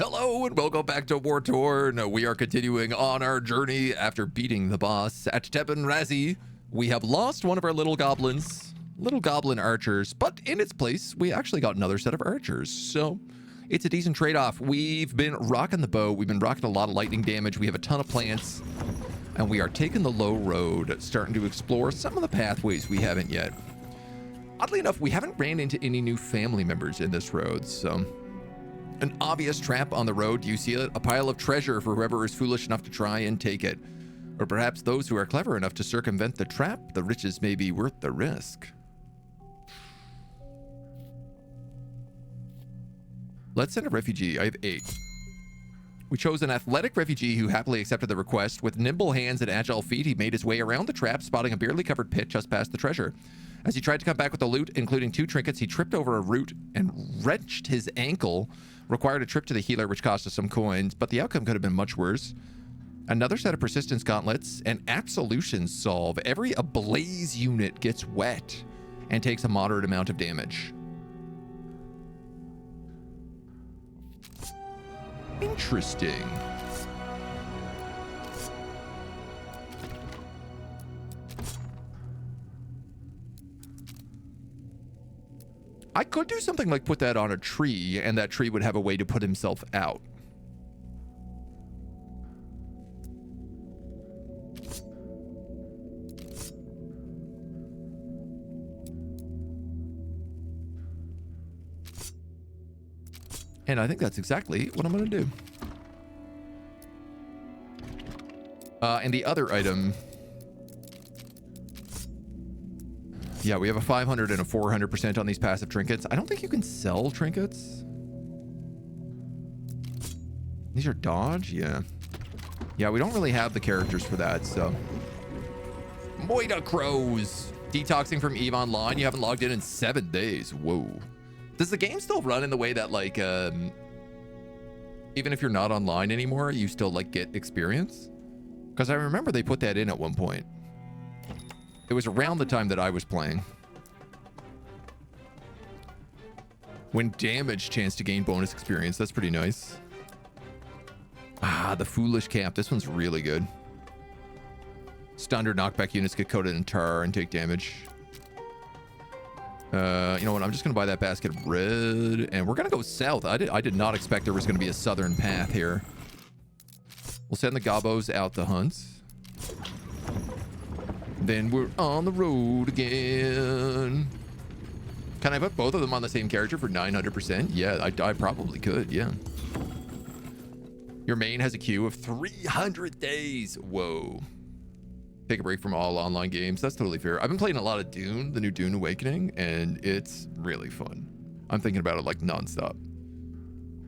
Hello and welcome back to Wartorn. We are continuing on our journey after beating the boss at Tebin Razi. We have lost one of our little goblins, little goblin archers, but in its place, we actually got another set of archers. So it's a decent trade-off. We've been rocking the bow. We've been rocking a lot of lightning damage. We have a ton of plants, and we are taking the low road, starting to explore some of the pathways we haven't yet. Oddly enough, we haven't ran into any new family members in this road, so... An obvious trap on the road. Do you see it? A pile of treasure for whoever is foolish enough to try and take it. Or perhaps those who are clever enough to circumvent the trap. The riches may be worth the risk. Let's send a refugee. I have 8. We chose an athletic refugee who happily accepted the request. With nimble hands and agile feet, he made his way around the trap, spotting a barely covered pit just past the treasure. As he tried to come back with the loot, including 2 trinkets, he tripped over a root and wrenched his ankle. Required a trip to the healer, which cost us some coins, but the outcome could have been much worse. Another set of persistence gauntlets and absolution solve. Every ablaze unit gets wet and takes a moderate amount of damage. Interesting. I could do something like put that on a tree, and that tree would have a way to put himself out. And I think that's exactly what I'm going to do. And the other item... Yeah, we have a 500 and a 400% on these passive trinkets. I don't think you can sell trinkets. These are dodge? Yeah. Yeah, we don't really have the characters for that, so. Moida Crows. Detoxing from EVE Online. You haven't logged in 7 days. Whoa. Does the game still run in the way that, like, even if you're not online anymore, you still, like, get experience? Because I remember they put that in at one point. It was around the time that I was playing. When damaged, chance to gain bonus experience. That's pretty nice. Ah, the Foolish Cap. This one's really good. Standard knockback units get coated in tar and take damage. You know what? I'm just going to buy that basket of red. And we're going to go south. I did not expect there was going to be a southern path here. We'll send the gobos out to hunt. Then we're on the road again. Can I put both of them on the same character for 900%? Yeah, I probably could, yeah. Your main has a queue of 300 days. Whoa. Take a break from all online games. That's totally fair. I've been playing a lot of Dune, the new Dune Awakening, and it's really fun. I'm thinking about it like nonstop.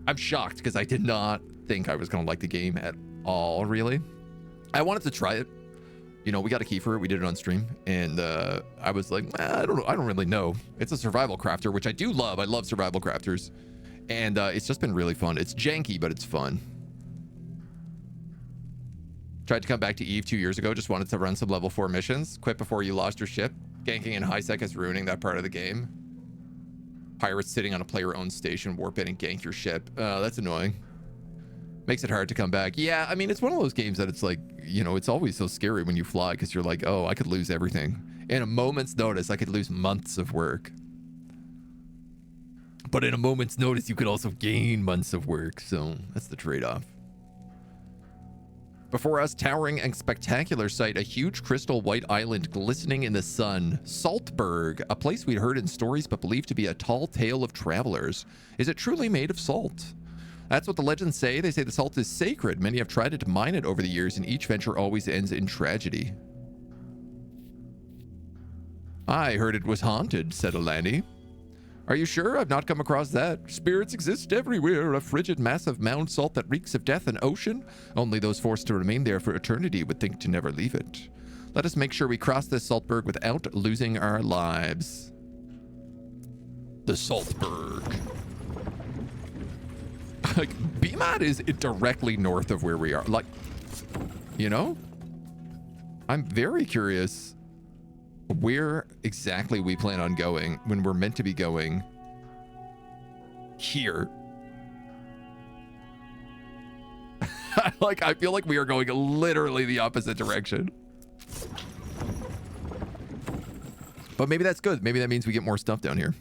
I'm shocked because I did not think I was going to like the game at all, really. I wanted to try it. You know, we got a key for it. We did it on stream, and I was like, I don't really know. It's a survival crafter, which I do love. I love survival crafters, and it's just been really fun. It's janky, but it's fun. Tried to come back to EVE 2 years ago. Just wanted to run some level 4 missions. Quit before you lost your ship. Ganking in high sec is ruining that part of the game. Pirates sitting on a player-owned station, warp in and gank your ship. That's annoying. Makes it hard to come back. Yeah, I mean, it's one of those games that it's like, you know, it's always so scary when you fly because you're like, oh, I could lose everything. In a moment's notice, I could lose months of work. But in a moment's notice, you could also gain months of work. So that's the trade-off. Before us, towering and spectacular sight, a huge crystal white island glistening in the sun. Saltberg, a place we'd heard in stories but believed to be a tall tale of travelers. Is it truly made of salt? That's what the legends say. They say the salt is sacred. Many have tried to mine it over the years, and each venture always ends in tragedy. I heard it was haunted, said Elani. Are you sure? I've not come across that. Spirits exist everywhere. A frigid mass of mound salt that reeks of death and ocean. Only those forced to remain there for eternity would think to never leave it. Let us make sure we cross this Saltberg without losing our lives. The Saltberg. Like, Beynun is directly north of where we are. Like, you know? I'm very curious where exactly we plan on going when we're meant to be going here. Like, I feel like we are going literally the opposite direction. But maybe that's good. Maybe that means we get more stuff down here.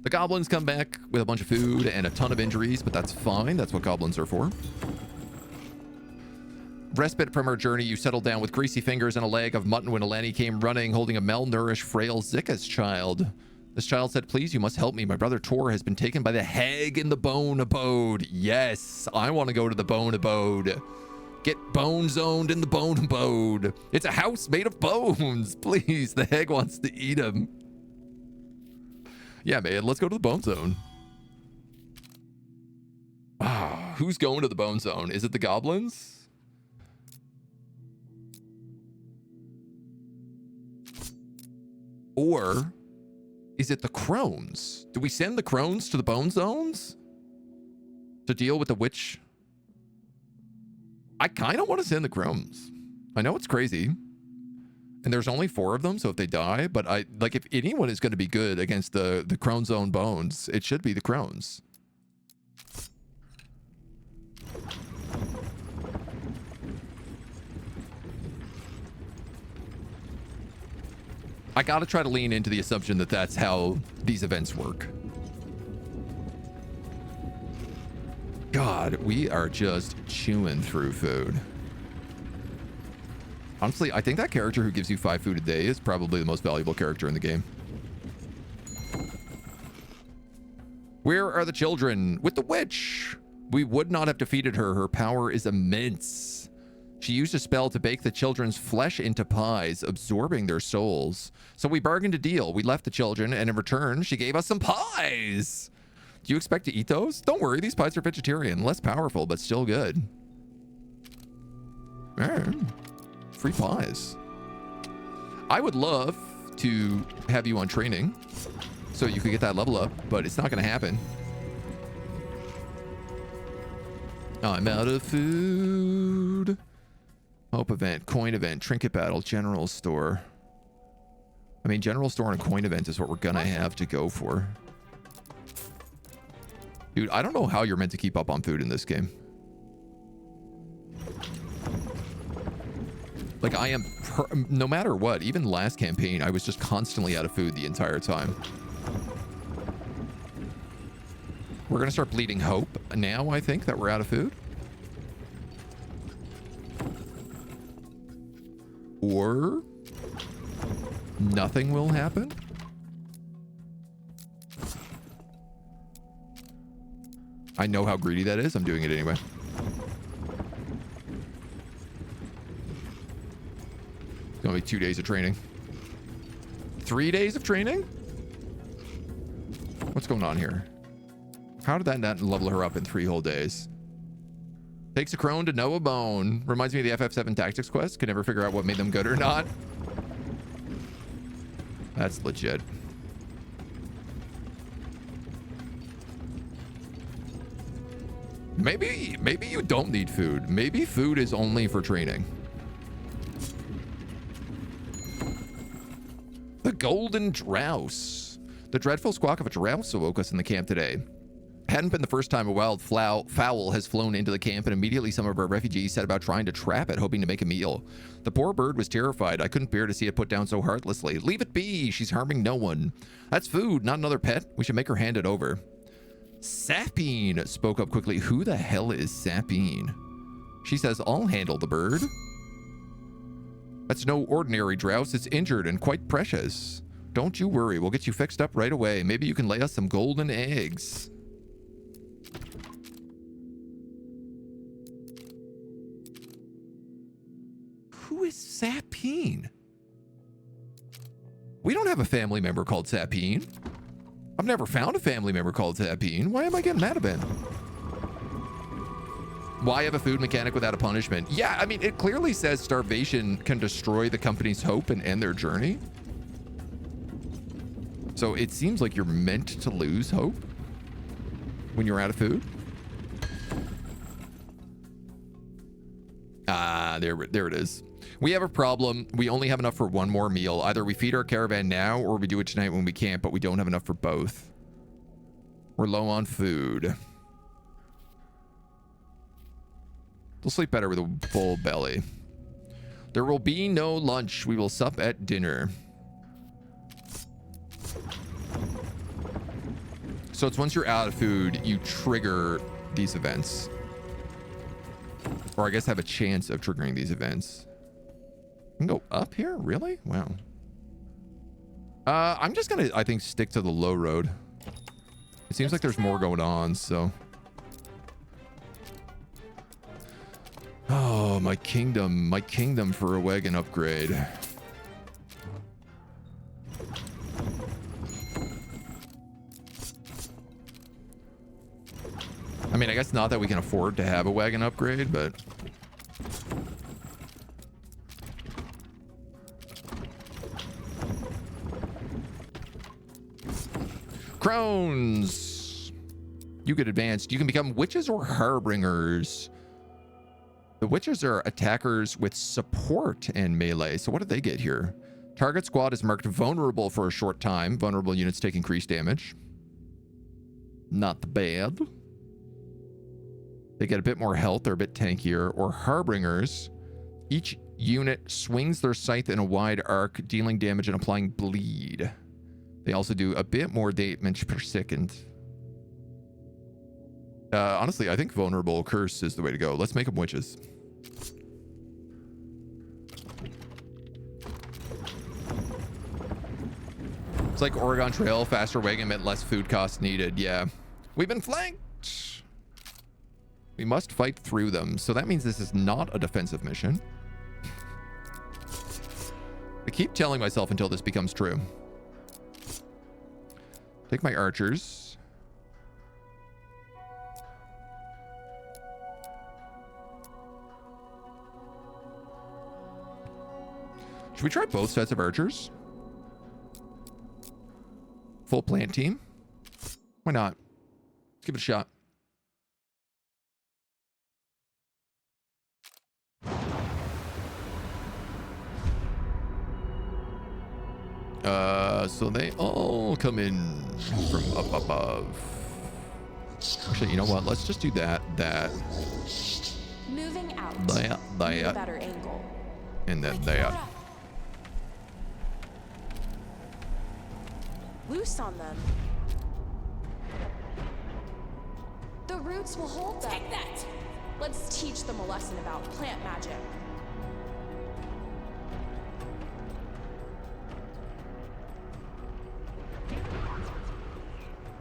The goblins come back with a bunch of food and a ton of injuries, but that's fine. That's what goblins are for. Respite from her journey, you settled down with greasy fingers and a leg of mutton when Elani came running, holding a malnourished, frail Zika's child. This child said, please, you must help me. My brother Tor has been taken by the hag in the bone abode. Yes, I want to go to the bone abode. Get bone zoned in the bone abode. It's a house made of bones. Please, the hag wants to eat him. Yeah, man, let's go to the bone zone. Ah, who's going to the bone zone? Is it the goblins? Or is it the crones? Do we send the crones to the bone zones to deal with the witch? I kind of want to send the crones. I know it's crazy. And there's only 4 of them, so if they die, but if anyone is going to be good against the crone zone bones, it should be the crones. I gotta try to lean into the assumption that that's how these events work. God, we are just chewing through food. Honestly, I think that character who gives you 5 food a day is probably the most valuable character in the game. Where are the children? With the witch! We would not have defeated her. Her power is immense. She used a spell to bake the children's flesh into pies, absorbing their souls. So we bargained a deal. We left the children, and in return, she gave us some pies. Do you expect to eat those? Don't worry, these pies are vegetarian. Less powerful, but still good. Free pies. I would love to have you on training so you could get that level up, but it's not going to happen. I'm out of food. Hope event, coin event, trinket battle, general store. I mean, general store and a coin event is what we're gonna have to go for. Dude, I don't know how you're meant to keep up on food in this game. Like, I am, no matter what, even last campaign, I was just constantly out of food the entire time. We're gonna start bleeding hope now, I think, that we're out of food. Or nothing will happen. I know how greedy that is. I'm doing it anyway. It's gonna be 2 days of training. 3 days of training? What's going on here? How did that not level her up in 3 whole days? Takes a crone to know a bone. Reminds me of the FF7 tactics quest. Could never figure out what made them good or not. That's legit. Maybe you don't need food. Maybe food is only for training. The golden drouse. The dreadful squawk of a drouse awoke us in the camp today. Hadn't been the first time a wild fowl has flown into the camp, and immediately some of our refugees set about trying to trap it, hoping to make a meal. The poor bird was terrified. I couldn't bear to see it put down so heartlessly. Leave it be. She's harming no one. That's food, not another pet. We should make her hand it over. Sapine spoke up quickly. Who the hell is Sapine? She says, I'll handle the bird. That's no ordinary drouse. It's injured and quite precious. Don't you worry. We'll get you fixed up right away. Maybe you can lay us some golden eggs. Who is Sapine? We don't have a family member called Sapine. I've never found a family member called Sapine. Why am I getting mad at him? Why have a food mechanic without a punishment? Yeah, I mean, it clearly says starvation can destroy the company's hope and end their journey. So it seems like you're meant to lose hope when you're out of food. Ah, there it is. We have a problem. We only have enough for one more meal. Either we feed our caravan now or we do it tonight when we can't, but we don't have enough for both. We're low on food. They'll sleep better with a full belly. There will be no lunch. We will sup at dinner. So it's once you're out of food, you trigger these events. Or I guess have a chance of triggering these events. You can go up here? Really? Wow. I'm just gonna, I think, stick to the low road. It seems like there's more going on, so. Oh, my kingdom for a wagon upgrade. I mean, I guess not that we can afford to have a wagon upgrade, but crowns. You get advanced. You can become witches or harbingers. The witches are attackers with support and melee. So what did they get here? Target squad is marked vulnerable for a short time. Vulnerable units take increased damage. Not bad. They get a bit more health. They're a bit tankier. Or harbingers. Each unit swings their scythe in a wide arc, dealing damage and applying bleed. They also do a bit more damage per second. Honestly, I think vulnerable curse is the way to go. Let's make them witches. It's like Oregon Trail, faster wagon meant less food costs needed. Yeah. We've been flanked. We must fight through them. So that means this is not a defensive mission. I keep telling myself until this becomes true. Take my archers. Should we try both sets of archers? Full plant team? Why not? Let's give it a shot. So they all come in from up above. Actually, you know what? Let's just do that. Moving out. That. Better angle. And then that. Loose on them. The roots will hold them. Take that. Let's teach them a lesson about plant magic.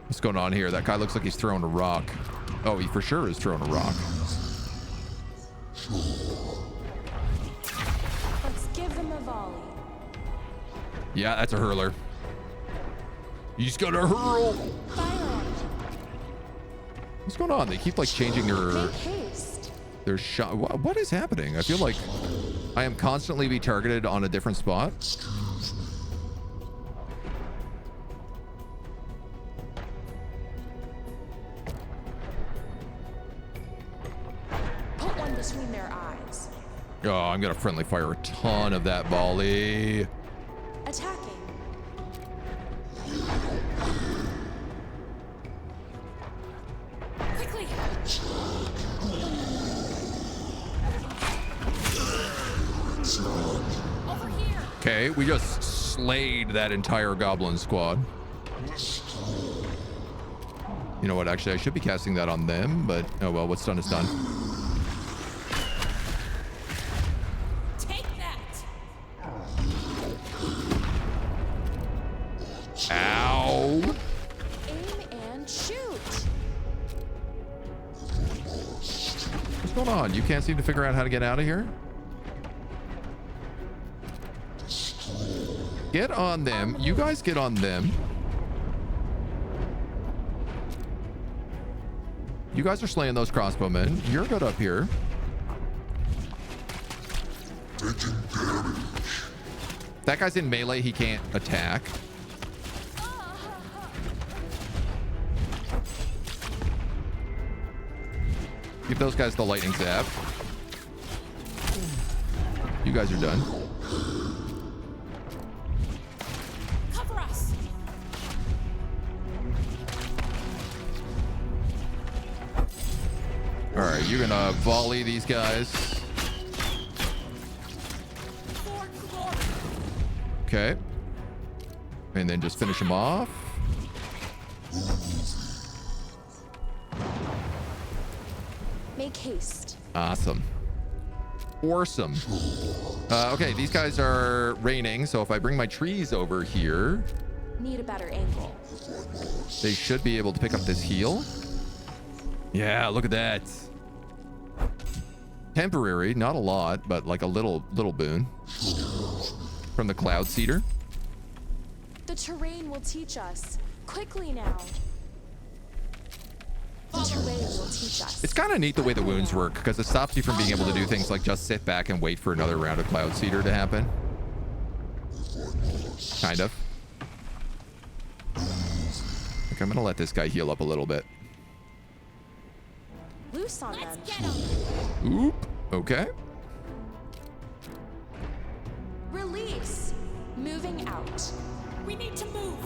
What's going on here? That guy looks like he's throwing a rock. Oh, he for sure is throwing a rock. Let's give them a volley. Yeah, that's a hurler. You just gotta hurl. Fire on it. What's going on? They keep like changing their shot. What is happening? I feel like I am constantly be targeted on a different spot. Put one between their eyes. Oh, I'm gonna friendly fire a ton of that volley. Attacking. Quickly. Over here. Okay, we just slayed that entire goblin squad. You know what? Actually, I should be casting that on them, but oh well. What's done is done. Take that. Ow! Aim and shoot. What's going on? You can't seem to figure out how to get out of here? Get on them. You guys get on them. You guys are slaying those crossbowmen. You're good up here. That guy's in melee. He can't attack. Give those guys the lightning zap. You guys are done. Cover us. All right, you're gonna volley these guys. Okay. And then just finish them off. Make haste. Awesome. Awesome. Okay, these guys are raining, so if I bring my trees over here, Need a better angle. they should be able to pick up this heal. Yeah, look at that. Temporary, not a lot, but like a little boon from the Cloud Seeder. The terrain will teach us. Quickly now. The terrain will teach us. It's kind of neat the way the wounds work, because it stops you from being able to do things like just sit back and wait for another round of Cloud Seeder to happen. Kind of. Okay, I'm gonna let this guy heal up a little bit. Loose on them. Oop. Okay. Release. Moving out. We need to move.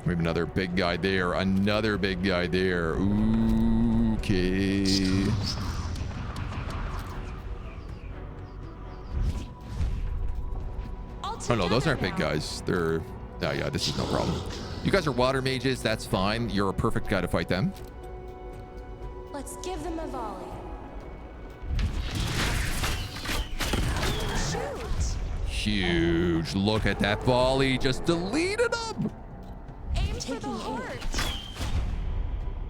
We have another big guy there. Another big guy there. Okay. Oh no, those aren't big guys. They're... Oh yeah, this is no problem. You guys are water mages. That's fine. You're a perfect guy to fight them. Let's give them a volley. Shoot. Huge. Look at that volley. Just deleted them. Aim for the heart.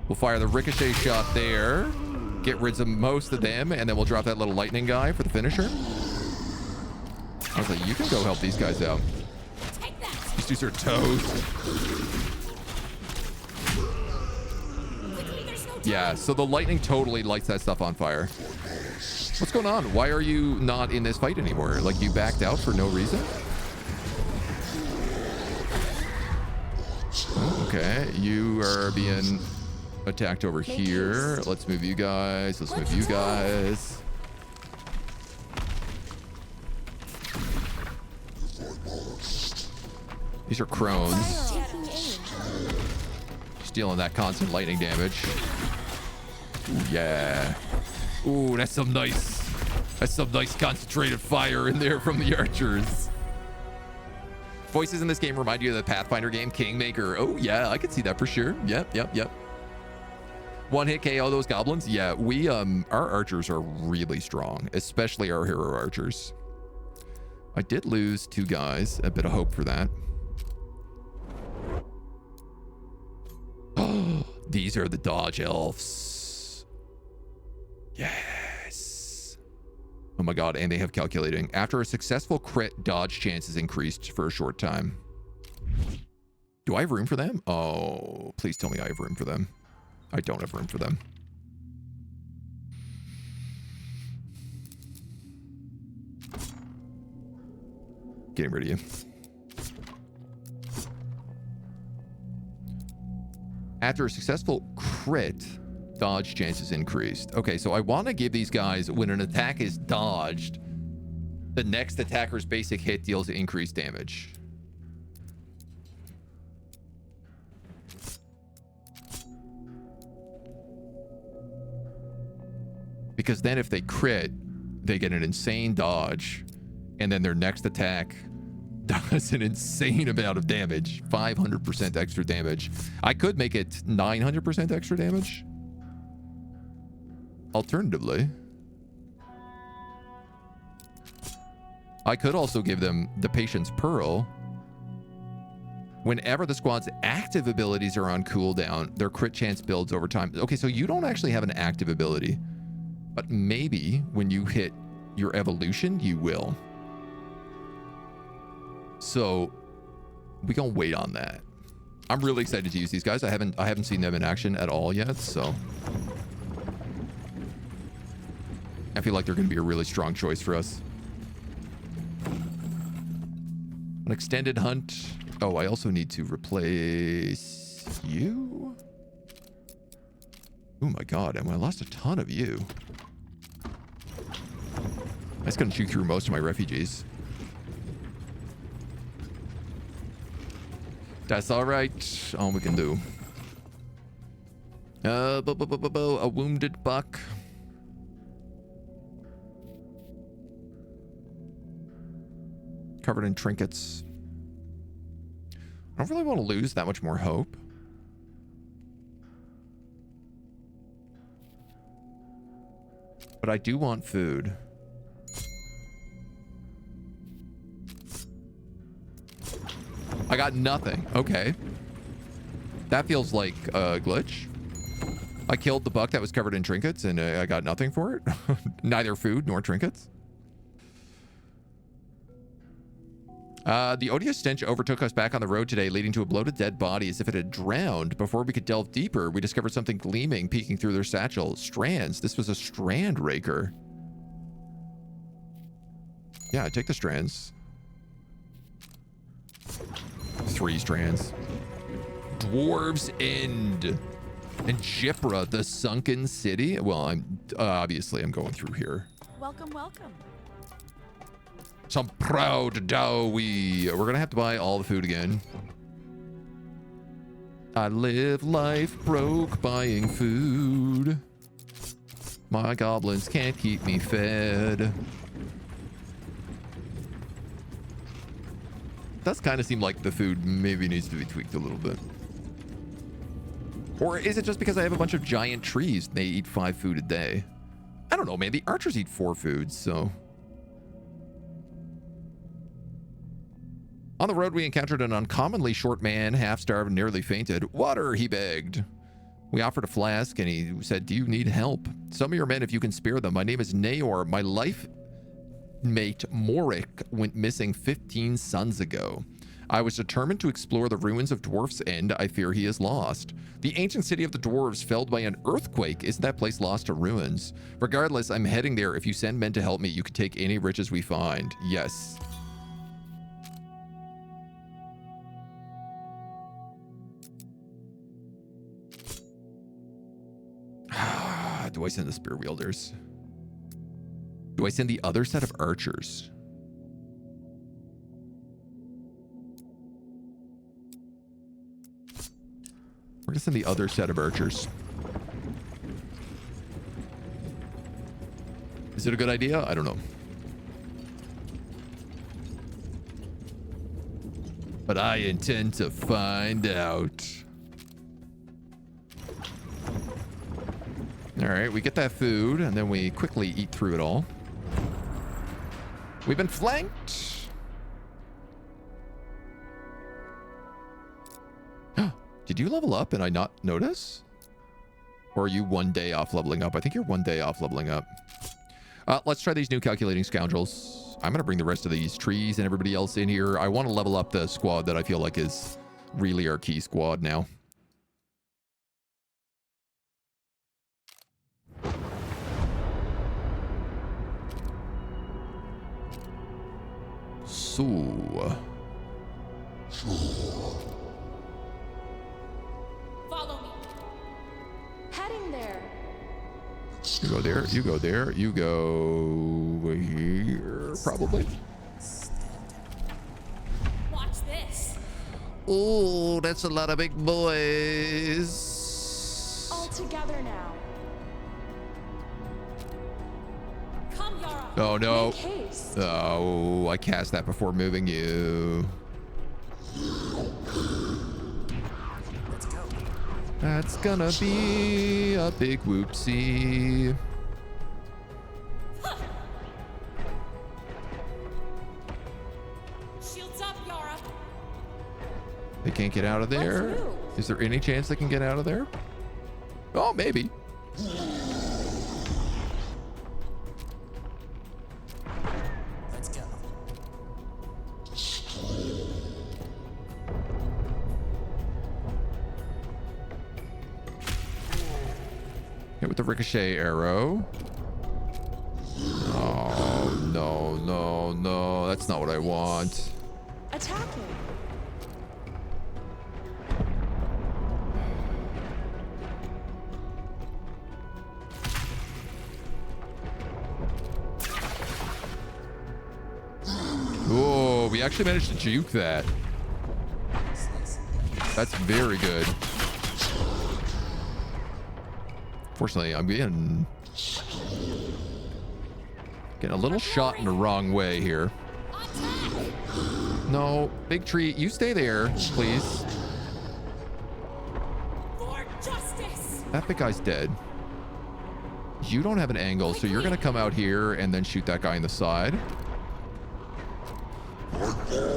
We'll fire the ricochet shot there. Get rid of most of them, and then we'll drop that little lightning guy for the finisher. I was like, you can go help these guys out. These dudes are toast. Yeah, so the lightning totally lights that stuff on fire. What's going on? Why are you not in this fight anymore? Like, you backed out for no reason? Okay, you are being attacked over here. Let's move you guys. Let's move you guys. These are crones. Stealing that constant lightning damage. Ooh, yeah. Ooh, that's some nice concentrated fire in there from the archers. Voices in this game remind you of the Pathfinder game, Kingmaker. Oh, yeah, I could see that for sure. Yep. One hit KO those goblins. Yeah, our archers are really strong, especially our hero archers. I did lose 2 guys. A bit of hope for that. These are the dodge elves. Yes. Oh my god, and they have calculating. After a successful crit, dodge chance is increased for a short time. Do I have room for them? Oh, please tell me I have room for them. I don't have room for them. Getting rid of you. After a successful crit, dodge chance is increased. Okay, so I want to give these guys, when an attack is dodged, the next attacker's basic hit deals increased damage. Because then if they crit, they get an insane dodge, and then their next attack does an insane amount of damage. 500% extra damage. I could make it 900% extra damage. Alternatively, I could also give them the Patience Pearl. Whenever the squad's active abilities are on cooldown, their crit chance builds over time. Okay, so you don't actually have an active ability, but maybe when you hit your evolution, you will. So we gonna wait on that. I'm really excited to use these guys. I haven't seen them in action at all yet, so I feel like they're gonna be a really strong choice for us. An extended hunt. Oh, I also need to replace you. Oh my god, and I lost a ton of you. That's gonna chew through most of my refugees. That's all right. All we can do. A wounded buck. Covered in trinkets. I don't really want to lose that much more hope. But I do want food. I got nothing. Okay. That feels like a glitch. I killed the buck that was covered in trinkets and I got nothing for it. Neither food nor trinkets. The odious stench overtook us back on the road today, leading to a bloated dead body as if it had drowned. Before we could delve deeper, we discovered something gleaming, peeking through their satchel. Strands. This was a strand raker. Yeah, I take the strands. 3 strands. Dwarves End. And Jipra, the sunken city. Well, I'm obviously I'm going through here. Welcome, welcome. Some proud dowie. We're gonna have to buy all the food again. I live life broke buying food. My goblins can't keep me fed. Does kind of seem like the food maybe needs to be tweaked a little bit. Or is it just because I have a bunch of giant trees and they eat 5 food a day? I don't know, man. The archers eat 4 foods, so... On the road, we encountered an uncommonly short man, half-starved and nearly fainted. Water, he begged. We offered a flask, and he said, do you need help? Some of your men, if you can spare them. My name is Naor. My life mate, Morik, went missing 15 suns ago. I was determined to explore the ruins of Dwarf's End. I fear he is lost. The ancient city of the dwarves felled by an earthquake. Isn't that place lost to ruins? Regardless, I'm heading there. If you send men to help me, you can take any riches we find. Yes. Do I send the spear wielders? Do I send the other set of archers? We're gonna send the other set of archers. Is it a good idea? I don't know. But I intend to find out. All right, we get that food, and then we quickly eat through it all. We've been flanked. Did you level up and I not notice? Or are you 1 day off leveling up? I think you're 1 day off leveling up. Let's try these new calculating scoundrels. I'm going to bring the rest of these trees and everybody else in here. I want to level up the squad that I feel like is really our key squad now. So... Follow me. Heading there. You go there, you go there, you go here, probably. Watch this. Oh, that's a lot of big boys. All together now. Come, Yara. Oh, no. Make haste. Oh, I cast that before moving you. Let's go. That's gonna be a big whoopsie. Shields up, Yara. They can't get out of there. Let's move. Is there any chance they can get out of there? Oh, maybe. Let's go. Hit with the ricochet arrow. Oh, no, no, no. That's not what I want. Attacking. Oh, we actually managed to juke that. That's very good. Fortunately, I'm getting a little shot in the wrong way here. No, big tree, you stay there, please. For justice. That big guy's dead. You don't have an angle, so you're gonna come out here and then shoot that guy in the side.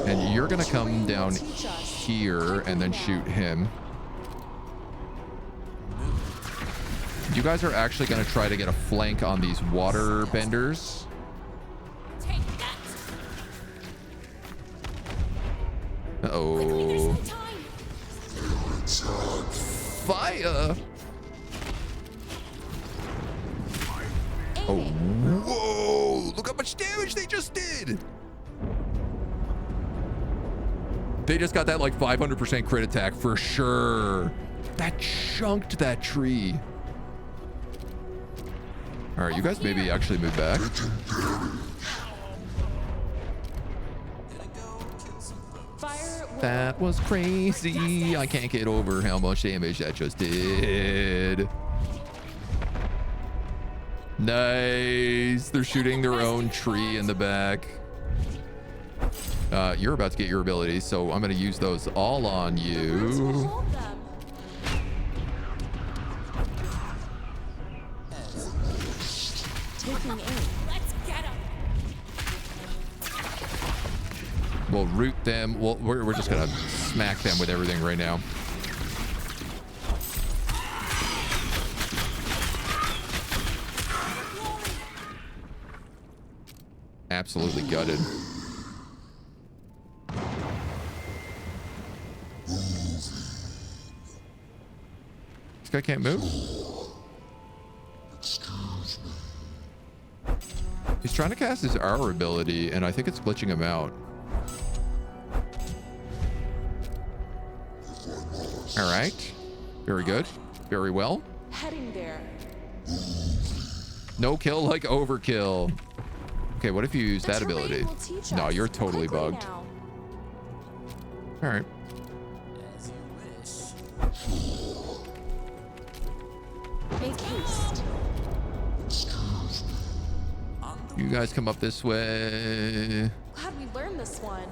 And you're gonna come down here and then shoot him. You guys are actually gonna try to get a flank on these water benders. Take that. Uh-oh. Fire! Oh, whoa! Look how much damage they just did! They just got that like 500% crit attack for sure. That chunked that tree. All right, you guys maybe actually move back. That was crazy. I can't get over how much damage that just did. Nice. They're shooting their own tree in the back. You're about to get your abilities, so I'm going to use those all on you. Taking aim. Let's get him. We'll root them. We're just going to smack them with everything right now. Absolutely gutted. This guy can't move. He's trying to cast his hour ability, and I think it's glitching him out. All right. Very good. Very well. Heading there. No kill like overkill. Okay, what if you use that ability? No, you're totally bugged. Now. All right. As you wish. Make haste. You guys come up this way. Glad we learned this one.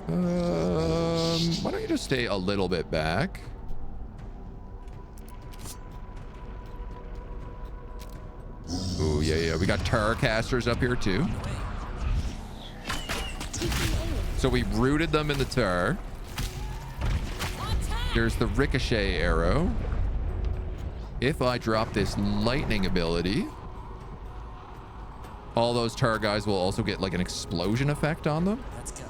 Why don't you just stay a little bit back? Ooh, yeah. We got Terror Casters up here too. So we rooted them in the Terror. There's the Ricochet arrow. If I drop this lightning ability, all those Terror guys will also get like an explosion effect on them. Let's go.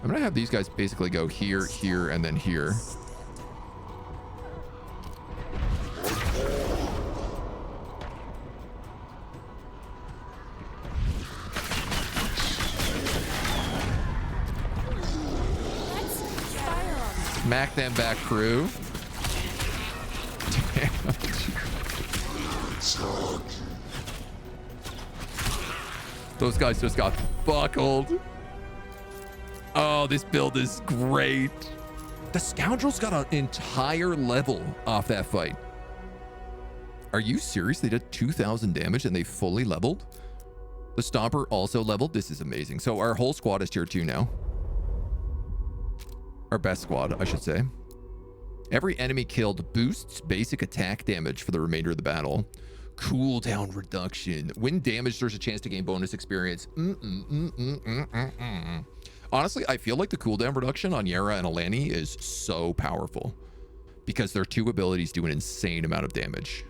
I'm gonna have these guys basically go here, here, and then here. Smack them back through. Those guys just got buckled. Oh, this build is great. The Scoundrels got an entire level off that fight. Are you serious? They did 2,000 damage and they fully leveled? The Stomper also leveled. This is amazing. So our whole squad is tier 2 now. Our best squad, I should say. Every enemy killed boosts basic attack damage for the remainder of the battle. Cooldown reduction. When damaged, there's a chance to gain bonus experience. Honestly, I feel like the cooldown reduction on Yara and Elani is so powerful because their two abilities do an insane amount of damage.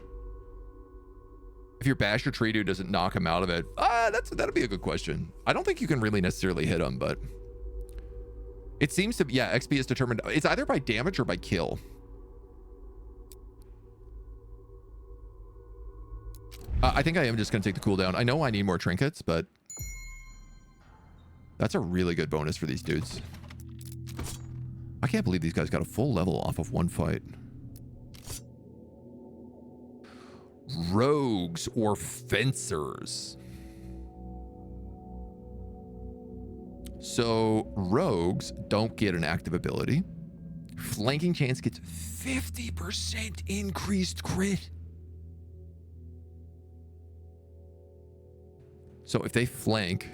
If your Basher Tree Dude doesn't knock him out of it, that'd be a good question. I don't think you can really necessarily hit him, but it seems to be, yeah, XP is determined. It's either by damage or by kill. I think I am just going to take the cooldown. I know I need more trinkets, but that's a really good bonus for these dudes. I can't believe these guys got a full level off of one fight. Rogues or fencers. So rogues don't get an active ability. Flanking chance gets 50% increased crit. So if they flank,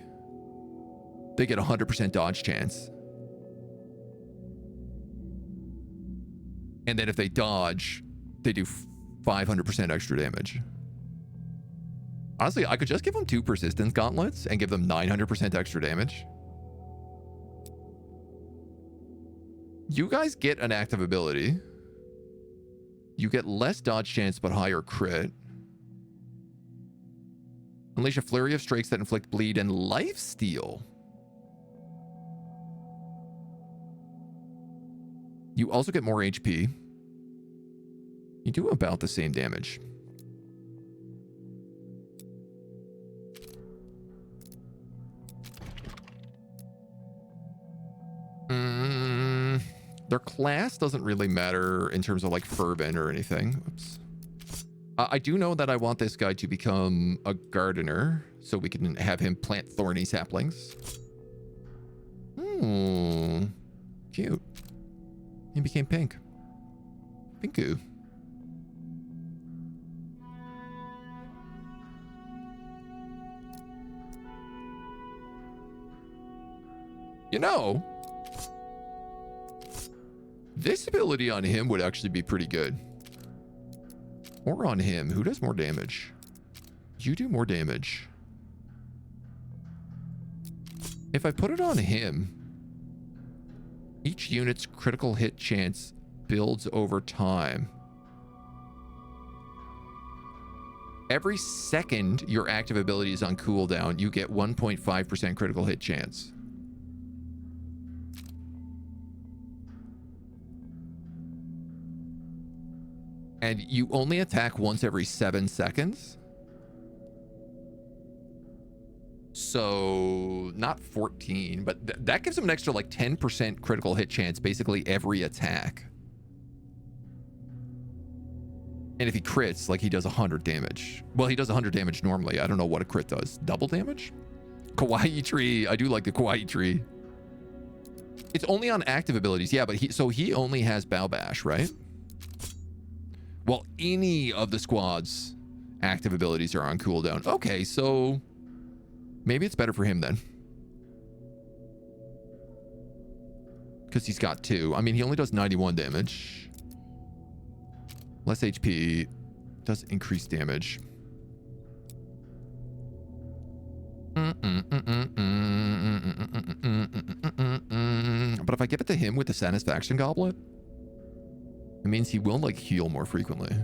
they get 100% dodge chance. And then if they dodge, they do 500% extra damage. Honestly, I could just give them 2 persistence gauntlets and give them 900% extra damage. You guys get an active ability. You get less dodge chance, but higher crit. Unleash a flurry of strikes that inflict bleed and lifesteal. You also get more HP. You do about the same damage. Their class doesn't really matter in terms of like fervent or anything. Oops. I do know that I want this guy to become a gardener so we can have him plant thorny saplings. Cute. He became pink. Pinku. You know, this ability on him would actually be pretty good. Or on him. Who does more damage? You do more damage. If I put it on him, each unit's critical hit chance builds over time. Every second your active ability is on cooldown, you get 1.5% critical hit chance. And you only attack once every 7 seconds. So, not 14, but that gives him an extra like 10% critical hit chance basically every attack. And if he crits, like he does 100 damage. Well, he does 100 damage normally. I don't know what a crit does. Double damage? Kawaii tree. I do like the kawaii tree. It's only on active abilities. Yeah, but he only has Bow Bash, right? Well, any of the squad's active abilities are on cooldown. Okay, so maybe it's better for him then. Because he's got 2. I mean, he only does 91 damage. Less HP. Does increase damage. But if I give it to him with the Satisfaction Goblet, it means he will, like, heal more frequently.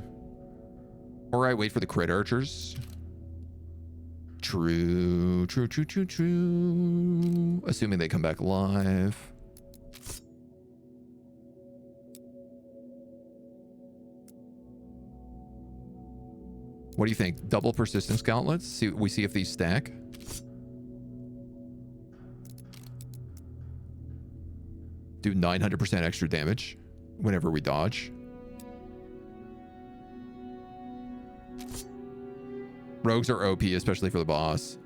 Or I wait for the crit archers. True. Assuming they come back alive. What do you think? Double persistence gauntlets? We see if these stack. Do 900% extra damage whenever we dodge. Rogues are OP, especially for the boss.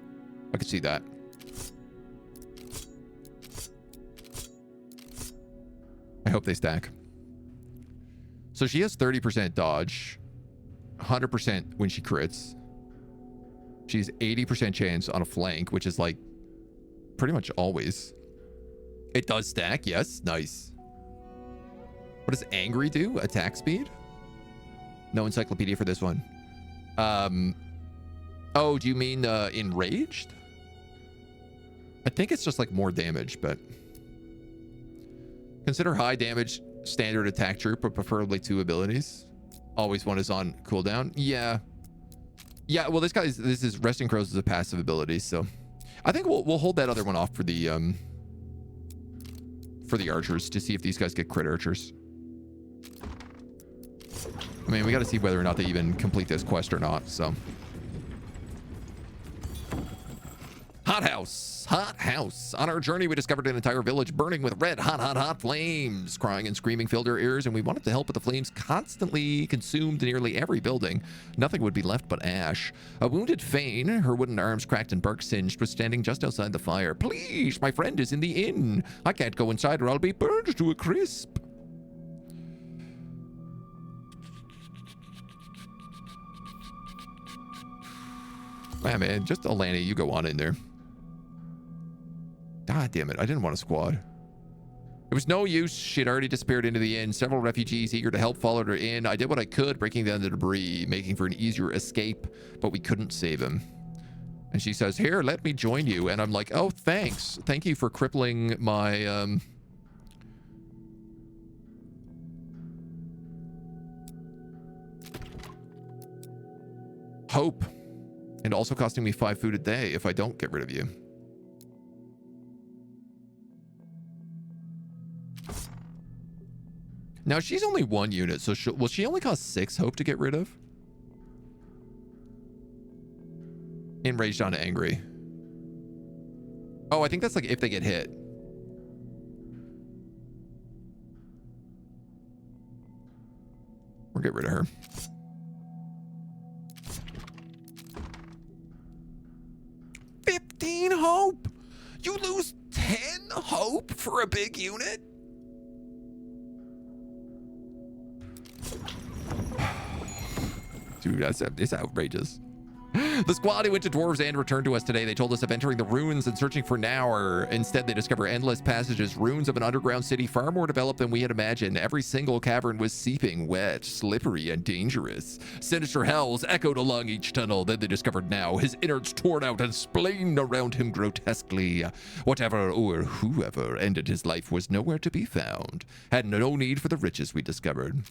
I could see that. I hope they stack. So she has 30% dodge, 100% when she crits. She's 80% chance on a flank, which is like pretty much always. It does stack, yes. Nice. What does angry do? Attack speed? No encyclopedia for this one. Oh, do you mean enraged? I think it's just like more damage, but consider high damage standard attack troop, but preferably 2 abilities. Always one is on cooldown. Yeah. Well, this is Resting Crows is a passive ability, so I think we'll hold that other one off for the archers to see if these guys get crit archers. I mean, we got to see whether or not they even complete this quest or not, so. Hot house. On our journey, we discovered an entire village burning with red, hot flames. Crying and screaming filled our ears, and we wanted to help, but the flames constantly consumed nearly every building. Nothing would be left but ash. A wounded Fane, her wooden arms cracked and bark singed, was standing just outside the fire. Please, my friend is in the inn. I can't go inside or I'll be burned to a crisp. Yeah, man, just Elani, you go on in there. God damn it, I didn't want a squad. It was no use. She had already disappeared into the inn. Several refugees eager to help followed her in. I did what I could, breaking down the debris, making for an easier escape, but we couldn't save him. And she says, here, let me join you. And I'm like, oh, thanks. Thank you for crippling my, hope. And also costing me 5 food a day if I don't get rid of you. Now, she's only 1 unit, so will she only cost 6 hope to get rid of? Enraged on angry. Oh, I think that's like if they get hit. We'll get rid of her. $15 hope? You lose 10 hope for a big unit? Dude, it's outrageous. The squad who went to Dwarves End returned to us today. They told us of entering the ruins and searching for Naur. Instead, they discover endless passages, ruins of an underground city far more developed than we had imagined. Every single cavern was seeping, wet, slippery, and dangerous. Sinister hells echoed along each tunnel. Then they discovered Now, his innards torn out and splayed around him grotesquely. Whatever or whoever ended his life was nowhere to be found. Had no need for the riches we discovered.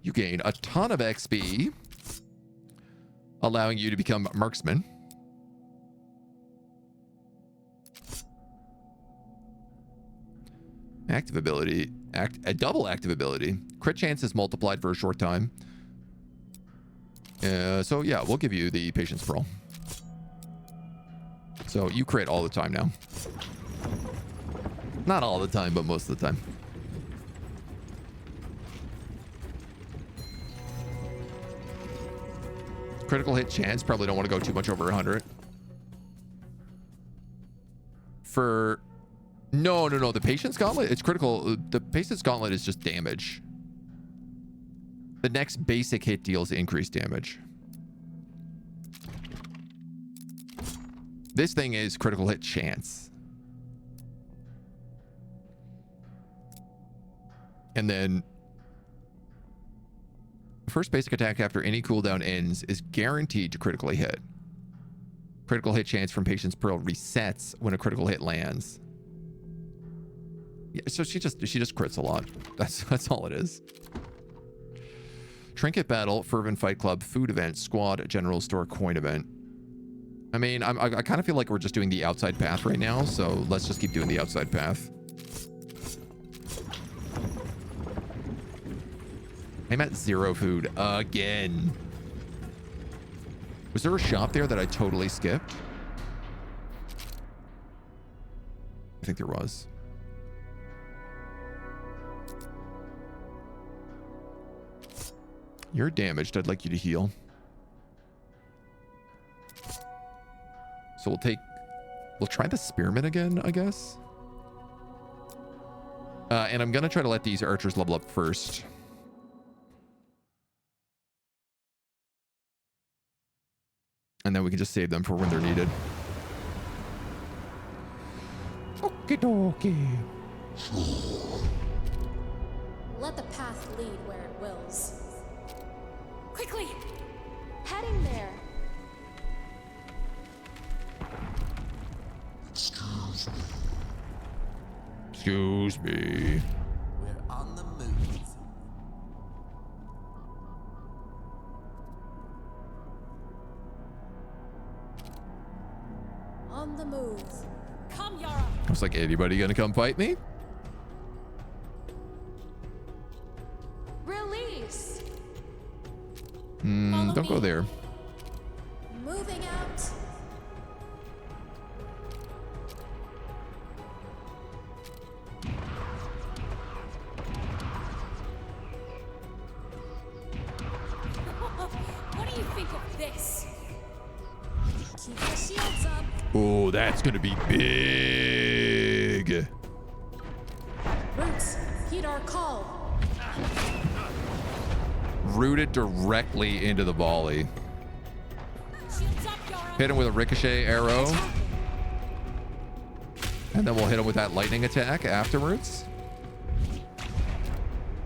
You gain a ton of XP, allowing you to become marksman. Active ability, a double active ability. Crit chance is multiplied for a short time. So yeah, we'll give you the patience pearl. So you crit all the time now. Not all the time, but most of the time. Critical hit chance, probably don't want to go too much over 100. For... No, the Patience Gauntlet, it's critical. The Patience Gauntlet is just damage. The next basic hit deals increased damage. This thing is critical hit chance. And then... First basic attack after any cooldown ends is guaranteed to critically hit. Critical hit chance from Patience Pearl resets when a critical hit lands. Yeah, so she just crits a lot. That's all it is. Trinket Battle, Fervent Fight Club, Food Event, Squad, General Store, Coin Event. I mean, I kind of feel like we're just doing the outside path right now, so let's just keep doing the outside path. I'm at 0 food again. Was there a shop there that I totally skipped? I think there was. You're damaged. I'd like you to heal. So we'll try the Spearmint again, I guess. And I'm going to try to let these archers level up first. And then we can just save them for when they're needed. Okie dokie. Let the path lead where it wills. Quickly! Heading there. Excuse me. We're on the move. On the move. Come, Yara. I was like, anybody gonna come fight me? Release. Don't go there. Moving out. What do you think of this? Keep the shields up. Oh, that's gonna be big. Roots, heed our call. Rooted directly into the volley. Shields up, Yara. Hit him with a ricochet arrow. And then we'll hit him with that lightning attack afterwards.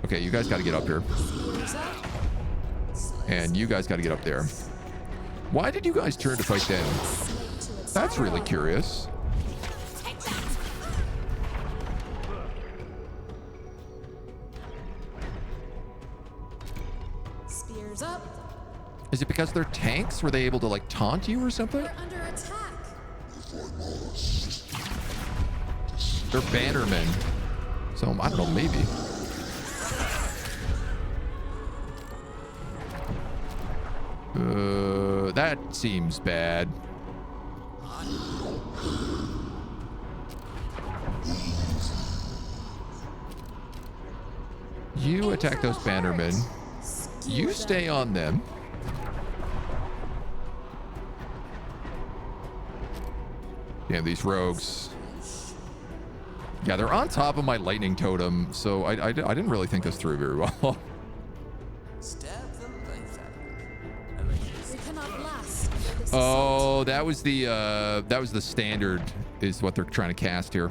Okay, you guys got to get up here. And you guys got to get up there. Why did you guys turn to fight them? That's really curious. Spears up. Is it because they're tanks? Were they able to like taunt you or something? We're under attack. They're bannermen. So I don't know, maybe. That seems bad. You attack those bannermen. You stay on them. Damn, these rogues. Yeah, they're on top of my lightning totem, so I didn't really think this through very well. Stab them both out. We cannot blast under this Oh, that was the standard, is what they're trying to cast here.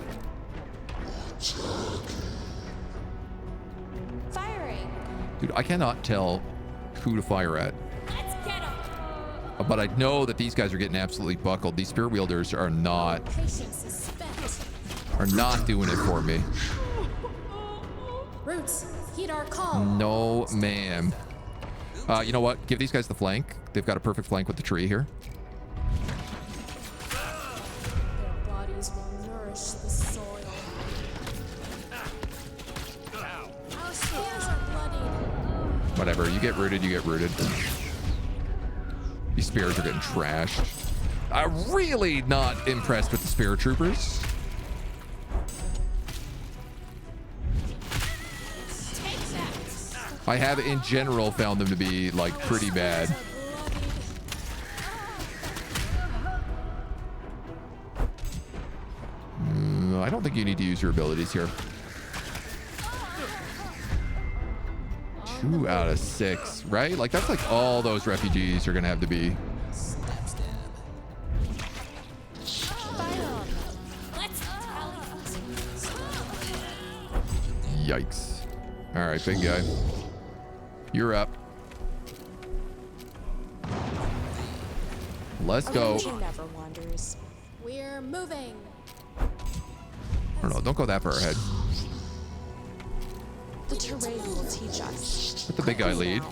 firing. Dude, I cannot tell who to fire at. Let's get him. But I know that these guys are getting absolutely buckled. These spear wielders are not Patience is spent. doing it for me. Roots, heed our call. No, ma'am. You know what? Give these guys the flank. They've got a perfect flank with the tree here. Their bodies will nourish the soil. Our spears are bloodied. Whatever. You get rooted, you get rooted. These spears are getting trashed. I'm really not impressed with the spear troopers. Take that. I have in general found them to be like pretty bad. I don't think you need to use your abilities here. 2 out of 6, right? Like that's like all those refugees are gonna have to be. Stab, stab. Fire on them. Let's tally. Yikes. All right, big guy. You're up. Let's go. Never wanders. We're moving. I don't know. Don't go that far ahead. The terrain will teach us. Let the big guy lead.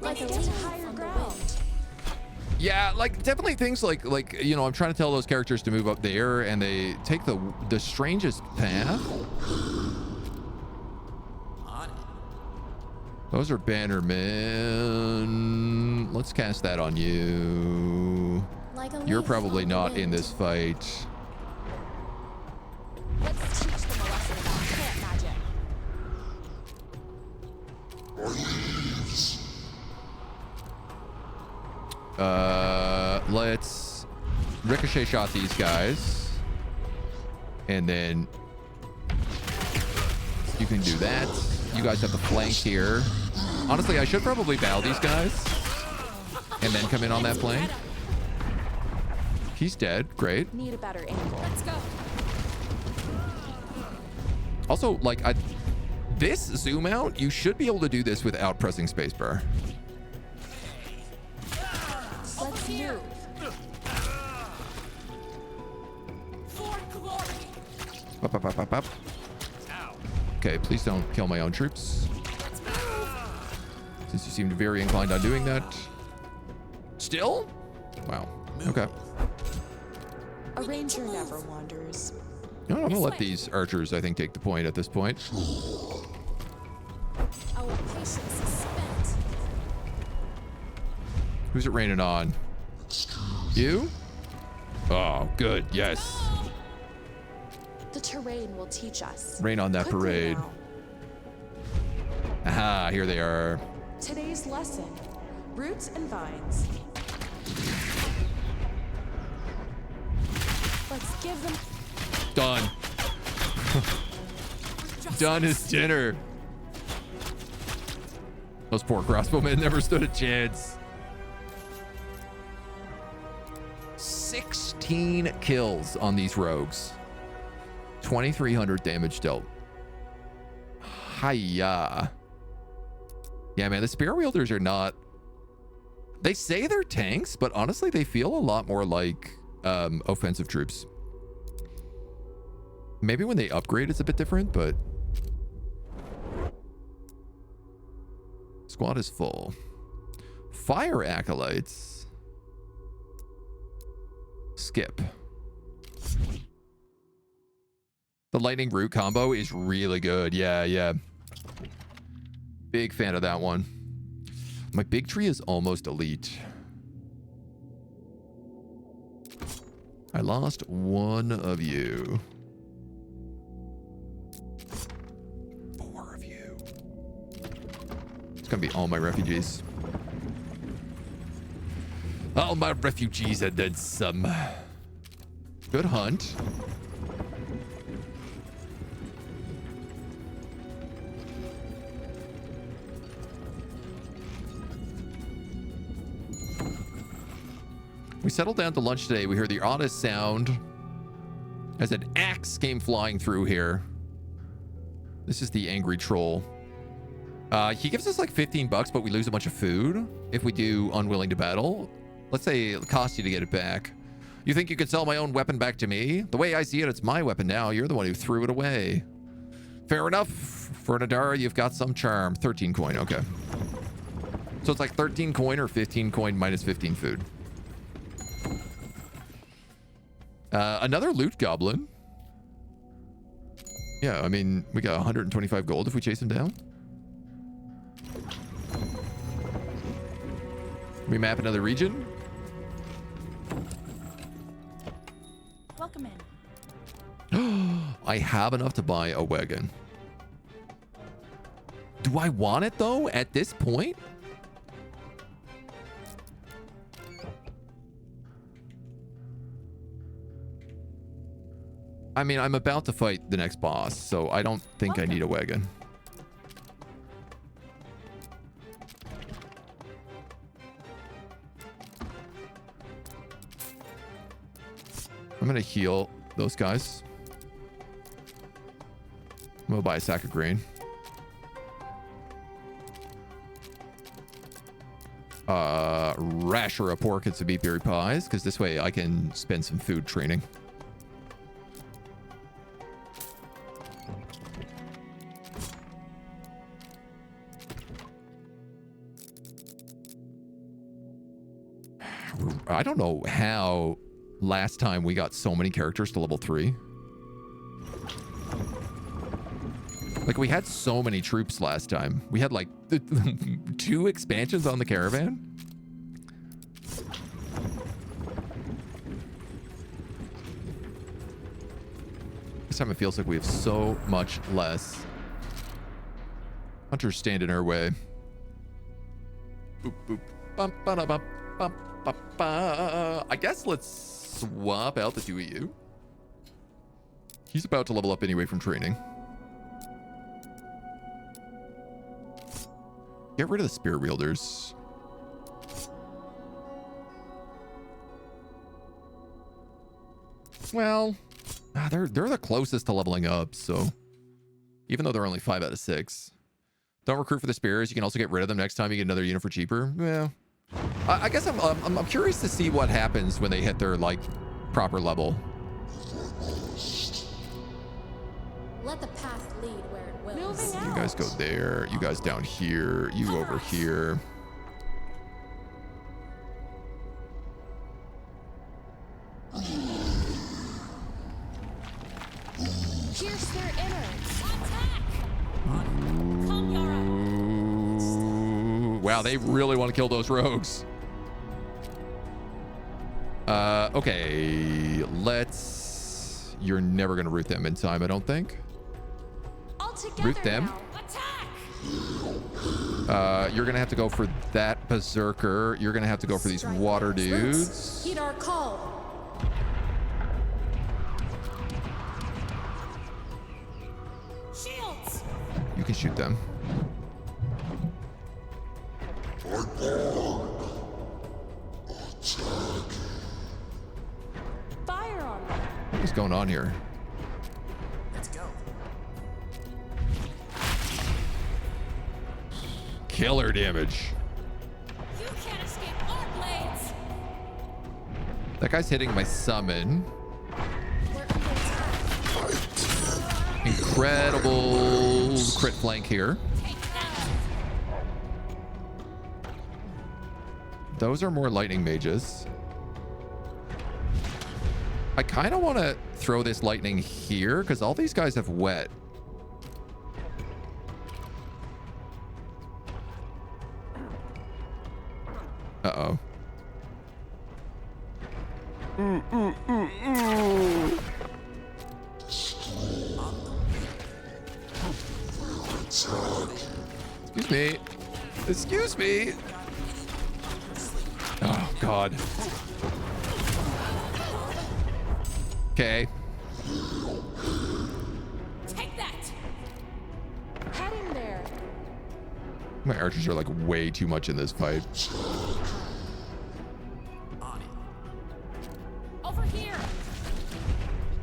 Like a leaf higher ground. Yeah, like definitely things like you know, I'm trying to tell those characters to move up there, and they take the strangest path. On it. Those are bannermen. Let's cast that on you. Like a You're leaf probably on the not in wind. this fight. Let's teach them a lesson about plant magic. Let's ricochet shot these guys, and then you can do that. You guys have the flank here. Honestly, I should probably bow these guys and then come in on that flank. He's dead. Great. Need a better angle. Let's go. Also, like, this zoom out, you should be able to do this without pressing spacebar. Let's move. For glory. Up, up, up, up, up. Okay, please don't kill my own troops, since you seemed very inclined on doing that. Still? Wow. Okay. A ranger never wanders. No, I'm gonna let these archers, I think, take the point at this point. Our patience is spent. Who's it raining on? You? Oh, good. Yes. The terrain will teach us. Rain on that Quickly parade. now. Aha, here they are. Today's lesson: roots and vines. Let's give them. Done. Done is dinner. Those poor crossbowmen never stood a chance. 16 kills on these rogues. 2,300 damage dealt. Hiya. Yeah, man, the spear wielders are not... They say they're tanks, but honestly, they feel a lot more like offensive troops. Maybe when they upgrade, it's a bit different, but... Squad is full. Fire acolytes. Skip. The lightning root combo is really good. Yeah, yeah. Big fan of that one. My big tree is almost elite. I lost one of you. 4 of you. It's gonna be all my refugees. All my refugees and then some. Good hunt. We settled down to lunch today. We heard the oddest sound as an axe came flying through here. This is the angry troll. He gives us like 15 bucks, but we lose a bunch of food if we do unwilling to battle. Let's say it costs you to get it back. You think you could sell my own weapon back to me? The way I see it, it's my weapon now. You're the one who threw it away. Fair enough. For Nadara, you've got some charm. 13 coin. Okay. So it's like 13 coin or 15 coin minus 15 food. Another loot goblin. Yeah, I mean, we got 125 gold if we chase him down. We map another region. Welcome in. I have enough to buy a wagon. Do I want it though at this point? I mean, I'm about to fight the next boss, so I don't think I need a wagon. I'm gonna heal those guys. I'm gonna buy a sack of grain. Rasher a pork and some beefberry pies, because this way I can spend some food training. I don't know how last time we got so many characters to level 3. Like, we had so many troops last time. We had like 2 expansions on the caravan. This time it feels like we have so much less. Hunters stand in our way. Boop, boop. Bum, ba-da, bum, bum, ba, ba. I guess let's swap out the 2 of you. He's about to level up anyway from training. Get rid of the spear wielders. Well, they're the closest to leveling up, so even though they're only 5 out of 6. Don't recruit for the spears. You can also get rid of them next time you get another unit for cheaper. Yeah. I guess I'm curious to see what happens when they hit their like proper level. Let the path lead where it wills. You guys go there. You guys down here. You over here. Pierce their innards. Ooh, wow, they really want to kill those rogues. Okay, let's... You're never going to root them in time, I don't think. Root them. You're going to have to go for that berserker. You're going to have to go for these water dudes. Heed our call. You can shoot them. Fire on them. What's going on here? Let's go. Killer damage. You can't escape our blades. That guy's hitting my summon. We're under attack. Incredible crit flank here. Take that. Those are more lightning mages. I kind of want to throw this lightning here because all these guys have wet. Uh-oh. Excuse me. Excuse me. Oh, God. Okay. Take that. Heading there. My archers are like way too much in this fight. On it. Over here.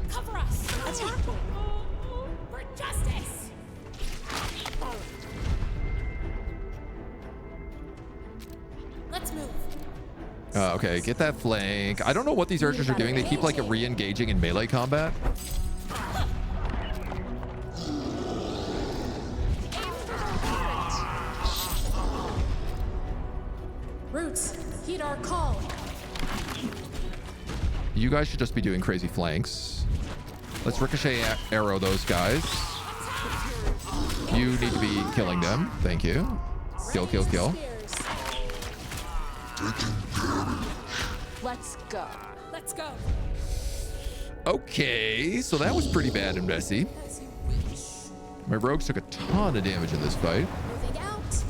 Cover us. Attacking. For justice. Let's move. Okay, get that flank. I don't know what these archers are doing. They keep like re-engaging in melee combat. Roots, heed our call. You guys should just be doing crazy flanks. Let's ricochet arrow those guys. You need to be killing them. Thank you. Kill, kill, kill. Let's go. Let's go. Okay, so that was pretty bad and messy. As you wish. My rogues took a ton of damage in this fight. Moving out.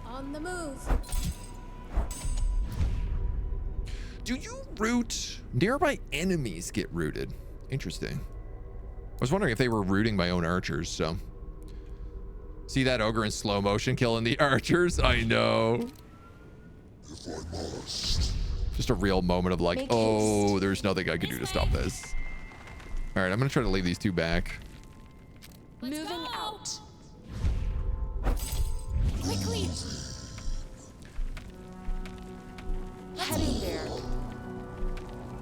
On the move. Do you root? Nearby enemies get rooted. Interesting. I was wondering if they were rooting my own archers, so. See that ogre in slow motion killing the archers? I know. Just a real moment of like, oh, there's nothing I can do to stop this. All right, I'm gonna try to leave these two back. Let's Moving go. out. Quickly. Heading there.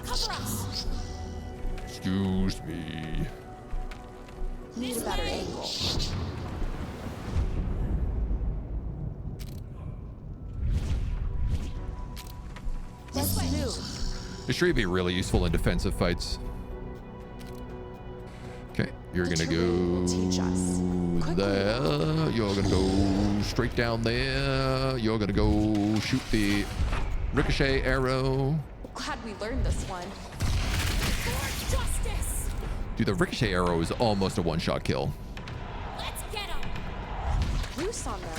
Cover us. Excuse me. Need a better angle. Let's move. This should be really useful in defensive fights. Okay, you're The gonna terrain will go teach us. Quickly. there. You're gonna go straight down there. You're gonna go shoot the ricochet arrow. Glad we learned this one. For justice. Dude, the ricochet arrow is almost a one-shot kill. Let's get him. Loose on them.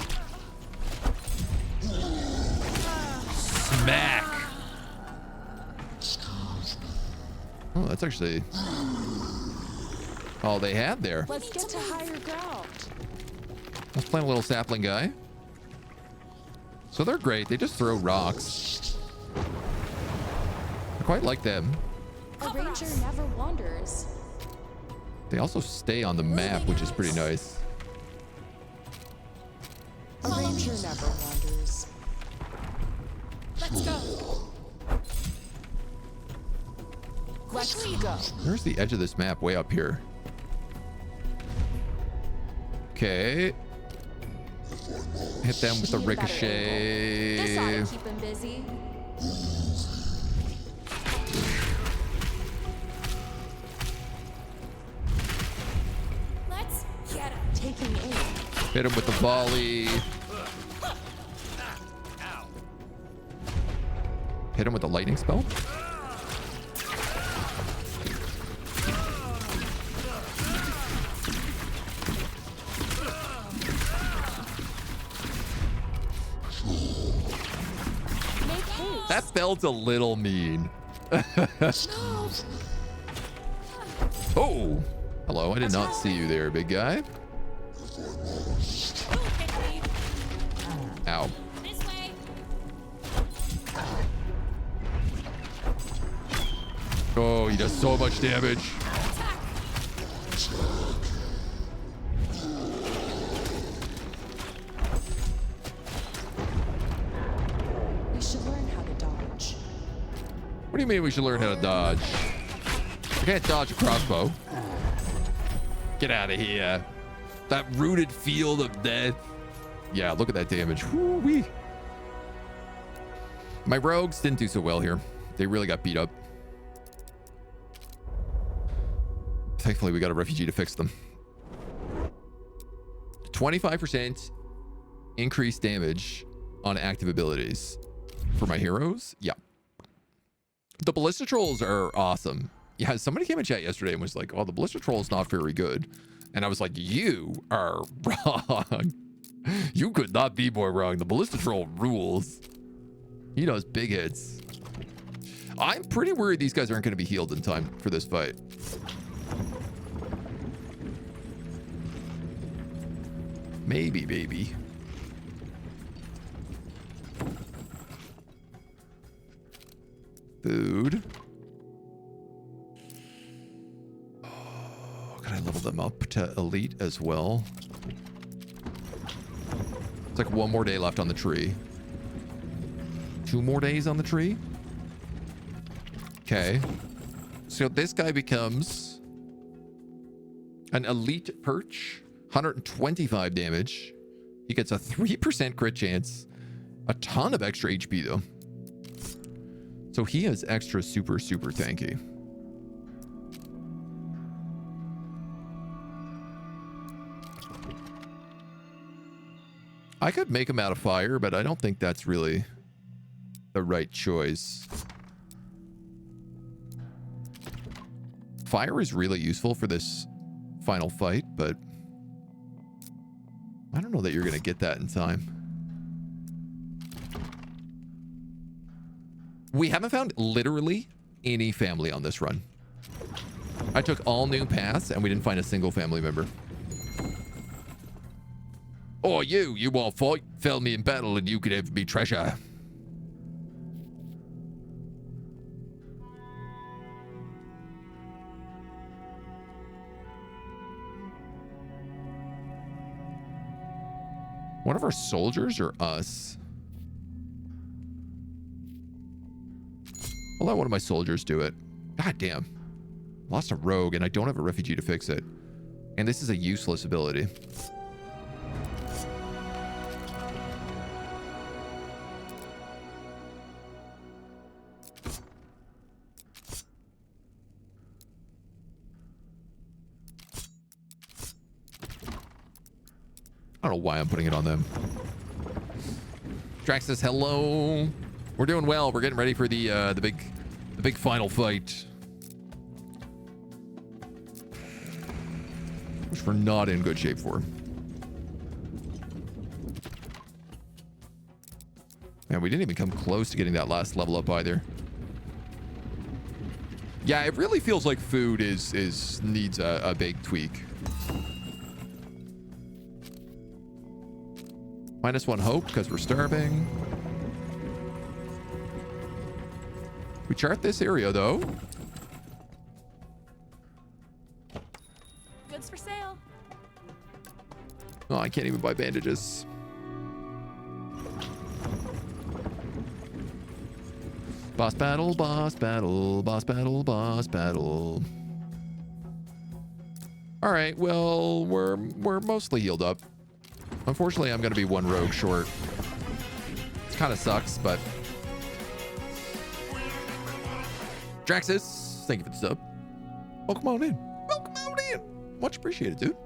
Smack! Oh, that's actually all they had there. Let's get to higher ground. Let's play a little sapling guy. So they're great. They just throw rocks. I quite like them. A ranger never wanders. They also stay on the map, which is pretty nice. A ranger never wanders. Let's go. Let's go. Where's the edge of this map? Way up here. Okay. Hit them with the Need a better This ought ricochet. to keep him busy. Let's get him. Taking aim. Hit him with the volley. Hit him with the lightning spell. Make haste. That felt a little mean. Oh, hello. I did not see you there, big guy. Ow. This way. Oh, he does so much damage. Attack. We should learn how to dodge. What do you mean we should learn how to dodge? I can't dodge a crossbow. Get out of here. That rooted field of death. Yeah, look at that damage. Woo-wee. My rogues didn't do so well here. They really got beat up. Thankfully, we got a refugee to fix them. 25% increased damage on active abilities for my heroes. Yeah. The ballista trolls are awesome. Yeah, somebody came in chat yesterday and was like, oh, the ballista troll is not very good. And I was like, you are wrong. You could not be more wrong. The ballista troll rules. He does big hits. I'm pretty worried these guys aren't going to be healed in time for this fight. Maybe, baby. Food. Oh, can I level them up to elite as well? It's like one more day left on the tree. 2 more days on the tree. Okay. So this guy becomes an elite perch. 125 damage. He gets a 3% crit chance. A ton of extra HP though. So he is extra super tanky. I could make him out of fire, but I don't think that's really the right choice. Fire is really useful for this final fight, but I don't know that you're going to get that in time. We haven't found literally any family on this run. I took all new paths and we didn't find a single family member. Oh, you won't fight. Fell me in battle and you could have me treasure. One of our soldiers or us? I'll let one of my soldiers do it. God damn. Lost a rogue and I don't have a refugee to fix it. And this is a useless ability. I don't know why I'm putting it on them. Drax says hello. We're doing well. We're getting ready for the big final fight, which we're not in good shape for. Man, we didn't even come close to getting that last level up either. Yeah, it really feels like food needs a big tweak. -1 hope because we're starving. We chart this area though. Goods for sale. Oh, I can't even buy bandages. Boss battle, boss battle, boss battle, boss battle. All right, well, we're mostly healed up. Unfortunately, I'm going to be 1 rogue short. It kind of sucks, but... Draxus, thank you for the sub. Welcome on in. Welcome on in. Much appreciated, dude.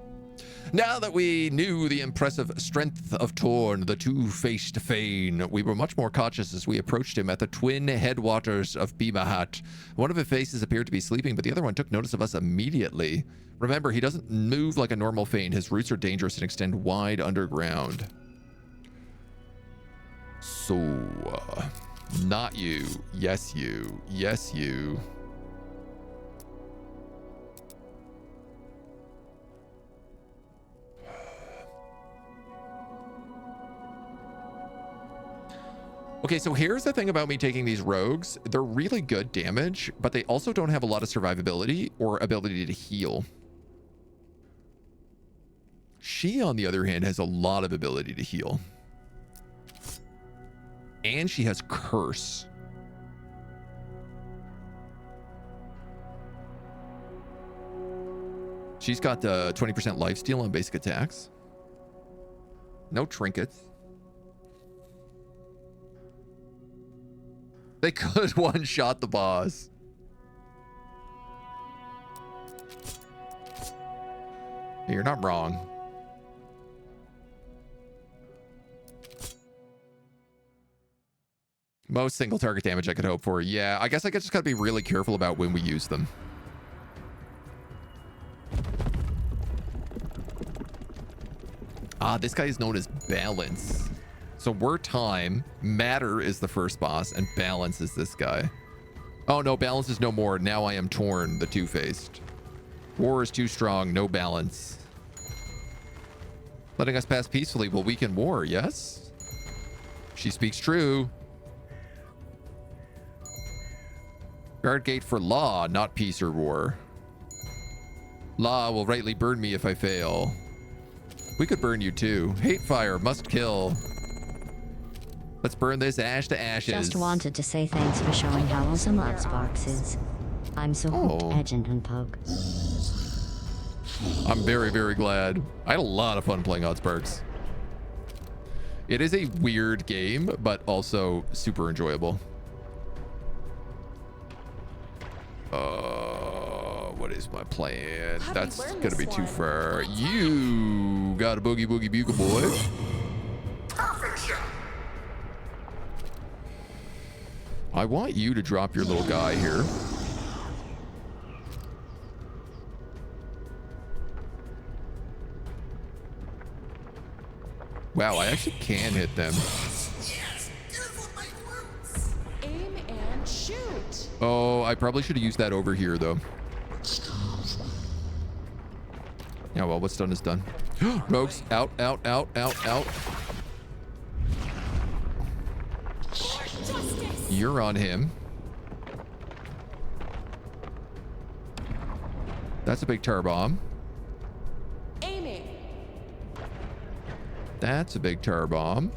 Now that we knew the impressive strength of Torn, the two-faced Fane, we were much more cautious as we approached him at the twin headwaters of Bimahat. One of his faces appeared to be sleeping, but the other one took notice of us immediately. Remember, he doesn't move like a normal Fane. His roots are dangerous and extend wide underground. So, not you. Yes, you. Yes, you. Okay, so here's the thing about me taking these rogues. They're really good damage, but they also don't have a lot of survivability or ability to heal. She, on the other hand, has a lot of ability to heal. And she has curse. She's got 20% lifesteal on basic attacks. No trinkets. They could one-shot the boss. You're not wrong. Most single target damage I could hope for. Yeah, I guess I just gotta be really careful about when we use them. Ah, this guy is known as Balance. So we're time. Matter is the first boss, and Balance is this guy. Oh no, Balance is no more. Now I am Torn, the two-faced. War is too strong. No balance. Letting us pass peacefully will weaken war. Yes. She speaks true. Guard gate for law, not peace or war. Law will rightly burn me if I fail. We could burn you too. Hate fire must kill. Let's burn this ash to ashes. Just wanted to say thanks for showing how awesome Oxbox is. I'm so hooked, Agent and Poke. I'm very, very glad. I had a lot of fun playing Oddsparks. It is a weird game, but also super enjoyable. What is my plan? That's gonna be too far. You got a boogie boogie bugle boy. I want you to drop your little guy here. Wow, I actually can hit them. Aim and shoot. Oh, I probably should have used that over here, though. Yeah, well, what's done is done. Rogues, out, out, out, out, out. You're on him. That's a big tar bomb. Aiming. That's a big tar bomb.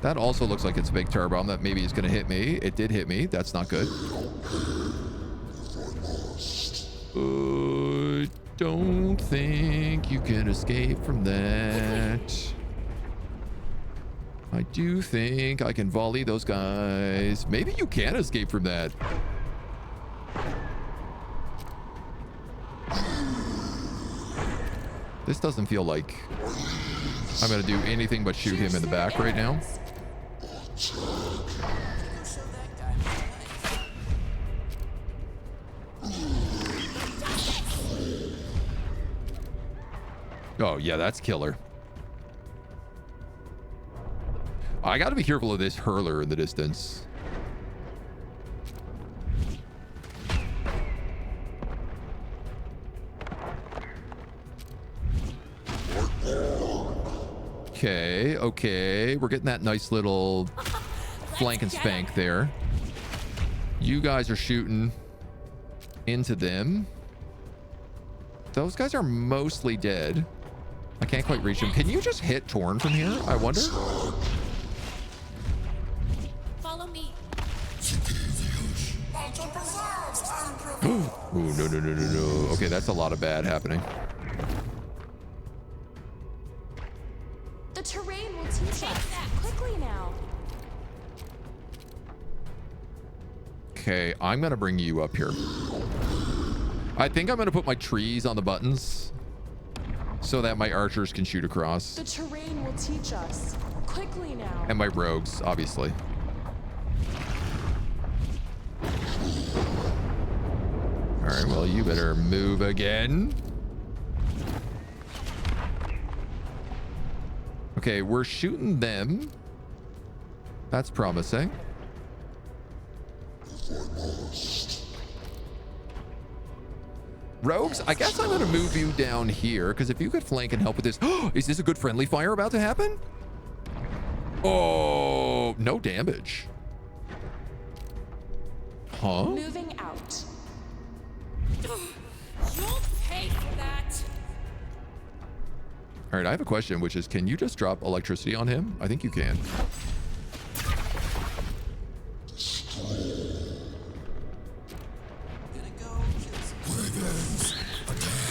That also looks like it's a big tar bomb that maybe is going to hit me. It did hit me. That's not good. Don't think you can escape from that. I do think I can volley those guys. Maybe you can escape from that. This doesn't feel like I'm going to do anything but shoot him in the back right now. Oh, yeah, that's killer. I got to be careful of this hurler in the distance. Okay, okay. We're getting that nice little flank and spank there. You guys are shooting into them. Those guys are mostly dead. I can't quite reach them. Can you just hit Torn from here, I wonder? Follow me. Ooh, no, no, no, no, no. Okay, that's a lot of bad happening. The terrain will teach us. Quickly now. Okay, I'm going to bring you up here. I think I'm going to put my trees on the buttons so that my archers can shoot across. The terrain will teach us. Quickly now. And my rogues, obviously. All right, well, you better move again. Okay, we're shooting them. That's promising. Rogues, I guess I'm going to move you down here, because if you could flank and help with this... Is this a good friendly fire about to happen? Oh, no damage. Huh? Moving out. You'll pay for that. All right, I have a question, which is, can you just drop electricity on him? I think you can.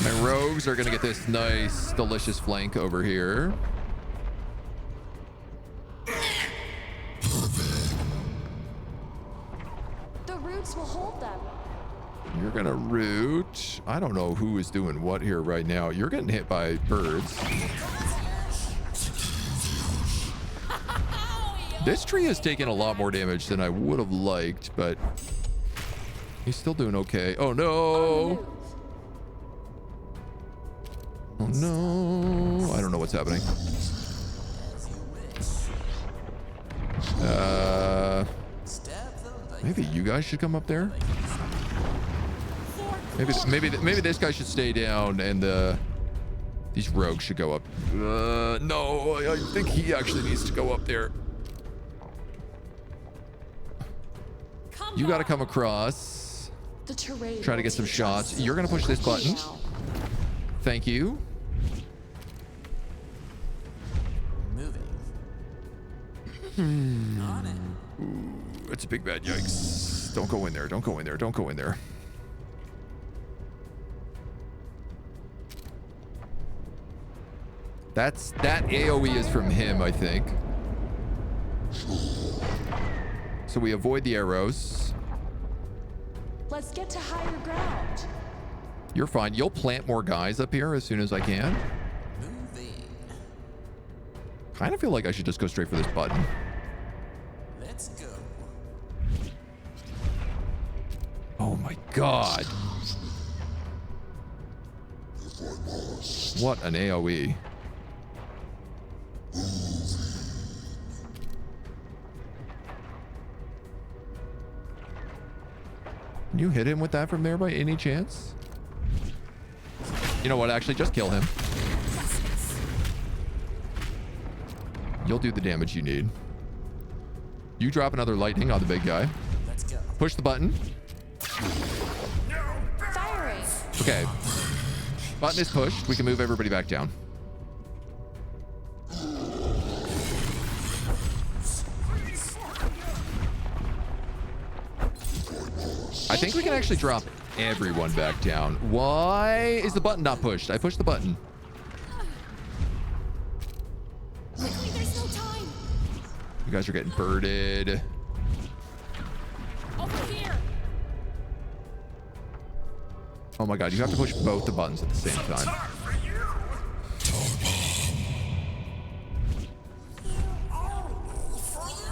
My rogues are gonna get this nice, delicious flank over here. The roots will hold them. You're gonna root. I don't know who is doing what here right now. You're getting hit by birds. This tree has taken a lot more damage than I would have liked, but he's still doing okay. Oh no! Oh no! I don't know what's happening. Maybe you guys should come up there. Maybe this guy should stay down, and these rogues should go up. No, I think he actually needs to go up there. You got to come across. The terrain. Try to get some shots. You're gonna push this button. Thank you. Moving. On it. Ooh, it's a big bad yikes. Don't go in there. Don't go in there. Don't go in there. That AoE is from him, I think. So we avoid the arrows. Let's get to higher ground. You're fine. You'll plant more guys up here as soon as I can. Moving. Kind of feel like I should just go straight for this button. Let's go. Oh my god. What an AoE. Can you hit him with that from there by any chance? You know what? Actually, just kill him. You'll do the damage you need. You drop another lightning on the big guy. Let's go. Push the button. Firing. Okay. Button is pushed. We can move everybody back down. I think we can actually drop everyone back down. Why is the button not pushed? I pushed the button. Quickly, there's no time. You guys are getting birded. Over here. Oh my god, you have to push both the buttons at the same time.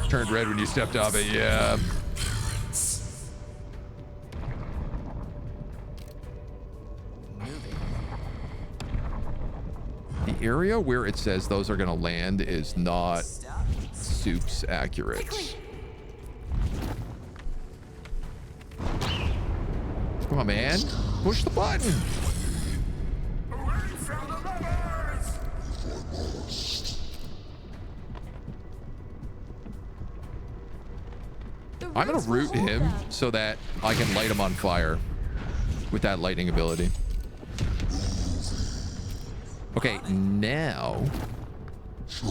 Turned red when you stepped off it, yeah. The area where it says those are gonna land is not soups accurate. Come on, man. Push the button. I'm gonna root him so that I can light him on fire with that lightning ability. Okay, now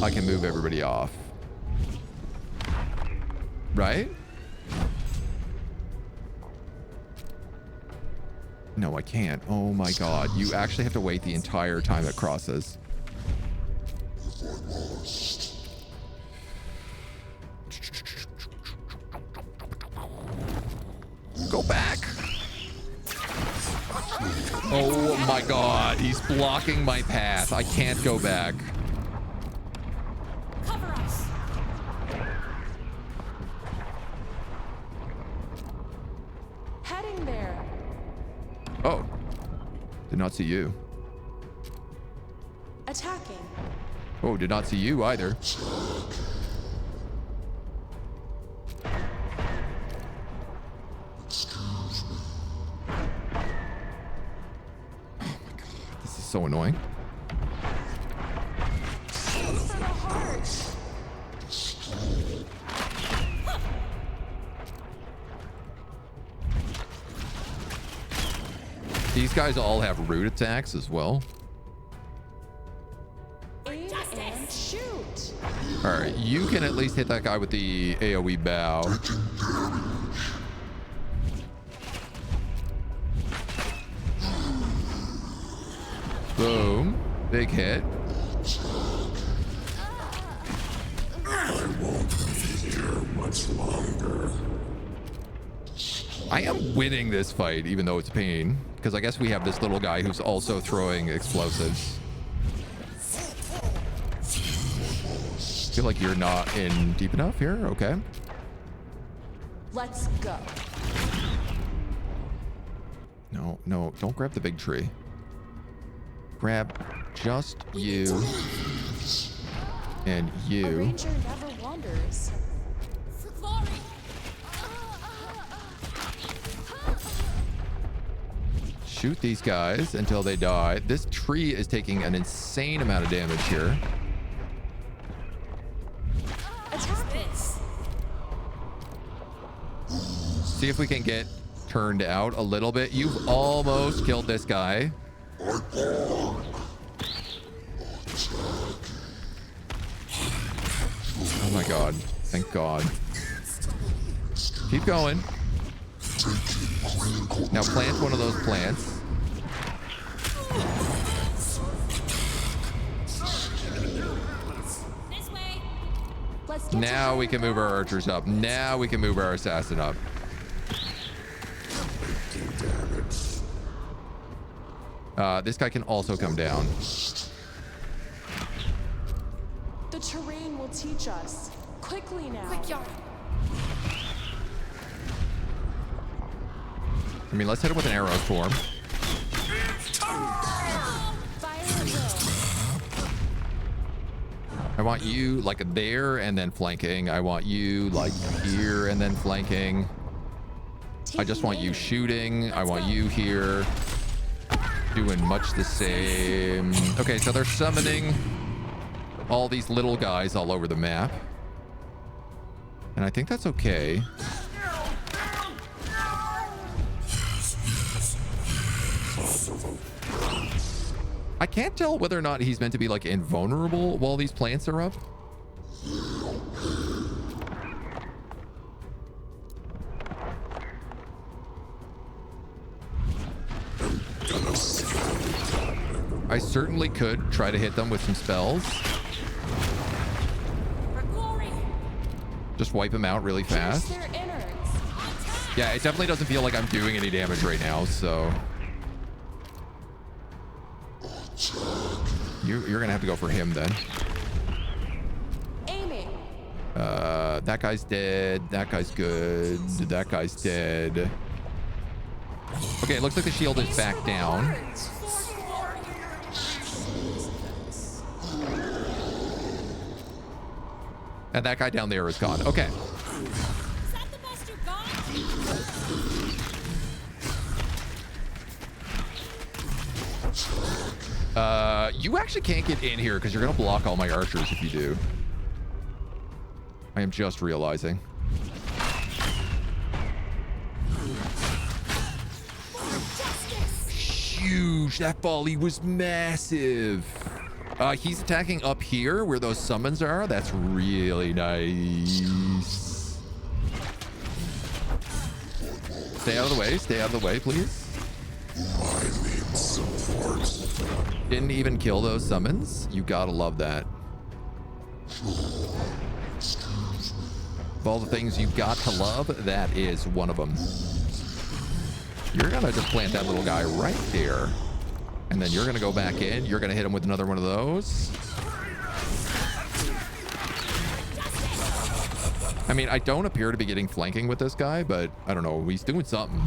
I can move everybody off. Right? No, I can't. Oh my god. You actually have to wait the entire time it crosses. Go back. Oh my god. He's blocking my path. I can't go back. Cover us. Heading there. Oh. Did not see you. Attacking. Oh, did not see you either. So annoying. These guys all have root attacks as well. Aim and shoot. All right, you can at least hit that guy with the AoE bow. Boom. Big hit. I won't be here much longer. I am winning this fight, even though it's pain, because I guess we have this little guy who's also throwing explosives. Feel like you're not in deep enough here. Okay. Let's go. No, no, don't grab the big tree. Grab just you and A you. ranger never wanders. For glory! Shoot these guys until they die. This tree is taking an insane amount of damage here. Attack this. See if we can get turned out a little bit. You've almost killed this guy. Oh my god. Thank god. Keep going. Now plant one of those plants. This way! Let's get Now to we can move our archers up. Now we can move our assassin up. This guy can also come down. The terrain will teach us. Quickly now. Quick, Yara. I mean, let's hit him with an arrow storm. Fire at will. I want you like there and then flanking. I want you like here and then flanking. I just want you shooting. I want you here. Doing much the same. Okay, so they're summoning all these little guys all over the map. And I think that's okay. I can't tell whether or not he's meant to be like invulnerable while these plants are up. I certainly could try to hit them with some spells. For glory! Just wipe them out really Pierce fast. their innards. Yeah, it definitely doesn't feel like I'm doing any damage right now, so... You're gonna have to go for him then. Aiming. That guy's dead. That guy's good. That guy's dead. Okay, it looks like the shield is back down. And that guy down there is gone. Okay. Is that the best you got? You actually can't get in here because you're gonna block all my archers if you do. I am just realizing. Huge. That volley was massive. He's attacking up here where those summons are. That's really nice. Stay out of the way. Stay out of the way, please. I need support. Didn't even kill those summons. You gotta love that. Of all the things you've got to love, that is one of them. You're gonna just plant that little guy right there. And then you're gonna go back in. You're gonna hit him with another one of those. I mean, I don't appear to be getting flanking with this guy, but I don't know. He's doing something.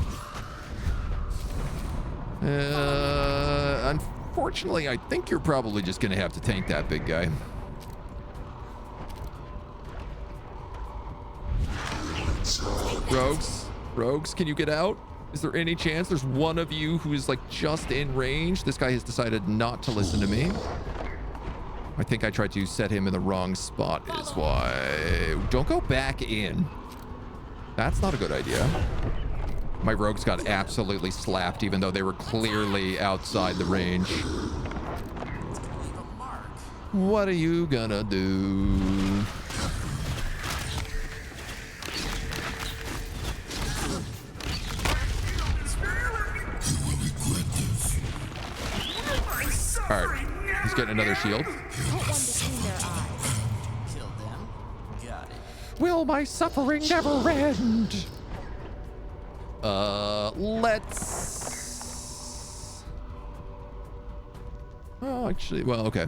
Unfortunately, I think you're probably just gonna have to tank that big guy. Rogues, can you get out? Is there any chance there's one of you who is like just in range? This guy has decided not to listen to me. I think I tried to set him in the wrong spot is why. Don't go back in. That's not a good idea. My rogues got absolutely slapped, even though they were clearly outside the range. Leave a mark. What are you gonna do? All right, he's getting another shield. Put one between their eyes. Kill them. Got it. Will my suffering never end? Let's... Oh, actually, well, okay.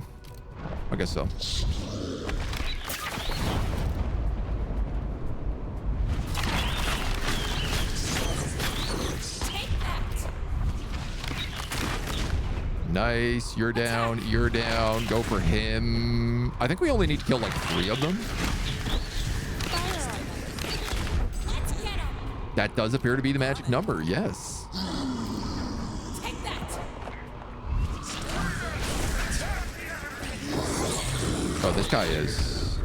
I guess so. Take that. Nice, you're down, you're down. Go for him. I think we only need to kill like 3 of them. Let's get him. That does appear to be the magic number, yes. Take that. Oh, this guy is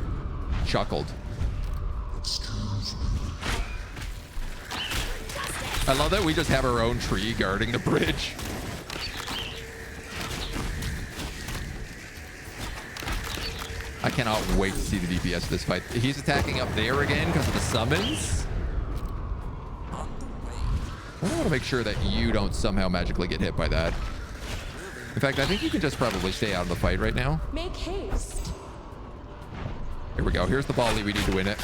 chuckled. I love that we just have our own tree guarding the bridge. I cannot wait to see the DPS of this fight. He's attacking up there again because of the summons. I want to make sure that you don't somehow magically get hit by that. In fact, I think you can just probably stay out of the fight right now. Make haste. Here we go. Here's the volley. We need to win it.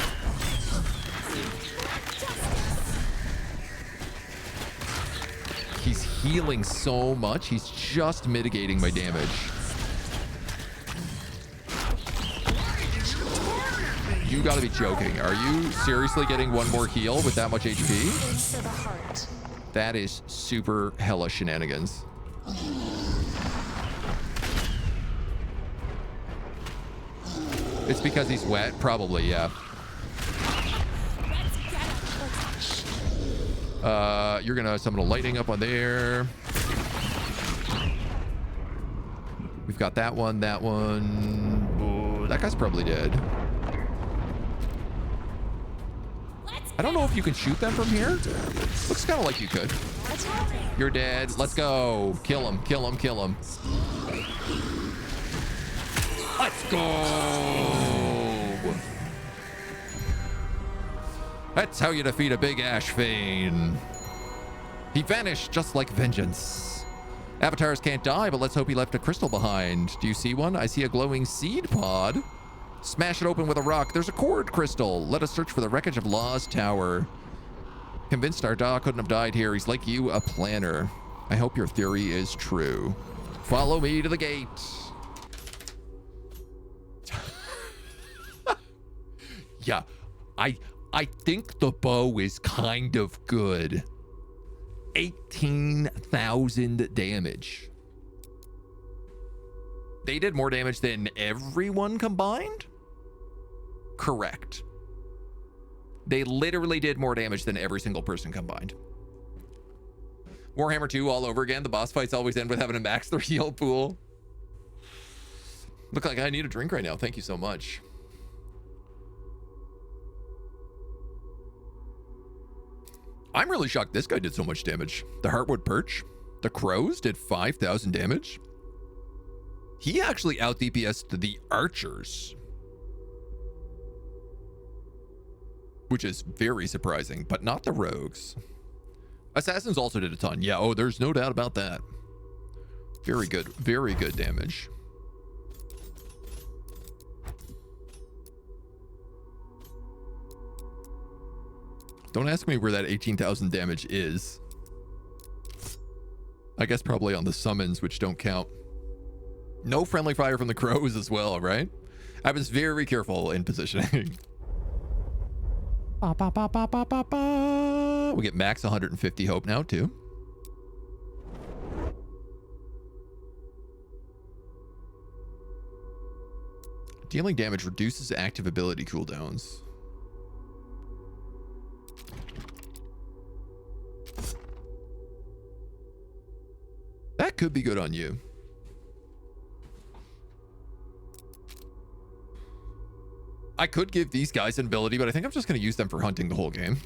He's healing so much. He's just mitigating my damage. You gotta be joking. Are you seriously getting one more heal with that much HP? Into the heart. That is super hella shenanigans. It's because he's wet? Probably, yeah. Let's get him. You're gonna summon a lightning up on there. We've got that one, that one. Ooh, that guy's probably dead. I don't know if you can shoot them from here. Looks kind of like you could. You're dead. Let's go. Kill him, kill him, kill him. Let's go. That's how you defeat a big ash vein. He vanished just like vengeance. Avatars can't die, but let's hope he left a crystal behind. Do you see one? I see a glowing seed pod. Smash it open with a rock. There's a cord crystal. Let us search for the wreckage of Law's Tower. Convinced our dog couldn't have died here. He's like you, a planner. I hope your theory is true. Follow me to the gate. Yeah, I think the bow is kind of good. 18,000 damage. They did more damage than everyone combined? Correct. They literally did more damage than every single person combined. Warhammer 2 all over again. The boss fights always end with having to max their heal pool. Look like I need a drink right now. Thank you so much. I'm really shocked this guy did so much damage. The Heartwood Perch. The Crows did 5,000 damage. He actually out DPS'd the archers, which is very surprising, but not the rogues. Assassins also did a ton. Yeah, oh, there's no doubt about that. Very good damage. Don't ask me where that 18,000 damage is. I guess probably on the summons, which don't count. No friendly fire from the crows as well, right? I was very careful in positioning. We get max 150 hope now, too. Dealing damage reduces active ability cooldowns. That could be good on you. I could give these guys an ability, but I think I'm just going to use them for hunting the whole game.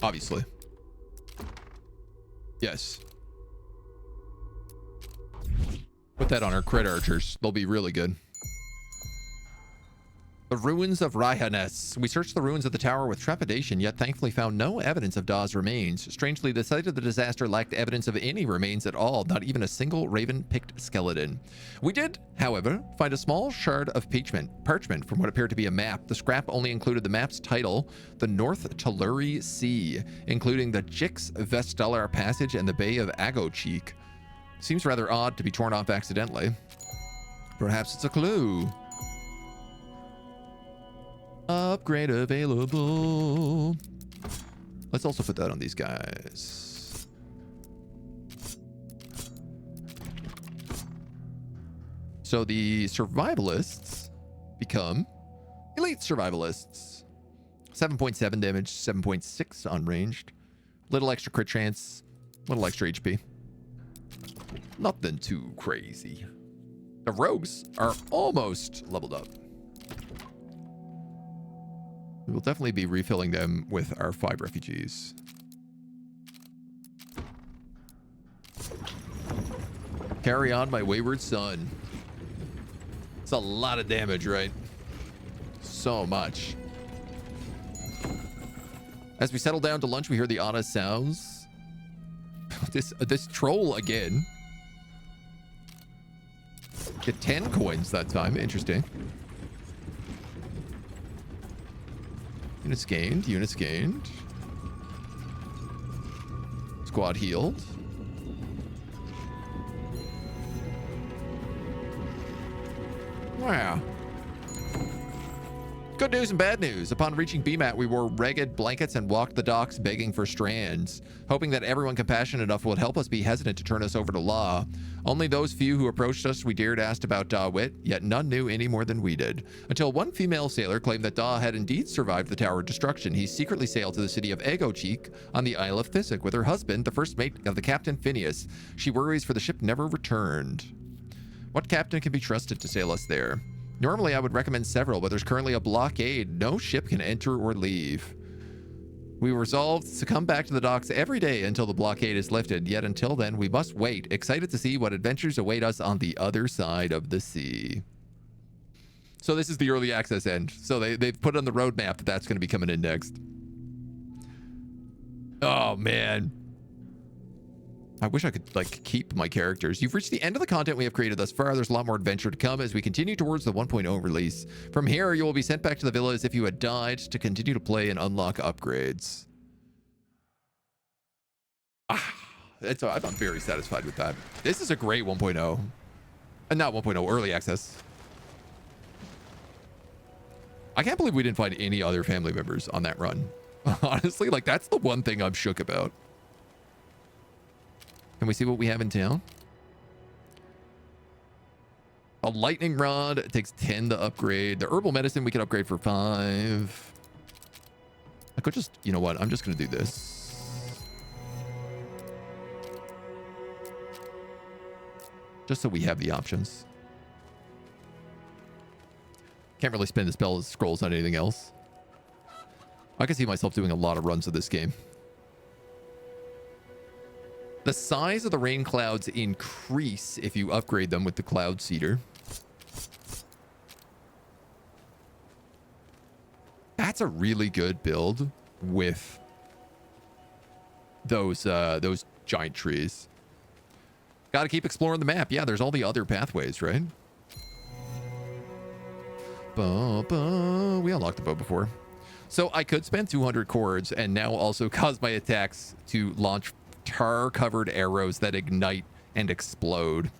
Obviously. Yes. Put that on our crit archers. They'll be really good. The ruins of Raihanes. We searched the ruins of the tower with trepidation, yet thankfully found no evidence of Da's remains. Strangely, the site of the disaster lacked evidence of any remains at all, not even a single raven-picked skeleton. We did, however, find a small shard of parchment from what appeared to be a map. The scrap only included the map's title, the North Talaur Sea, including the Jix Vestalar Passage and the Bay of Agocheek. Seems rather odd to be torn off accidentally. Perhaps it's a clue. Upgrade available. Let's also put that on these guys. So the survivalists become elite survivalists. 7.7 damage, 7.6 unranged. Little extra crit chance, little extra HP. Nothing too crazy. The rogues are almost leveled up. We will definitely be refilling them with our 5 refugees. Carry on, my wayward son. It's a lot of damage, right? So much. As we settle down to lunch, we hear the oddest sounds. This troll again. Get 10 coins that time. Interesting. Units gained. Units gained. Squad healed. Wow. Good news and bad news. Upon reaching BMAT, we wore ragged blankets and walked the docks begging for strands, hoping that everyone compassionate enough would help us be hesitant to turn us over to law. Only those few who approached us we dared asked about Da Wit, yet none knew any more than we did. Until one female sailor claimed that Da had indeed survived the tower destruction. He secretly sailed to the city of Agocheek on the Isle of Thisik with her husband, the first mate of the captain Phineas. She worries for the ship never returned. What captain can be trusted to sail us there? Normally, I would recommend several, but there's currently a blockade. No ship can enter or leave. We resolved to come back to the docks every day until the blockade is lifted. Yet until then, we must wait, excited to see what adventures await us on the other side of the sea. So this is the early access end. So they've put on the roadmap that that's going to be coming in next. Oh, man. I wish I could, like, keep my characters. You've reached the end of the content we have created thus far. There's a lot more adventure to come as we continue towards the 1.0 release. From here, you will be sent back to the villa as if you had died to continue to play and unlock upgrades. I'm very satisfied with that. This is a great 1.0. Not 1.0, early access. I can't believe we didn't find any other family members on that run. Honestly, like, that's the one thing I'm shook about. Can we see what we have in town? A lightning rod. It takes 10 to upgrade. The herbal medicine we can upgrade for 5. I could just, you know what? I'm just going to do this. Just so we have the options. Can't really spend the spell scrolls on anything else. I can see myself doing a lot of runs of this game. The size of the rain clouds increase if you upgrade them with the Cloud Seeder. That's a really good build with those giant trees. Got to keep exploring the map. Yeah, there's all the other pathways, right? We unlocked the bow before. So I could spend 200 cords and now also cause my attacks to launch tar-covered arrows that ignite and explode.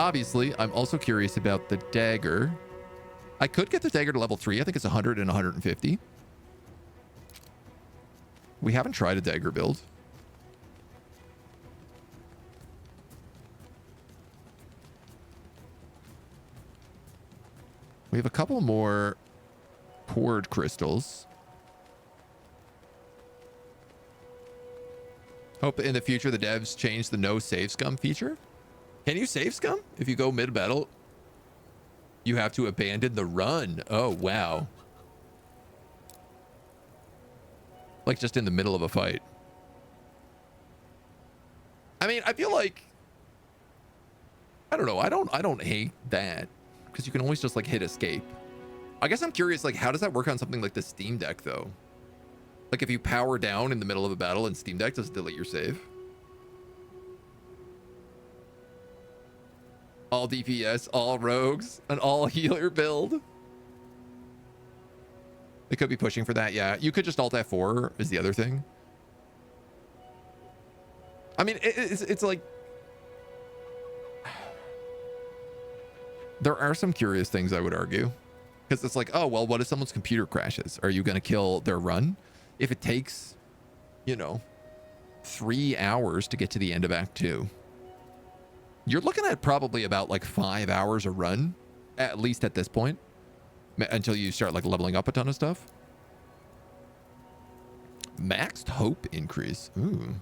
Obviously, I'm also curious about the dagger. I could get the dagger to level 3. I think it's 100 and 150. We haven't tried a dagger build. We have a couple more poured crystals. Hope in the future the devs change the no save scum feature. Can you save scum if you go mid battle? You have to abandon the run. Oh, wow. Like just in the middle of a fight. I mean, I feel like, I don't know. I don't hate that because you can always just like hit escape. I guess I'm curious, like, how does that work on something like the Steam Deck though? Like if you power down in the middle of a battle in Steam Deck, does it delete your save? All DPS, all rogues, an all healer build. They could be pushing for that. Yeah, you could just alt F4 is the other thing. I mean, it's like, there are some curious things I would argue, because it's like, oh, well, what if someone's computer crashes? Are you going to kill their run? If it takes, you know, 3 hours to get to the end of Act 2, you're looking at probably about like 5 hours a run, at least at this point, until you start like leveling up a ton of stuff. Maxed hope increase. Ooh.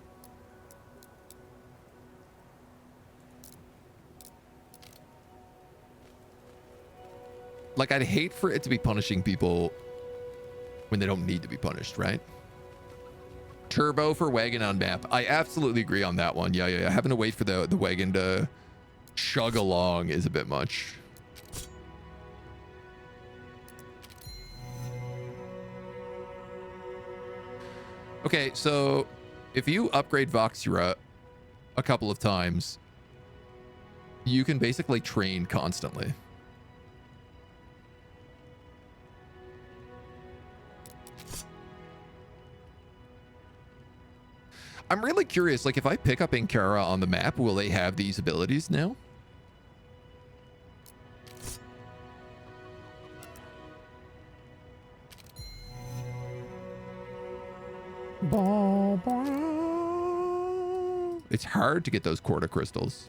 Like, I'd hate for it to be punishing people when they don't need to be punished, right? Turbo for wagon on map. I absolutely agree on that one. Yeah. Having to wait for the wagon to chug along is a bit much. Okay, so if you upgrade Voxura a couple of times, you can basically train constantly. I'm really curious, like if I pick up Ankara on the map, will they have these abilities now? It's hard to get those Corda crystals.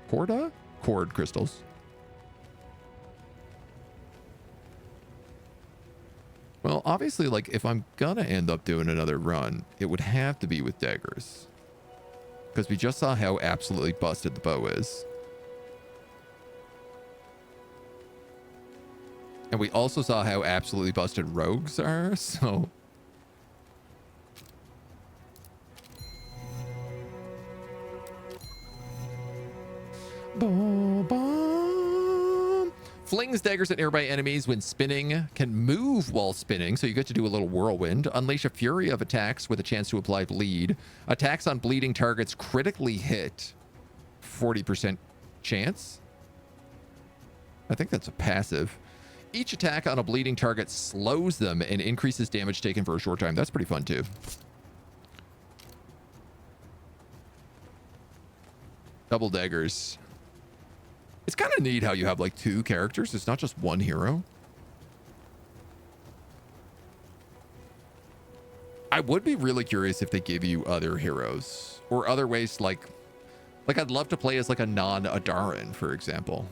Corda? Cord crystals. Well, obviously, like, if I'm gonna end up doing another run, it would have to be with daggers. Because we just saw how absolutely busted the bow is. And we also saw how absolutely busted rogues are, so... Flings daggers at nearby enemies when spinning, can move while spinning, so you get to do a little whirlwind. Unleash a fury of attacks with a chance to apply bleed. Attacks on bleeding targets critically hit. 40% chance. I think that's a passive. Each attack on a bleeding target slows them and increases damage taken for a short time. That's pretty fun too. Double daggers. It's kind of neat how you have like 2 characters. It's not just one hero. I would be really curious if they give you other heroes or other ways, like I'd love to play as like a non-Adaran, for example.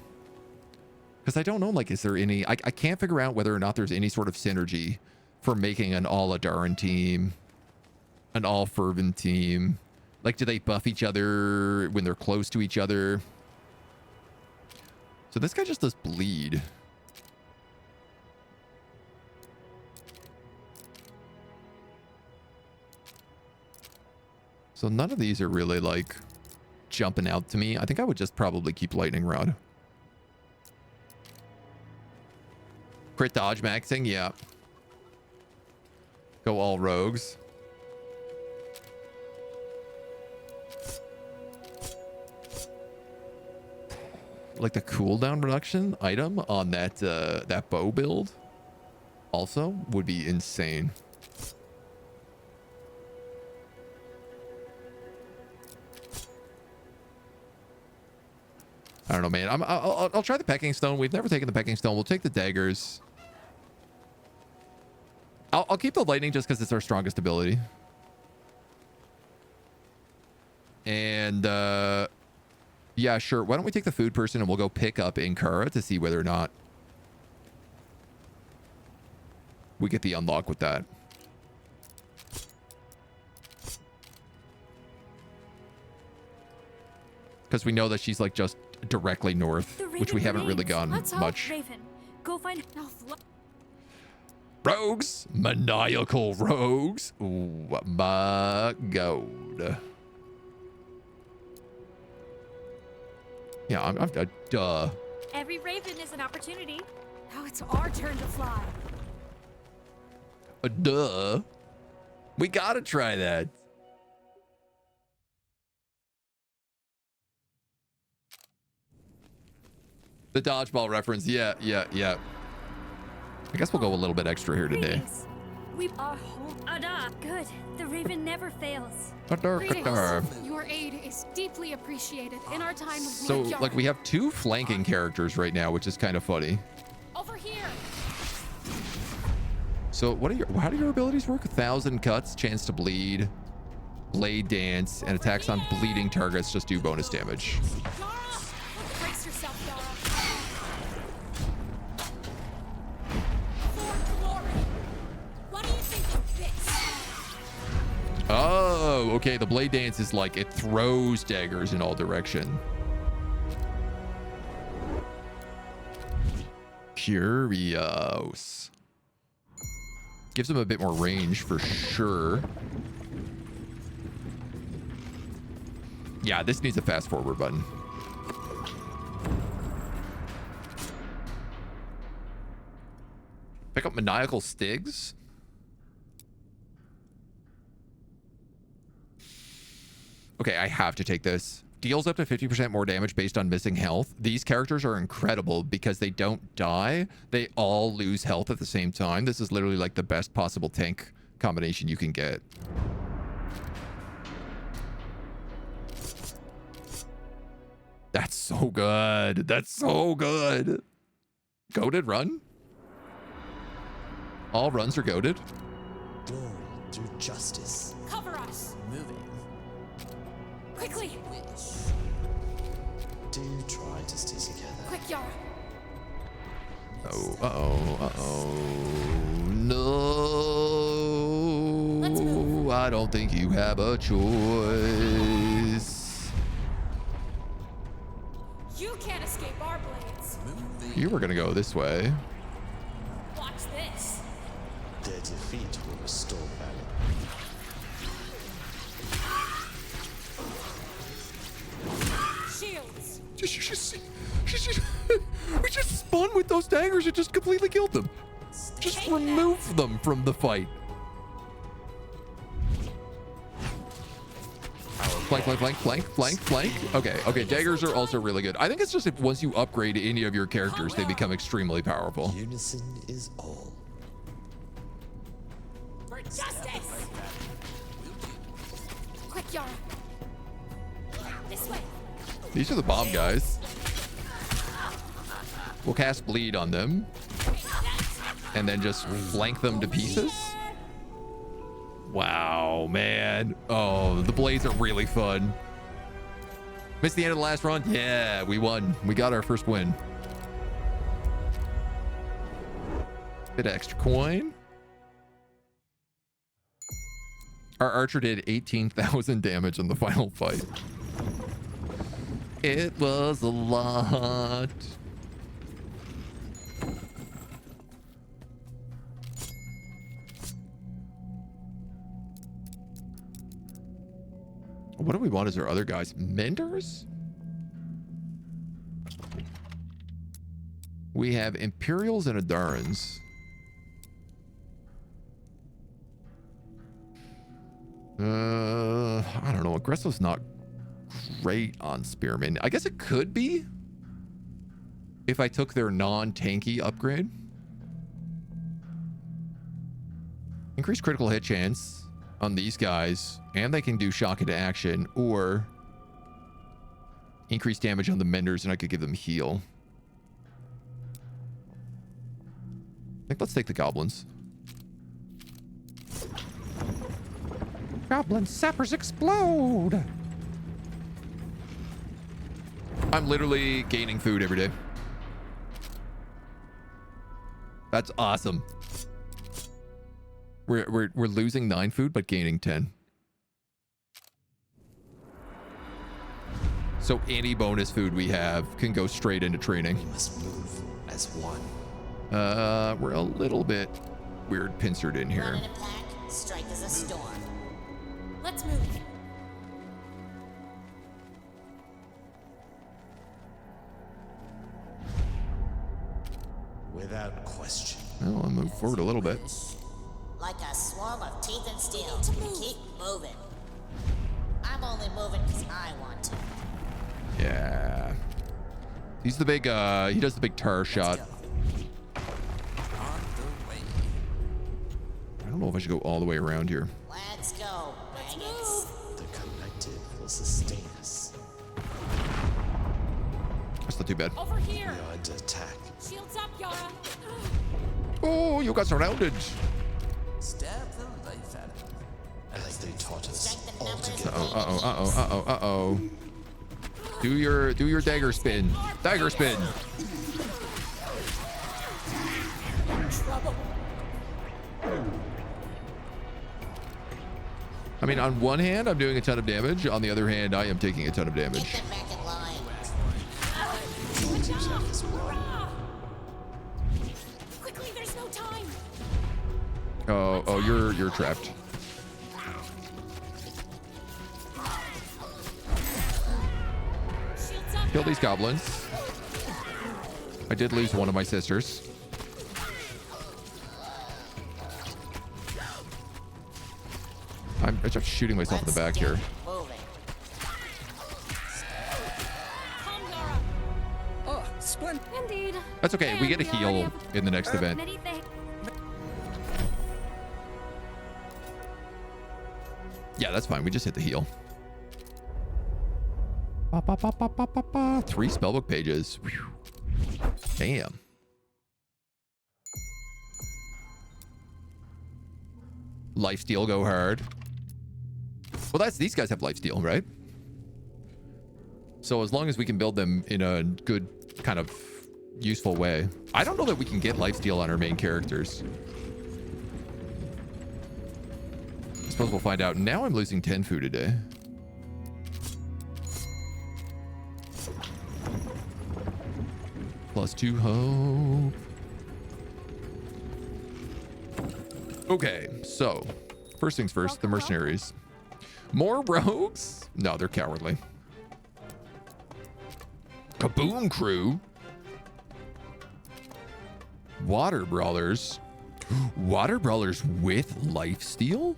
Because I don't know, like, is there any... I can't figure out whether or not there's any sort of synergy for making an all-Adaran team, an all-Fervent team. Like, do they buff each other when they're close to each other? So this guy just does bleed. So none of these are really like jumping out to me. I think I would just probably keep Lightning Rod. Crit dodge maxing, yeah. Go all rogues. Like the cooldown reduction item on that that bow build also would be insane. I don't know, man. I'll try the pecking stone. We've never taken the pecking stone. We'll take the daggers. I'll keep the lightning just because it's our strongest ability. And yeah, sure. Why don't we take the food person and we'll go pick up Ankara to see whether or not we get the unlock with that. Because we know that she's like just directly north, The which we Raven haven't really remains. gone Let's help much. Raven. Go find Rogues, maniacal rogues. Ooh, my god. Yeah, I'm duh. Every Raven is an opportunity. Now it's our turn to fly. Duh. We gotta try that. The dodgeball reference. Yeah. I guess we'll go a little bit extra here today. Greetings. We are home. Ada. Good. The Raven never fails. Your aid is deeply appreciated in our time of So, need. like, we have 2 flanking characters right now, which is kind of funny. Over here. So, how do your abilities work? 1,000 cuts, chance to bleed, blade dance, and attacks on bleeding targets just do bonus damage. Yara, brace yourself, Yara. For glory. What do you think of this? Oh, okay. The blade dance is like it throws daggers in all directions. Curious. Gives them a bit more range for sure. Yeah, this needs a fast forward button. Pick up maniacal stigs. Okay, I have to take this. Deals up to 50% more damage based on missing health. These characters are incredible because they don't die. They all lose health at the same time. This is literally like the best possible tank combination you can get. That's so good. That's so good. Goated run? All runs are goated. Glory through justice. Cover us. Moving. Quickly. Wish. Do try to stay together. Quick, Yara. No. Let's move. I don't think you have a choice. You can't escape our blades. Moving. You were gonna go this way. Watch this. Their defeat will restore balance. Shields. We just spun with those daggers. It just completely killed them. Just remove them from the fight. Flank. Okay, daggers are also really good. I think it's just if once you upgrade any of your characters, they become extremely powerful. Unison is all. For justice. Quick, Yara. This way. These are the bomb guys. We'll cast bleed on them and then just flank them to pieces. Wow, man. Oh, the blades are really fun. Missed the end of the last run? Yeah, we won. We got our first win. Bit of extra coin. Our archer did 18,000 damage in the final fight. It was a lot. What do we want as our other guys? Menders? We have Imperials and Adarans. I don't know. Aggressive's not great on Spearmint. I guess it could be if I took their non-tanky upgrade. Increase critical hit chance on these guys, and they can do shock into action, or increase damage on the Menders, and I could give them heal. I think let's take the Goblins. Goblin sappers explode! I'm literally gaining food every day. That's awesome. We're losing 9 food, but gaining 10. So any bonus food we have can go straight into training. We must move as one. We're a little bit weird pincered in here. Run in a pack, strike as a storm. Let's move. Without question. Well, I'll move forward a little bit. Like a swarm of teeth and steel. Keep moving. I'm only moving because I want to. Yeah. He's the big, he does the big tar shot. I don't know if I should go all the way around here. Let's go, maggots. The collective will sustain us. That's not too bad. Over We here. are under attack. Shields up, Yara. Oh, you got surrounded. Stab the life out of it. As they taught us Strength in all numbers. together. Uh-oh. Do your dagger spin. Dagger spin. Trouble. I mean, on one hand, I'm doing a ton of damage. On the other hand, I am taking a ton of Get damage. them back in line. Hurrah! Quickly, there's no time. Oh, you're trapped. Shields up. Kill these goblins. I did lose one of my sisters. I'm just shooting myself in the back here. Moving. Come, Yara. Oh, splendid. Indeed. That's okay. We get a And we heal already have in the next event. many things. Yeah, that's fine. We just hit the heal. 3 spellbook pages. Whew. Damn. Lifesteal go hard. Well, these guys have lifesteal, right? So as long as we can build them in a good kind of useful way. I don't know that we can get lifesteal on our main characters. I suppose we'll find out. Now I'm losing 10 food a day. +2 hope. Okay, so first things first, the mercenaries. More rogues? No, they're cowardly. Kaboom crew. Water brawlers. Water brawlers with lifesteal?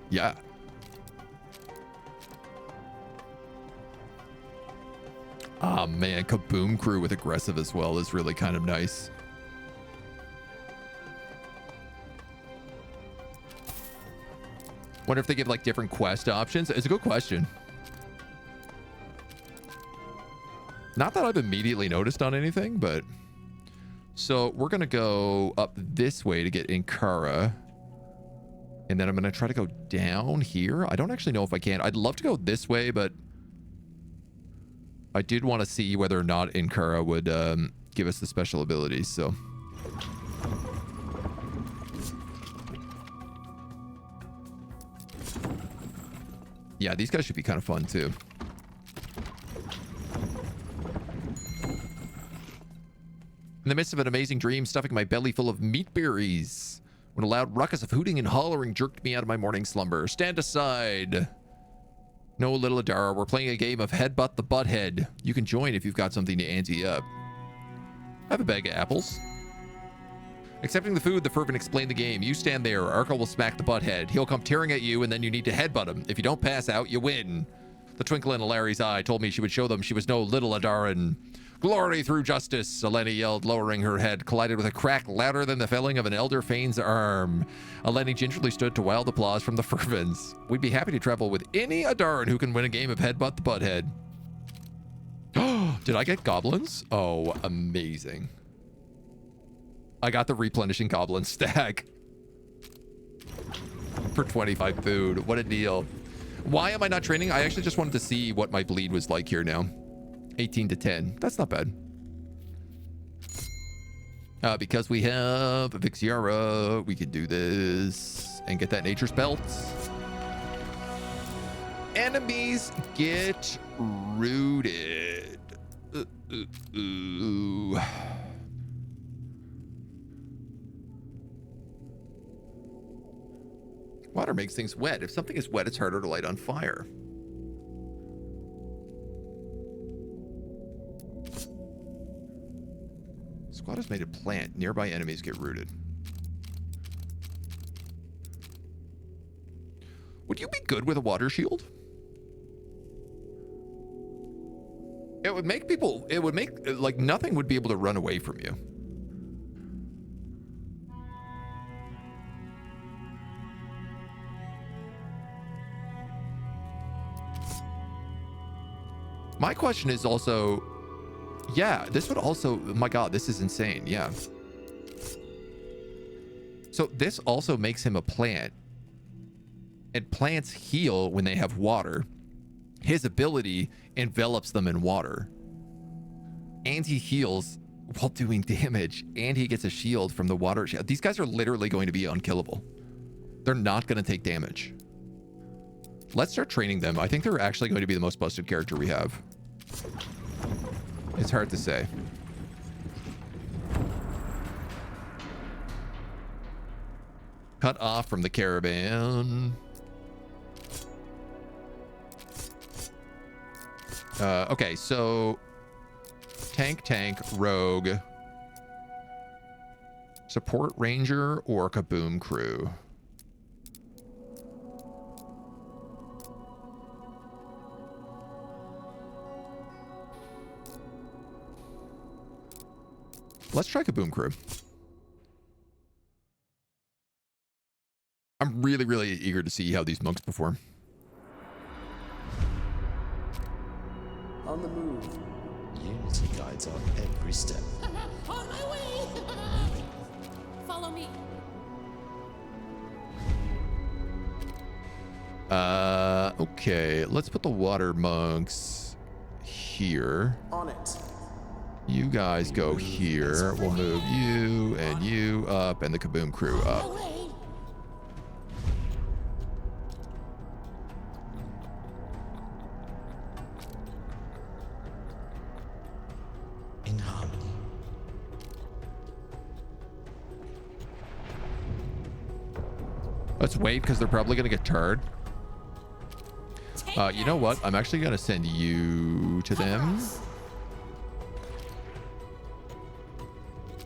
Yeah. Oh man, Kaboom crew with aggressive as well is really kind of nice. Wonder if they give like different quest options. It's a good question. Not that I've immediately noticed on anything, but so we're gonna go up this way to get Inkara. And then I'm going to try to go down here. I don't actually know if I can. I'd love to go this way, but I did want to see whether or not Inkara would give us the special abilities. So yeah, these guys should be kind of fun too. In the midst of an amazing dream, stuffing my belly full of meat berries, when a loud ruckus of hooting and hollering jerked me out of my morning slumber. Stand aside. No, little Adara, we're playing a game of Headbutt the Butthead. You can join if you've got something to ante up. I have a bag of apples. Accepting the food, the fervent explained the game. You stand there, Arkle will smack the butthead. He'll come tearing at you, and then you need to headbutt him. If you don't pass out, you win. The twinkle in Alari's eye told me she would show them she was no little Adaran. Glory through justice, Eleni yelled, lowering her head, collided with a crack louder than the felling of an Elder Fane's arm. Eleni gingerly stood to wild applause from the fervents. We'd be happy to travel with any Adaran who can win a game of Headbutt the Butthead. Did I get goblins? Oh, amazing. I got the replenishing goblin stack. For 25 food. What a deal. Why am I not training? I actually just wanted to see what my bleed was like here now. 18 to 10. That's not bad. Because we have Vixiara, we can do this and get that nature's belt. Enemies get rooted. Ooh. Water makes things wet. If something is wet, it's harder to light on fire. Squad has made a plant. Nearby enemies get rooted. Would you be good with a water shield? It would make people, it would make, like, nothing would be able to run away from you. My question is also, yeah, this would also, my God, this is insane. Yeah. So this also makes him a plant. And plants heal when they have water. His ability envelops them in water. And he heals while doing damage. And he gets a shield from the water. These guys are literally going to be unkillable. They're not going to take damage. Let's start training them. I think they're actually going to be the most busted character we have. It's hard to say. Cut off from the caravan. Okay, so tank, rogue, support ranger, or kaboom crew. Let's try kaboom crew. I'm really, really eager to see how these monks perform. On the move. Unity guides on every step. On my way! Follow me. Okay, let's put the water monks here. On it. You guys go here. We'll move you and you up and the kaboom crew up. In harmony. Let's wait because they're probably going to get tarred. You know what? I'm actually going to send you to them.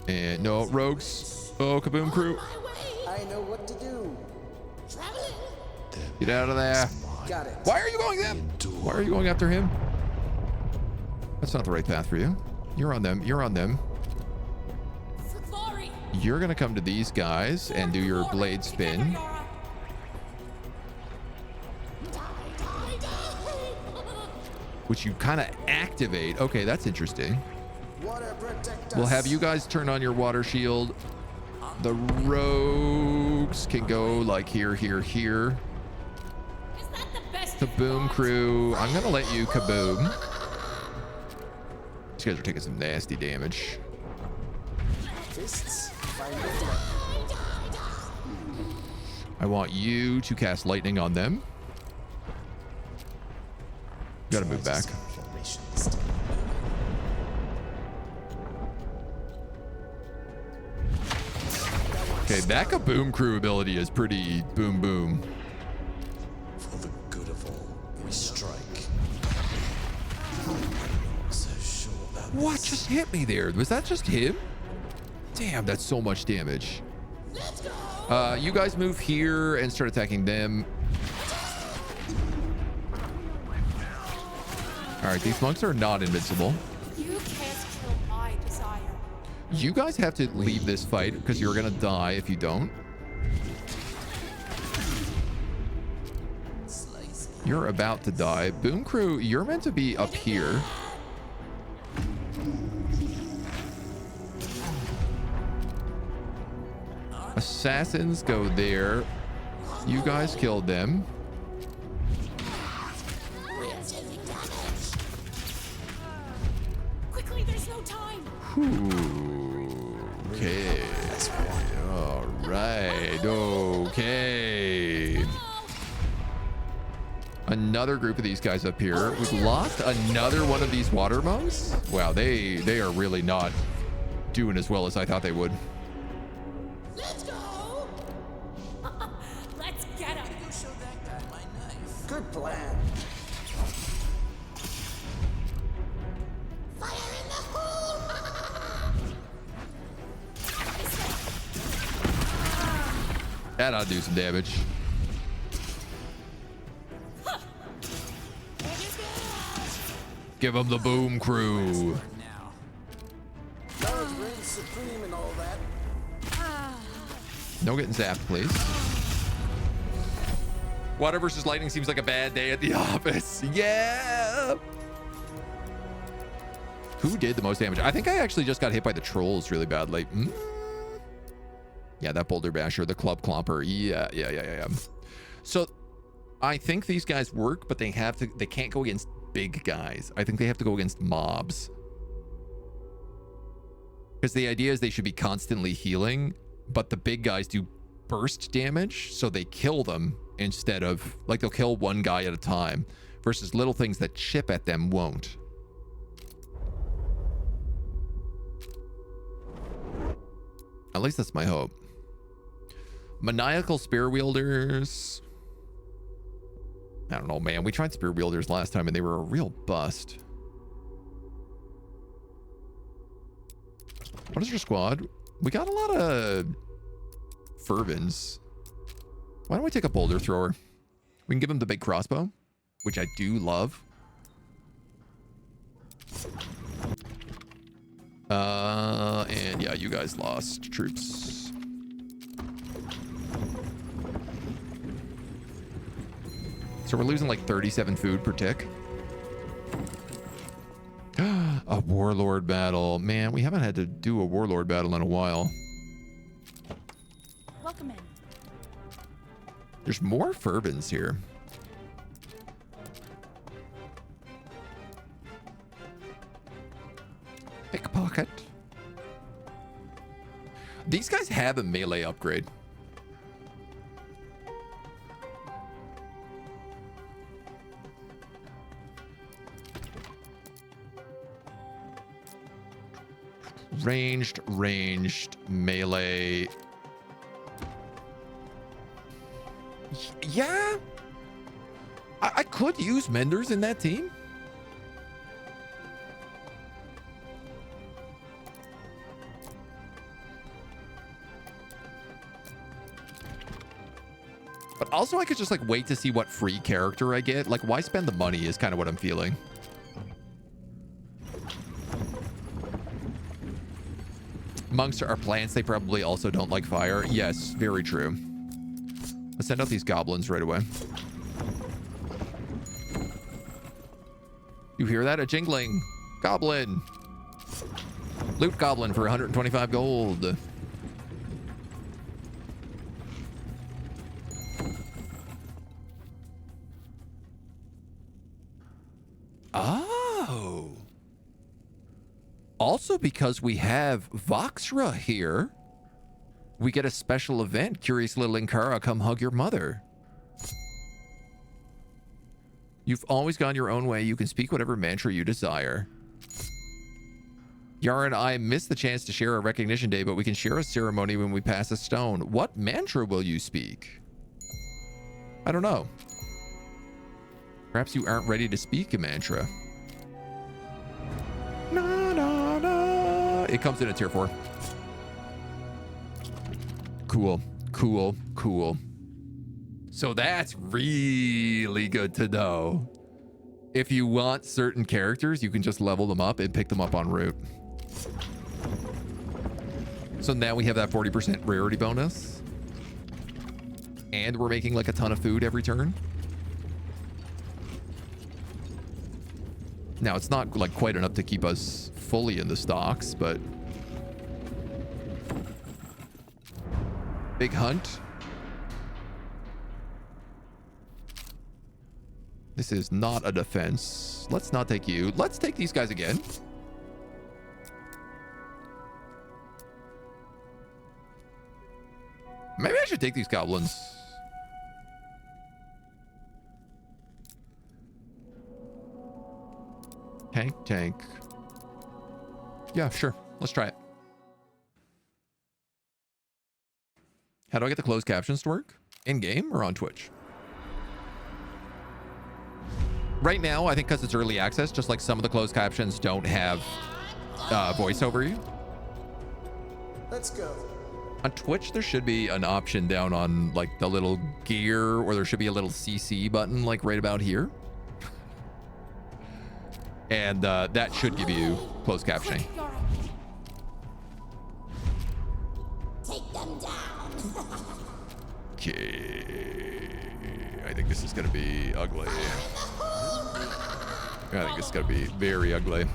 And no, rogues. Oh, kaboom crew. I know what to do. Get out of there. Got it. Why are you going them? Why are you going after him? That's not the right path for you. You're on them. You're on them. You're going to come to these guys and do your blade spin. Which you kind of activate. Okay, that's interesting. We'll have you guys turn on your water shield. The rogues can go like here, here, here. Kaboom crew. I'm going to let you kaboom. These guys are taking some nasty damage. I want you to cast lightning on them. Gotta move back. Okay, that kaboom crew ability is pretty boom boom. For the good of all, we strike. So sure about What just hit me there? Was that just him? Damn, that's so much damage. You guys move here and start attacking them. All right, these monks are not invincible. You can't kill my desire. You guys have to leave this fight because you're gonna die if you don't. You're about to die. Boom crew, you're meant to be up here. Assassins go there. You guys killed them. Quickly, there's no time. Ooh. Okay, Another group of these guys up here. We've lost another one of these water monks. Wow, they are really not doing as well as I thought they would. Let's go! Let's get him! Go show that guy my knife. Good plan. Fire in the hole! That ought to do some damage. Give them the boom crew. Now. Love reigns supreme and all that. No getting zapped, please. Water versus lightning seems like a bad day at the office. Yeah. Who did the most damage? I think I actually just got hit by the trolls really badly. Yeah, that boulder basher, the club clomper. Yeah. So I think these guys work, but they can't go against big guys. I think they have to go against mobs. Because the idea is they should be constantly healing, but the big guys do burst damage, so they kill them instead of, like, they'll kill one guy at a time, versus little things that chip at them won't. At least that's my hope. Maniacal spear wielders. I don't know, man. We tried spear wielders last time and they were a real bust. What is your squad? We got a lot of fervens. Why don't we take a boulder thrower? We can give him the big crossbow, which I do love. And yeah, you guys lost troops. So we're losing like 37 food per tick. A warlord battle. Man, we haven't had to do a warlord battle in a while. Welcome in. There's more fervens here. Pickpocket. These guys have a melee upgrade. Ranged, melee. Yeah. I could use menders in that team. But also I could just like wait to see what free character I get. Like, why spend the money is kind of what I'm feeling. Monks are plants. They probably also don't like fire. Yes, very true. Let's send out these goblins right away. You hear that? A jingling. Goblin. Loot goblin for 125 gold. Oh. Also, because we have Voxra here, we get a special event. Curious little Inkara, come hug your mother. You've always gone your own way. You can speak whatever mantra you desire. Yara and I missed the chance to share a recognition day, but we can share a ceremony when we pass a stone. What mantra will you speak? I don't know. Perhaps you aren't ready to speak a mantra. Na, na, na. It comes in a tier 4. Cool. So that's really good to know. If you want certain characters, you can just level them up and pick them up en route. So now we have that 40% rarity bonus. And we're making like a ton of food every turn. Now, it's not like quite enough to keep us fully in the stocks, but... Big hunt. This is not a defense. Let's not take you. Let's take these guys again. Maybe I should take these goblins. Tank. Yeah, sure. Let's try it. How do I get the closed captions to work? In-game or on Twitch? Right now, I think because it's early access, just like some of the closed captions don't have voice over you. Let's go. On Twitch, there should be an option down on like the little gear, or there should be a little CC button like right about here. And that should give you closed captioning. Take them down. Okay. I think this is going to be ugly. I think it's going to be very ugly.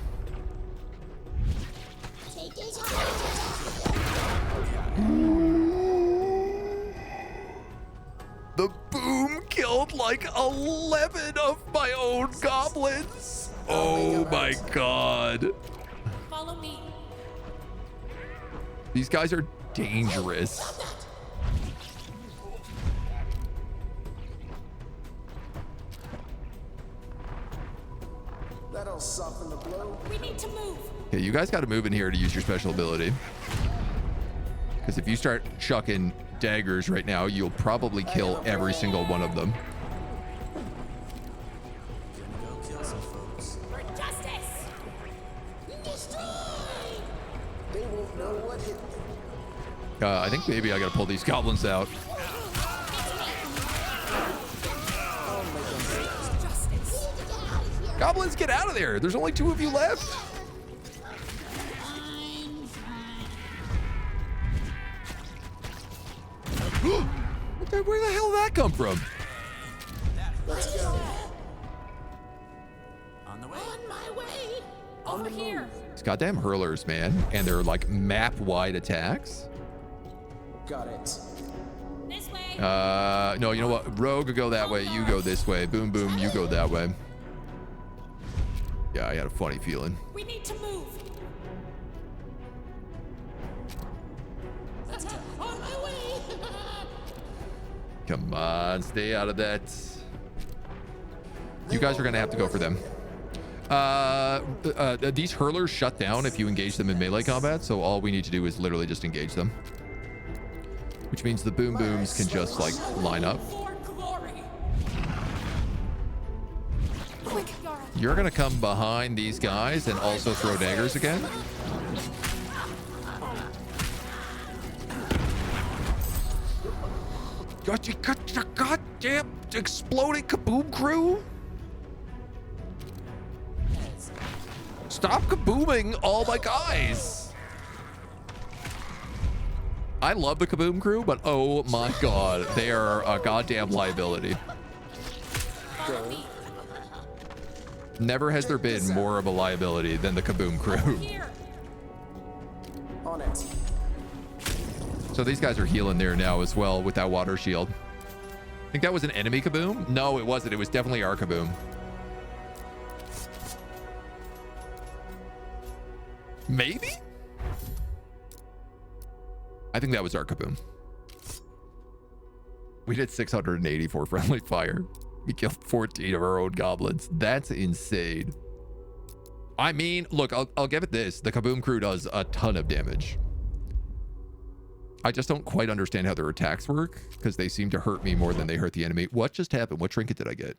Take it. The boom killed like 11 of my own goblins. Oh my god. Follow me. These guys are dangerous. That'll soften the blow. We need to move. Okay, you guys got to move in here to use your special ability. Because if you start chucking daggers right now, you'll probably kill every single one of them. Gonna go kill some folks. For justice. Destroy. They won't know what hit me. I think maybe I got to pull these goblins out. Justice. Goblins, get out of there. There's only 2 of you left. Where the hell did that come from? Let's go. On the way. On my way. Over here. These goddamn hurlers, man. And they're like map-wide attacks. Got it. This way. No, you know what? Rogue, go that way. You go this way. Boom, boom, you go that way. Yeah, I had a funny feeling. We need to move. On my way. Come on, stay out of that. You guys are going to have to go for them. These hurlers shut down if you engage them in melee combat, so all we need to do is literally just engage them. Which means the boom booms can just like line up. For glory. Quick, Yara. You're going to come behind these guys and also throw daggers again. Got you, goddamn exploding kaboom crew. Stop kabooming all my guys. I love the kaboom crew, but oh my god, they are a goddamn liability. Follow me. Never has there been more of a liability than the kaboom crew. Here. On it. So these guys are healing there now as well with that water shield. I think that was an enemy kaboom. No, it wasn't. It was definitely our kaboom. Maybe? I think that was our kaboom. We did 684 friendly fire. We killed 14 of our own goblins. That's insane. I mean, look, I'll give it this. The kaboom crew does a ton of damage. I just don't quite understand how their attacks work because they seem to hurt me more than they hurt the enemy. What just happened? What trinket did I get?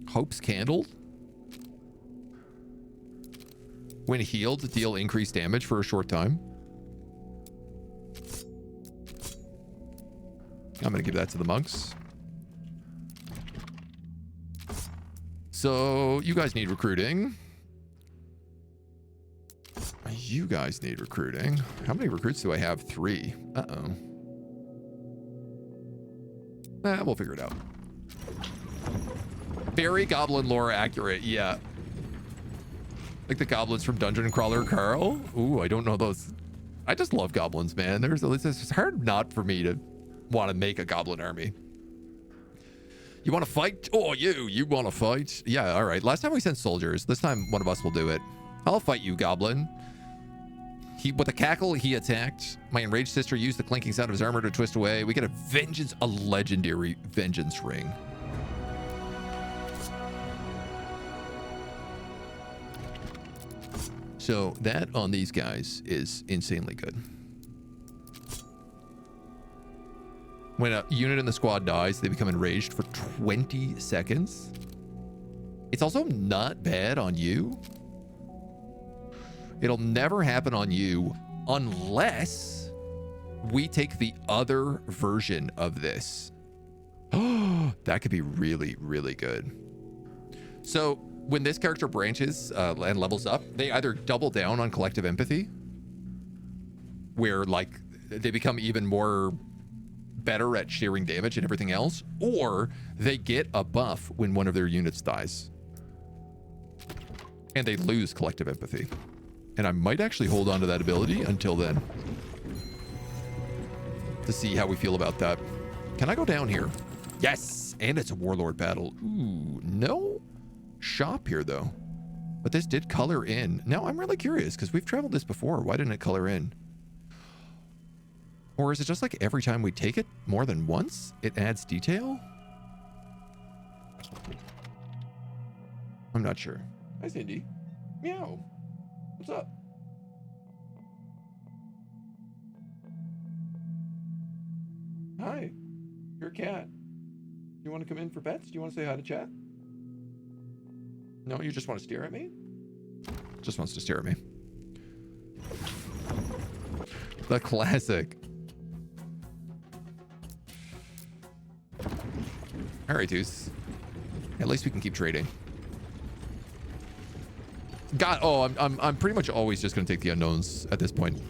Hope's Candle? When healed, deal increased damage for a short time. I'm going to give that to the monks. So you guys need recruiting. You guys need recruiting. How many recruits do I have? 3. Uh-oh. We'll figure it out. Very goblin lore accurate. Yeah. Like the goblins from Dungeon Crawler Carl. Ooh, I don't know those. I just love goblins, man. It's hard not for me to want to make a goblin army. You want to fight? Oh, you want to fight? Yeah, all right. Last time we sent soldiers. This time one of us will do it. I'll fight you, goblin. With a cackle, he attacked. My enraged sister used the clinking sound of his armor to twist away. We get a legendary vengeance ring. So that on these guys is insanely good. When a unit in the squad dies, they become enraged for 20 seconds. It's also not bad on you. It'll never happen on you unless we take the other version of this. Oh, that could be really, really good. So when this character branches and levels up, they either double down on collective empathy, where like they become even more better at sharing damage and everything else, or they get a buff when one of their units dies and they lose collective empathy. And I might actually hold on to that ability until then to see how we feel about that. Can I go down here? Yes, and it's a warlord battle. Ooh, no shop here though, but this did color in. Now I'm really curious because we've traveled this before. Why didn't it color in? Or is it just like every time we take it more than once, it adds detail? I'm not sure. Hi, Cindy. Meow. What's up? Hi. You're a cat. You want to come in for pets? Do you want to say hi to chat? No, you just want to stare at me? Just wants to stare at me. The classic. All right, Deuce. At least we can keep trading. God, oh, I'm pretty much always just going to take the unknowns at this point.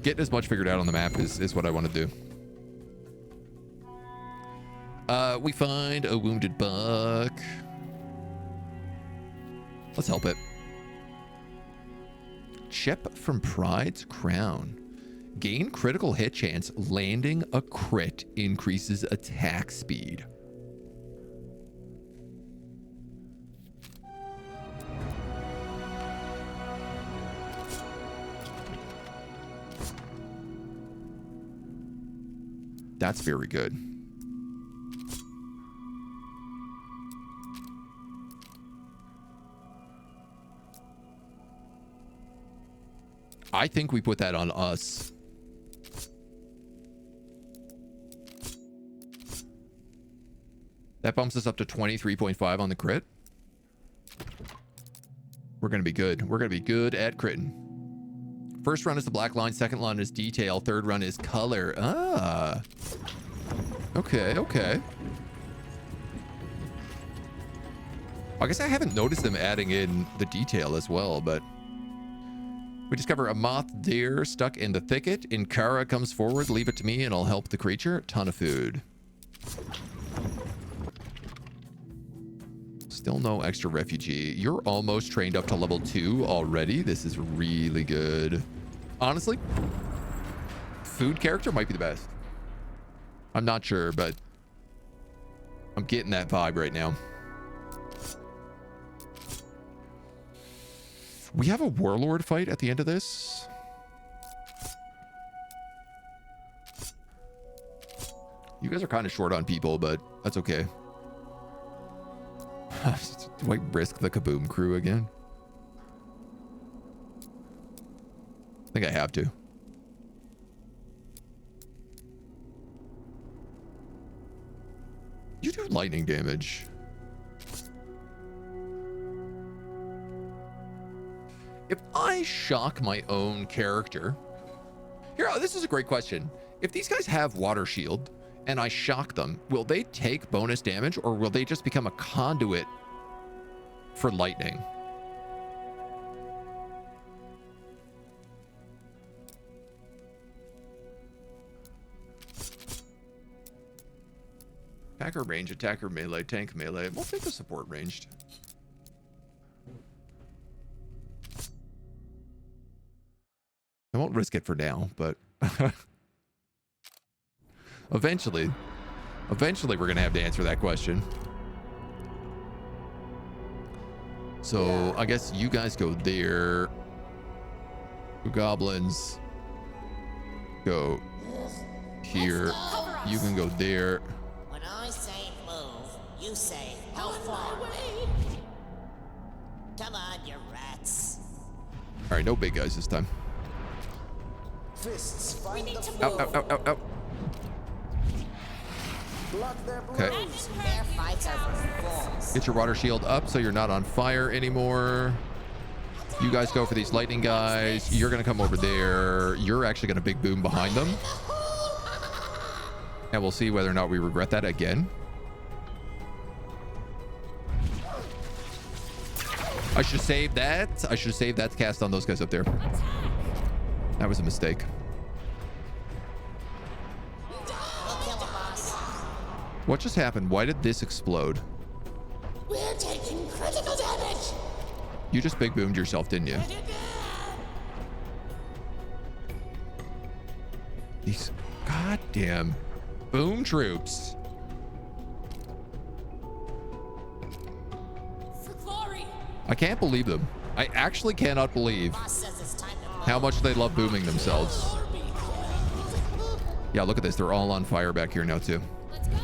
Getting as much figured out on the map is what I want to do. We find a wounded buck. Let's help it. Chip from Pride's Crown. Gain critical hit chance. Landing a crit increases attack speed. That's very good. I think we put that on us. That bumps us up to 23.5 on the crit. We're going to be good. We're going to be good at critting. First run is the black line. Second run is detail. Third run is color. Ah. Okay, okay. I guess I haven't noticed them adding in the detail as well, but... We discover a moth deer stuck in the thicket. Inkara comes forward. Leave it to me and I'll help the creature. Ton of food. Still no extra refugee. You're almost trained up to level 2 already. This is really good. Honestly, food character might be the best. I'm not sure, but I'm getting that vibe right now. We have a warlord fight at the end of this. You guys are kind of short on people, but that's okay. Do I risk the Kaboom crew again? I think I have to. You do lightning damage. If I shock my own character... Here, this is a great question. If these guys have water shield and I shock them, will they take bonus damage or will they just become a conduit for lightning? Attacker range, attacker melee, tank melee. We'll take the support ranged. I won't risk it for now, but eventually we're going to have to answer that question. So I guess you guys go there. Goblins. Go here. You can go there. When I say move, you say how far? Come on, you rats. All right, no big guys this time. Fists We find need the to Ow, move. ow, ow, ow, ow. block their blows. Okay. Their fights are for fools. Get your water shield up so you're not on fire anymore. You guys go for these lightning guys. You're going to come over there. You're actually going to big boom behind them. And we'll see whether or not we regret that again. I should save that. I should save that to cast on those guys up there. That was a mistake. We'll kill him, boss. What just happened? Why did this explode? We're taking critical damage. You just big boomed yourself, didn't you? These goddamn boom troops. For glory. I can't believe them. I actually cannot believe Boss says it's time to move. how much they love booming themselves. Yeah, look at this. They're all on fire back here now, too. Let's go.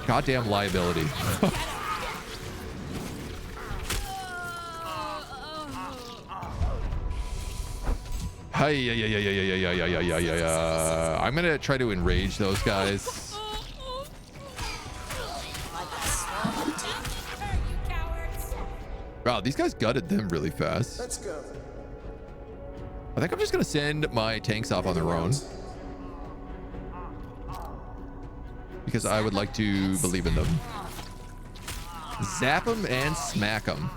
Goddamn liability. Hi, yeah. I'm gonna try to enrage those guys. Like a swarm of teeth. Hurt, you cowards. Wow, these guys gutted them really fast. Let's go. I think I'm just gonna send my tanks off on their own. Because I would like to believe in them. Zap them and smack them.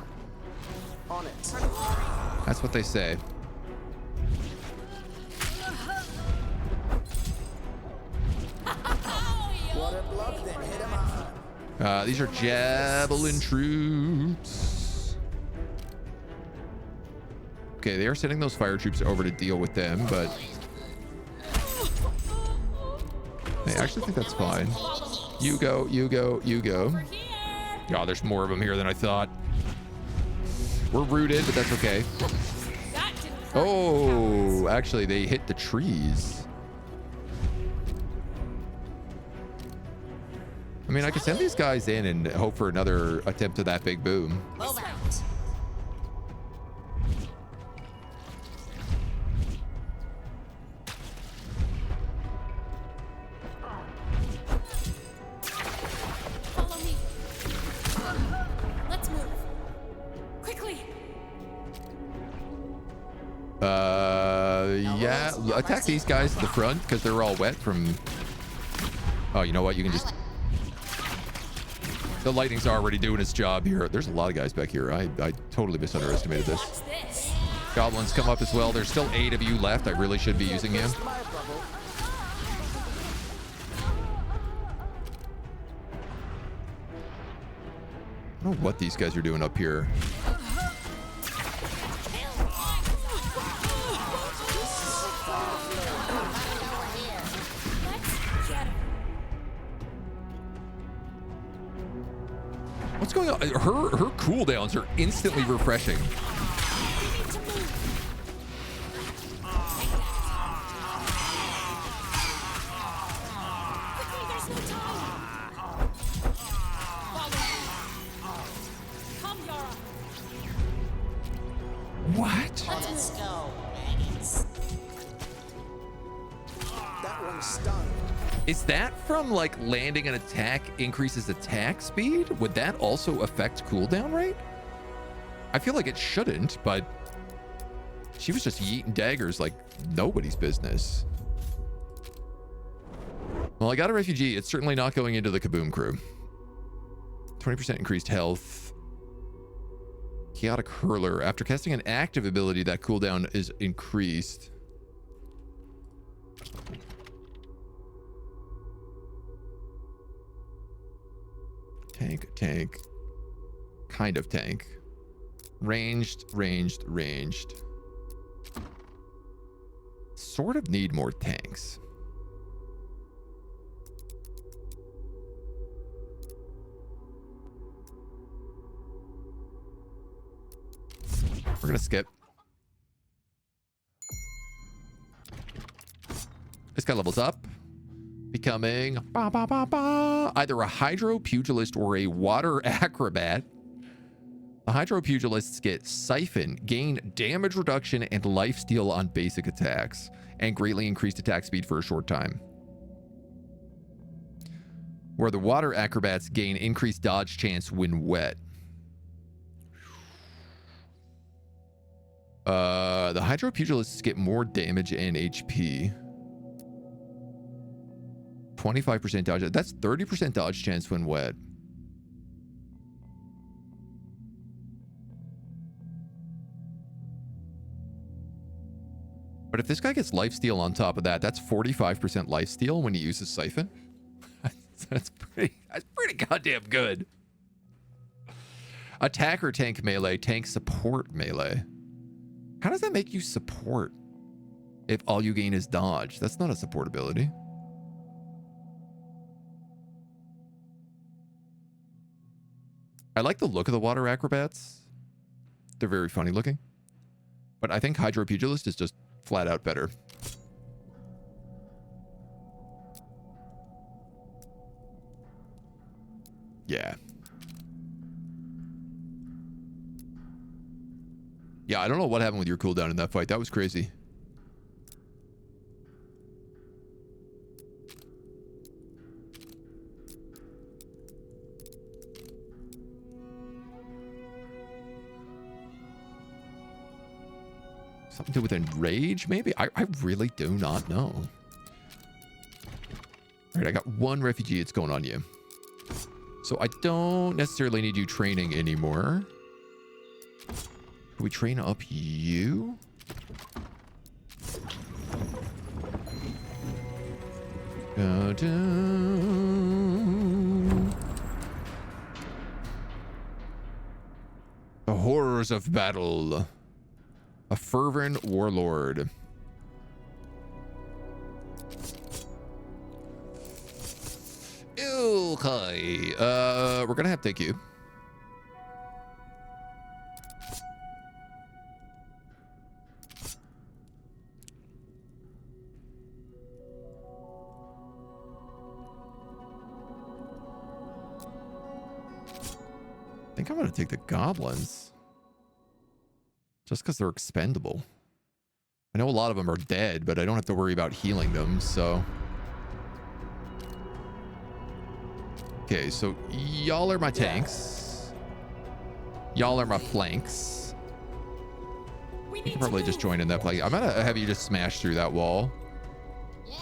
On it. That's what they say. Water block, then hit him up. These are javelin troops. Okay, they are sending those fire troops over to deal with them, but I actually think that's fine. You go, you go, you go. We're here. Oh, there's more of them here than I thought. We're rooted, but that's okay. That didn't hurt. Oh, actually, they hit the trees. I mean, I could send these guys in and hope for another attempt at that big boom. Move out. Follow me. Let's move. Quickly. Yeah, attack these guys at the front because they're all wet from... Oh, you know what? You can just... The lightning's already doing its job here. There's a lot of guys back here. I totally misunderestimated this. Watch this. Goblins come up as well. There's still 8 of you left. I really should be using you. My bubble. I don't know what these guys are doing up here. Let's get him. What's going on? Her cooldowns are instantly refreshing. We need to move. Quickly, there's no time. Follow me. Come, Yara. What? Let's go, Baggies. That one's stunned. Is that from like landing an attack increases attack speed? Would that also affect cooldown rate? I feel like it shouldn't, but she was just yeeting daggers like nobody's business. Well, I got a refugee. It's certainly not going into the Kaboom crew. 20% increased health. Chaotic Hurler. After casting an active ability, that cooldown is increased. Tank. Kind of tank. Ranged. Sort of need more tanks. We're gonna skip. guy levels up, becoming either a hydro pugilist or a water acrobat. The hydro pugilists get siphon, gain damage reduction and lifesteal on basic attacks, and greatly increased attack speed for a short time. Where the water acrobats gain increased dodge chance when wet. The hydro pugilists get more damage and HP. 25% dodge. That's 30% dodge chance when wet. But if this guy gets lifesteal on top of that, that's 45% lifesteal when he uses siphon. That's pretty goddamn good. Attacker tank melee, tank support melee. How does that make you support if all you gain is dodge? That's not a support ability. I like the look of the water acrobats. They're very funny looking. But I think Hydro Pugilist is just flat out better. Yeah. Yeah, I don't know what happened with your cooldown in that fight. That was crazy. Something to do with enrage, maybe? I really do not know. All right, I got one refugee. It's going on you. So I don't necessarily need you training anymore. Can we train up you? The horrors of battle. A fervent warlord. Okay. We're gonna have to take you. I think I'm gonna take the goblins. Just because they're expendable. I know a lot of them are dead, but I don't have to worry about healing them, so. Okay, so y'all are my tanks. Y'all are my flanks. You can probably just join in that play. I'm gonna have you just smash through that wall. Yeah.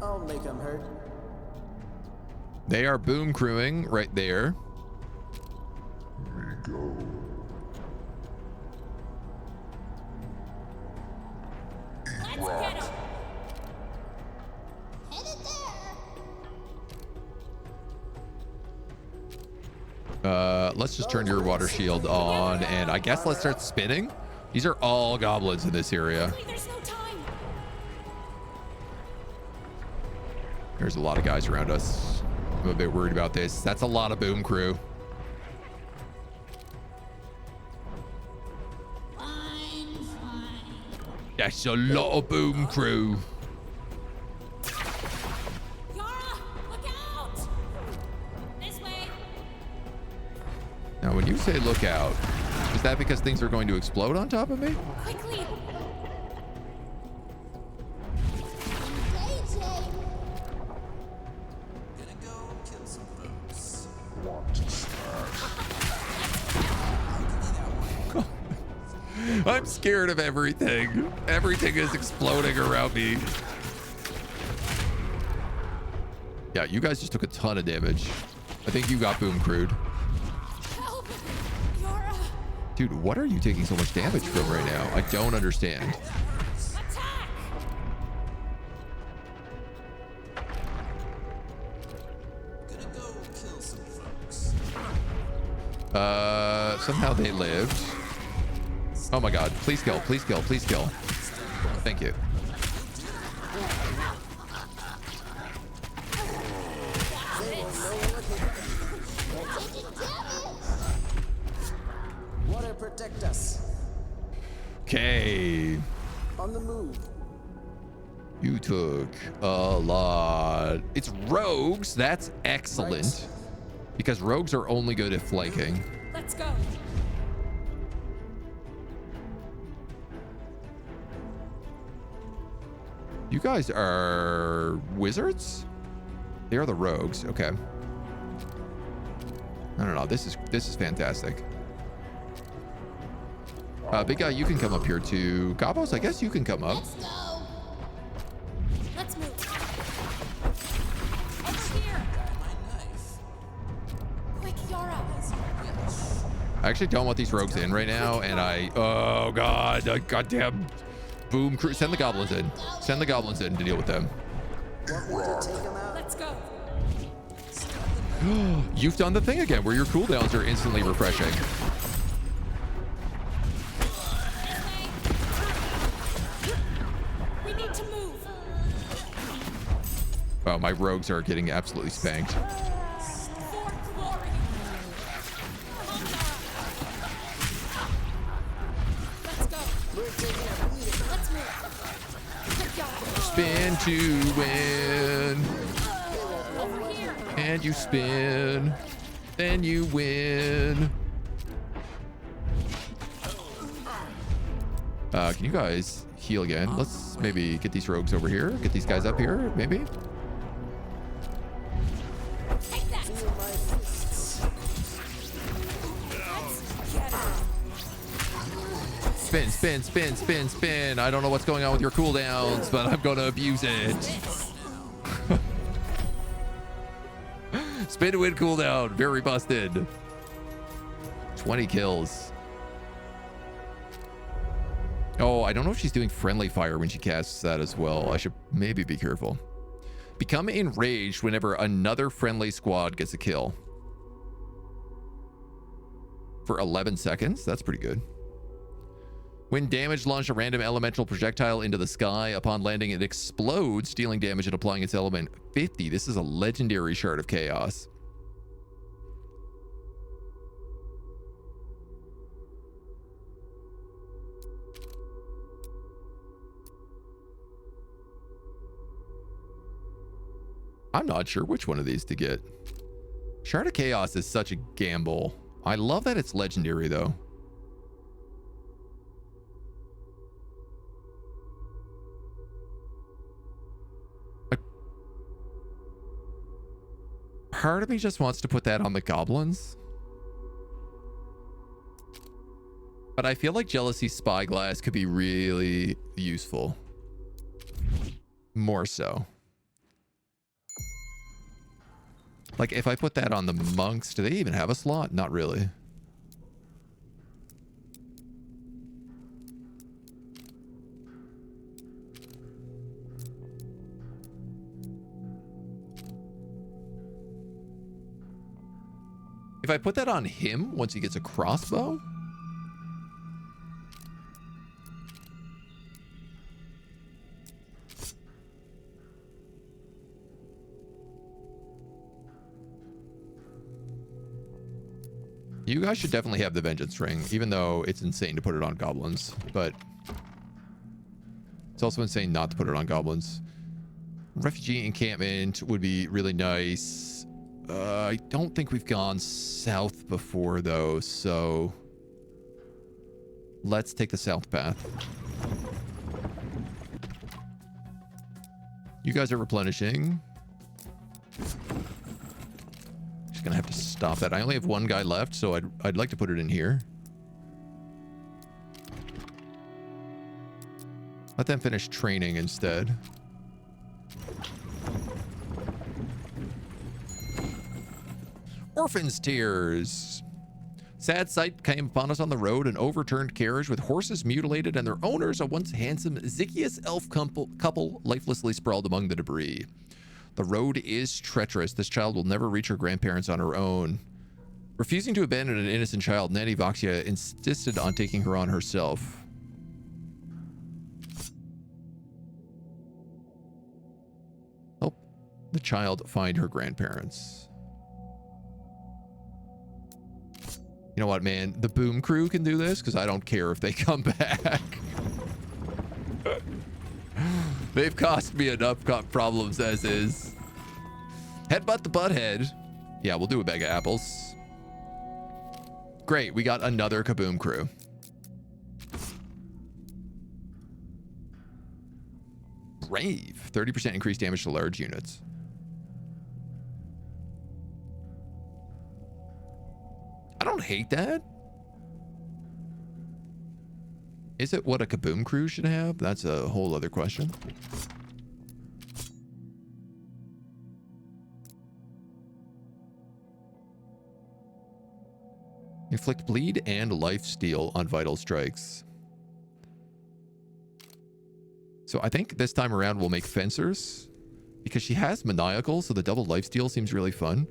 I'll make them hurt. They are boom crewing right there. Go. Let's get him. Headed there. Let's just turn your water shield on, and I guess let's start spinning. These are all goblins in this area. There's no time. There's a lot of guys around us. I'm a bit worried about this. That's a lot of boom crew. That's a lot of boom crew. Yara, look out! This way. Now, when you say look out, is that because things are going to explode on top of me? Quickly. Gonna go kill some folks. Want to start? I'm scared of everything. Everything is exploding around me. Yeah, you guys just took a ton of damage. I think you got boom crewed. Help! Yara! Dude, what are you taking so much damage from right now? I don't understand. Attack! Gonna go kill some folks. Somehow they lived. Oh my god. Please kill, please kill, please kill. Thank you. Water protect us. Okay. On the move. You took a lot. It's rogues. That's excellent. Because rogues are only good at flanking. Let's go. You guys are wizards? They are the rogues. Okay. I don't know. This is fantastic. Big guy, you can come up here too. Gabos, I guess you can come up. Let's go. Let's move. Over here. My knife. Quick, Yara. I actually don't want these rogues in right now, and oh god, goddamn boom crew. Send the goblins in. Send the goblins in to deal with them. Let's go. You've done the thing again where your cooldowns are instantly refreshing. We need to move. Wow, my rogues are getting absolutely spanked. For glory. Let's go. Let's move. Quick, Yara. Spin to win. Over here. And you spin. Then you win. Can you guys heal again? Let's maybe get these rogues over here. Get these guys up here, maybe. Take that. Spin, spin, spin, spin, spin. I don't know what's going on with your cooldowns, but I'm going to abuse it. Spin to win cooldown. Very busted. 20 kills. Oh, I don't know if she's doing friendly fire when she casts that as well. I should maybe be careful. Become enraged whenever another friendly squad gets a kill. For 11 seconds? That's pretty good. When damaged, launch a random elemental projectile into the sky. Upon landing, it explodes, dealing damage and applying its element 50. This is a legendary shard of chaos. I'm not sure which one of these to get. Shard of Chaos is such a gamble. I love that it's legendary, though. Like, part of me just wants to put that on the goblins. But I feel like Jealousy Spyglass could be really useful. More so. Like, if I put that on the monks, do they even have a slot? Not really. If I put that on him once he gets a crossbow? You guys should definitely have the Vengeance Ring, even though it's insane to put it on goblins, but it's also insane not to put it on goblins. Refugee encampment would be really nice. I don't think we've gone south before, though, so let's take the south path. You guys are replenishing. Gonna have to stop that. I only have one guy left, so I'd like to put it in here. Let them finish training instead. Orphan's Tears. Sad sight came upon us on the road, an overturned carriage with horses mutilated and their owners, a once handsome Zygius elf couple lifelessly sprawled among the debris. The road is treacherous. This child will never reach her grandparents on her own. Refusing to abandon an innocent child, Nanny Voxia insisted on taking her on herself. Help the child find her grandparents. You know what, man? The boom crew can do this because I don't care if they come back. They've cost me enough problems as is. Headbutt the butthead. Yeah, we'll do a bag of apples. Great, we got another Kaboom crew. Brave. 30% increased damage to large units. I don't hate that. Is it what a Kaboom crew should have? That's a whole other question. Inflict bleed and life steal on vital strikes. So I think this time around we'll make fencers because she has maniacal, so the double life steal seems really fun.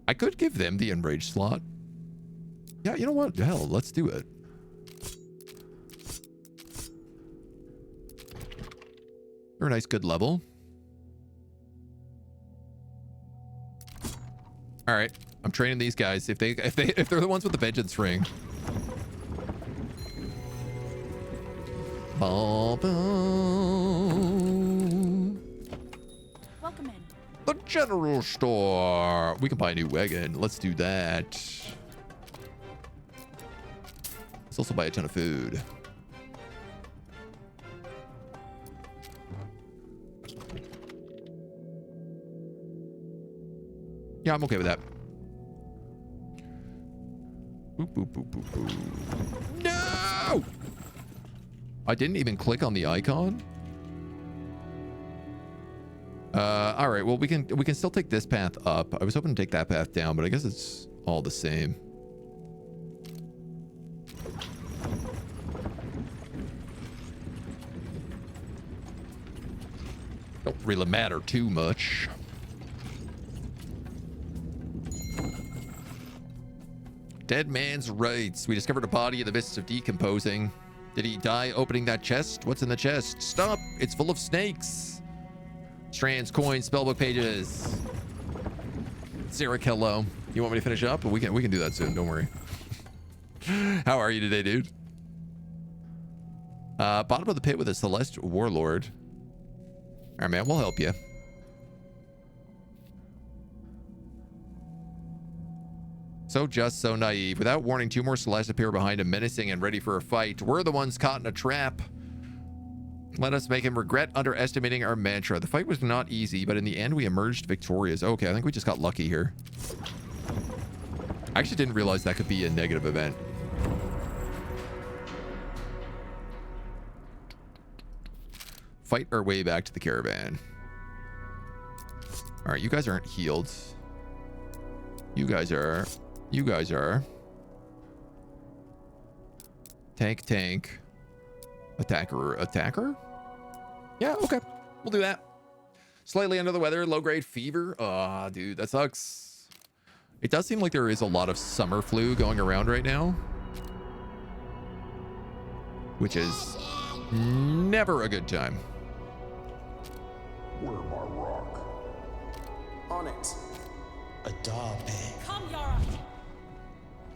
I could give them the enraged slot. Yeah, you know what? Hell, let's do it. They're a nice, good level. All right, I'm training these guys. If they're the ones with the vengeance ring. Welcome in. The general store. We can buy a new wagon. Let's do that. Let's also buy a ton of food. Yeah, I'm okay with that. Boop, boop, boop, boop, boop. No! I didn't even click on the icon. All right, well, we can still take this path up. I was hoping to take that path down, but I guess it's all the same. Don't really matter too much. Dead man's rights. We discovered a body in the midst of decomposing. Did he die opening that chest? What's in the chest? Stop! It's full of snakes. Strands, coins, spellbook pages. Sarah, hello. You want me to finish up? We can do that soon. Don't worry. How are you today, dude? Bottom of the pit with a Celeste Warlord. All right, man. We'll help you. So just, so naive. Without warning, two more Celeste appear behind him, menacing and ready for a fight. We're the ones caught in a trap. Let us make him regret underestimating our mantra. The fight was not easy, but in the end, we emerged victorious. Okay, I think we just got lucky here. I actually didn't realize that could be a negative event. Fight our way back to the caravan. All right, you guys aren't healed. You guys are. You guys are. Tank. Attacker? Yeah, okay. We'll do that. Slightly under the weather, low-grade fever. Ah, dude, that sucks. It does seem like there is a lot of summer flu going around right now. Which is never a good time. Where my rock? On it. Adabe. Come, Yara.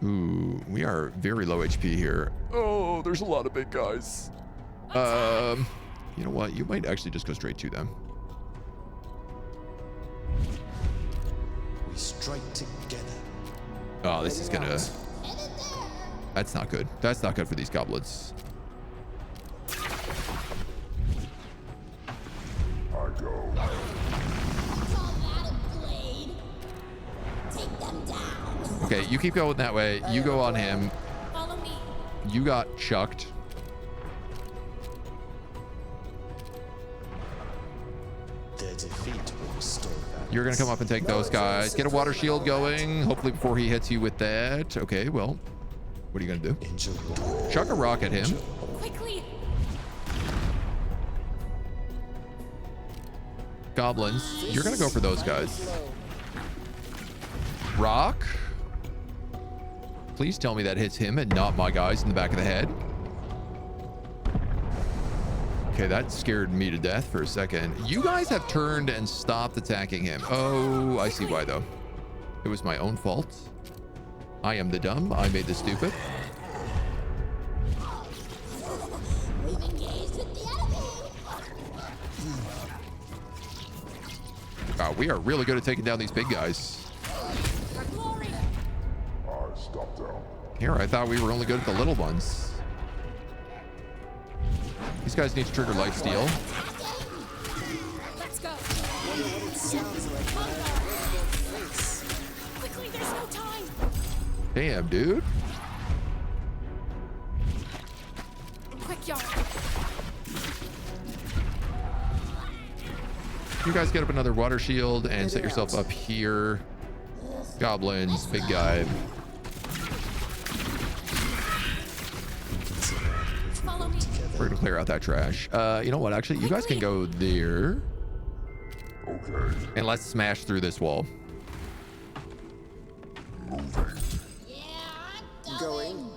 Ooh, we are very low HP here. Oh, there's a lot of big guys. You know what? You might actually just go straight to them. We strike together. Oh, this is gonna... That's not good. That's not good for these goblins. I go. Okay, you keep going that way. You go on him. Follow me. You got chucked. Their defeat will restore balance. You're gonna come up and take those guys. Get a water shield going. Hopefully before he hits you with that. Okay, well, what are you gonna do? Enjoy. Chuck a rock at him. Quickly. Goblins. You're gonna go for those guys. Rock. Please tell me that hits him and not my guys in the back of the head. Okay, that scared me to death for a second. You guys have turned and stopped attacking him. Oh, I see why though. It was my own fault. I am the dumb. I made the stupid. We've engaged with the enemy. We are really good at taking down these big guys. For glory. Stop down. Here, I thought we were only good at the little ones. These guys need to trigger lifesteal. Let's go. What it sounds like. Quickly, there's no time. Damn, dude. Quick, Yara. You guys get up another water shield and set yourself up here. Goblins, big guy. Follow me. We're gonna clear out that trash. You know what? Actually, you guys can go there. Okay. And let's smash through this wall. Yeah, I'm Going.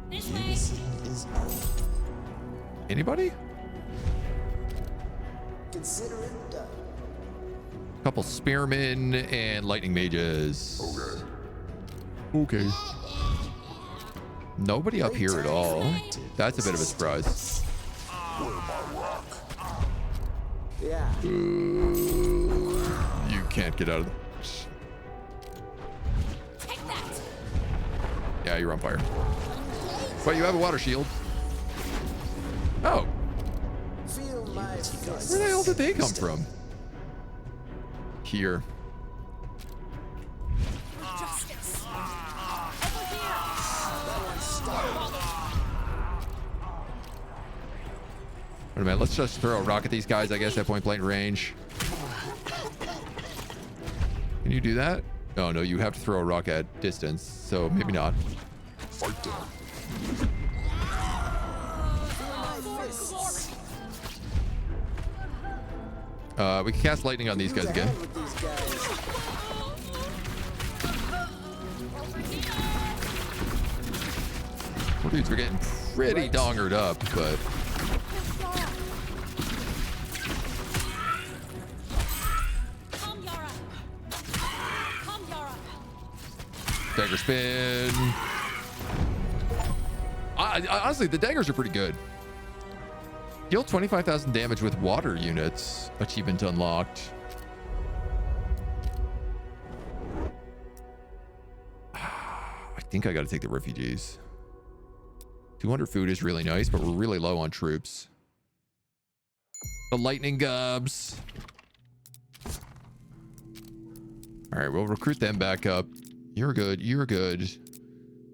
This way. Is Anybody? consider it done. Couple spearmen and lightning mages. Okay. Okay. Nobody up here at all. That's a bit of a surprise. Yeah. You can't get out of the... Take that. Yeah, you're on fire. But you have a water shield. Oh, Feel my fist. where the hell did they come from? Here. Justice. Over here. Wait a minute, let's just throw a rock at these guys, I guess, at point blank range. Can you do that? Oh, no, you have to throw a rock at distance, so maybe not. Fight them. We can cast lightning on these guys again. With these guys. Poor dudes, we're getting pretty dongered up, but... Come, Yara. Come, Yara. Dagger spin. Honestly, the daggers are pretty good. Deal 25,000 damage with water units. Achievement unlocked. I think I got to take the refugees. 200 food is really nice, but we're really low on troops. The lightning gobs. All right, we'll recruit them back up. You're good. You're good.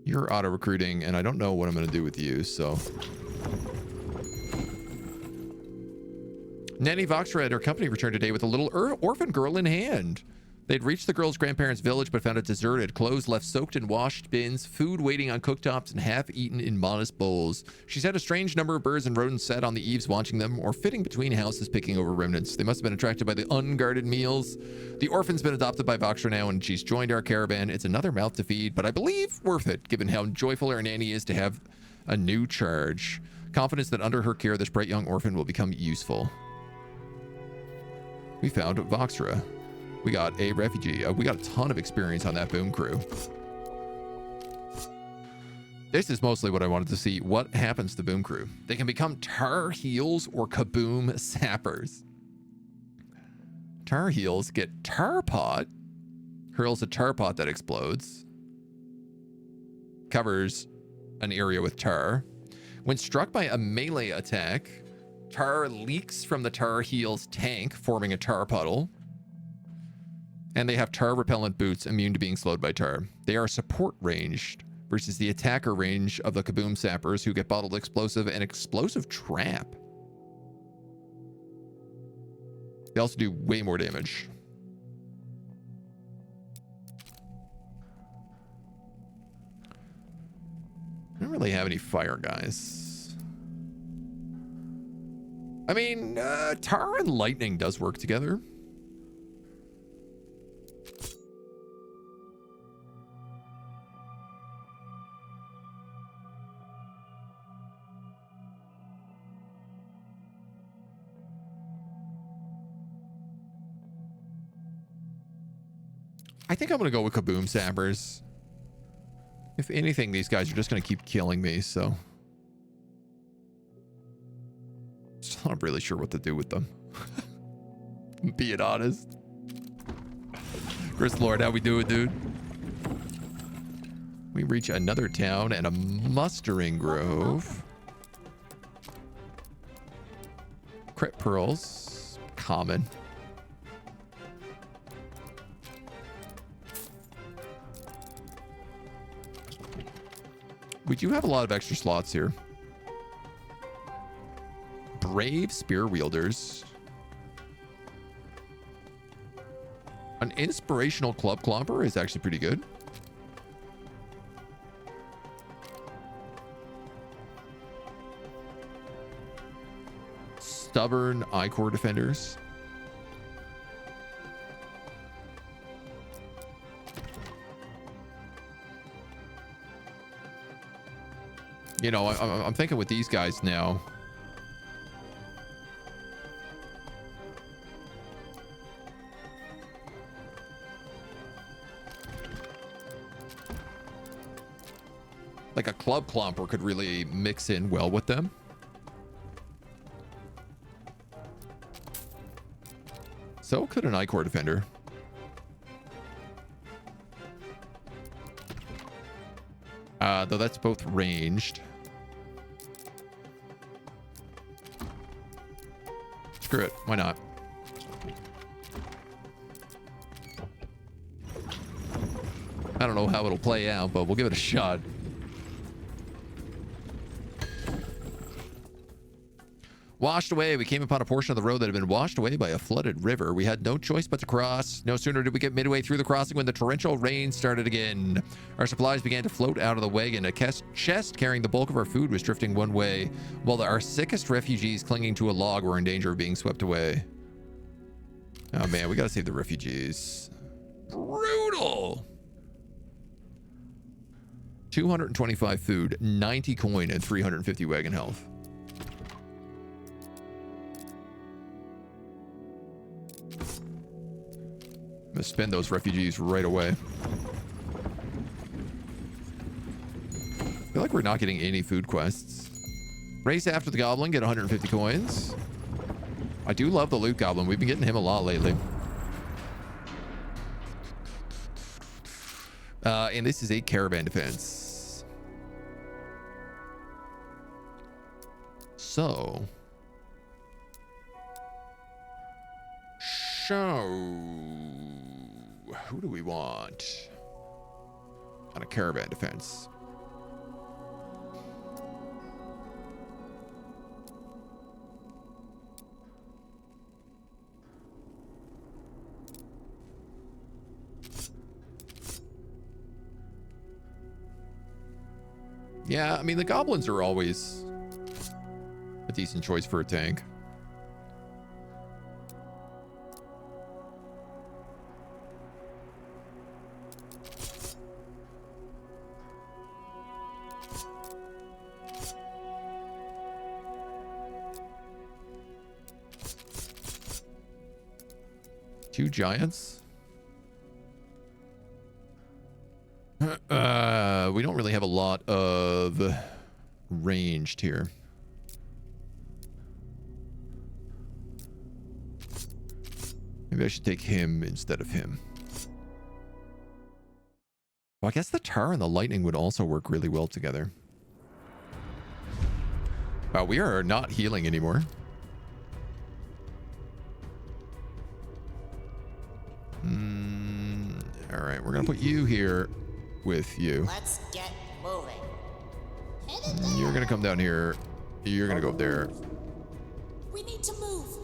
You're auto recruiting, and I don't know what I'm going to do with you, so. Nanny Voxra and her company returned today with a little orphan girl in hand. They'd reached the girl's grandparents' village but found it deserted, clothes left soaked in washed bins, food waiting on cooktops, and half-eaten in modest bowls. She said a strange number of birds and rodents sat on the eaves watching them, or fitting between houses picking over remnants. They must have been attracted by the unguarded meals. The orphan's been adopted by Voxra now, and she's joined our caravan. It's another mouth to feed, but I believe worth it, given how joyful our nanny is to have a new charge. Confidence that under her care, this bright young orphan will become useful. We found Voxra. We got a refugee. We got a ton of experience on that boom crew. This is mostly what I wanted to see. What happens to boom crew? They can become tar heels or kaboom sappers. Tar heels get tar pot. Hurls a tar pot that explodes. Covers an area with tar. When struck by a melee attack, tar leaks from the tar heel's tank, forming a tar puddle. And they have tar repellent boots immune to being slowed by tar. They are support ranged versus the attacker range of the kaboom sappers, who get bottled explosive and explosive trap. They also do way more damage. I don't really have any fire guys. I mean, tar and lightning does work together. I think I'm going to go with Kaboom Sappers. If anything, these guys are just going to keep killing me, so... Still not really sure what to do with them. Being honest. Chris Lord, how we doing, dude? We reach another town and a mustering grove. Crit pearls. Common. We do have a lot of extra slots here. Brave spear wielders. An inspirational club clomper is actually pretty good. Stubborn Ichor defenders. You know, I'm thinking with these guys now. Like a club clomper could really mix in well with them. So could an Ichor defender. Though that's both ranged. Screw it. Why not? I don't know how it'll play out, but we'll give it a shot. Washed away. We came upon a portion of the road that had been washed away by a flooded river. We had no choice but to cross. No sooner did we get midway through the crossing when the torrential rain started again. Our supplies began to float out of the wagon. A chest carrying the bulk of our food was drifting one way, while our sickest refugees clinging to a log were in danger of being swept away. Oh man, we gotta save the refugees. Brutal! 225 food, 90 coin, and 350 wagon health. I'm gonna spend those refugees right away. I feel like we're not getting any food quests. Race after the goblin, get 150 coins. I do love the loot goblin. We've been getting him a lot lately. And this is a caravan defense. So. Who do we want on a caravan defense? Yeah, I mean, the goblins are always a decent choice for a tank. Two giants. We don't really have a lot of ranged here. Maybe I should take him instead of him. Well, I guess the tar and the lightning would also work really well together. Wow, we are not healing anymore. All right, we're gonna put you here with you. Let's get moving. You're gonna come down here. You're gonna go up there. We need to move.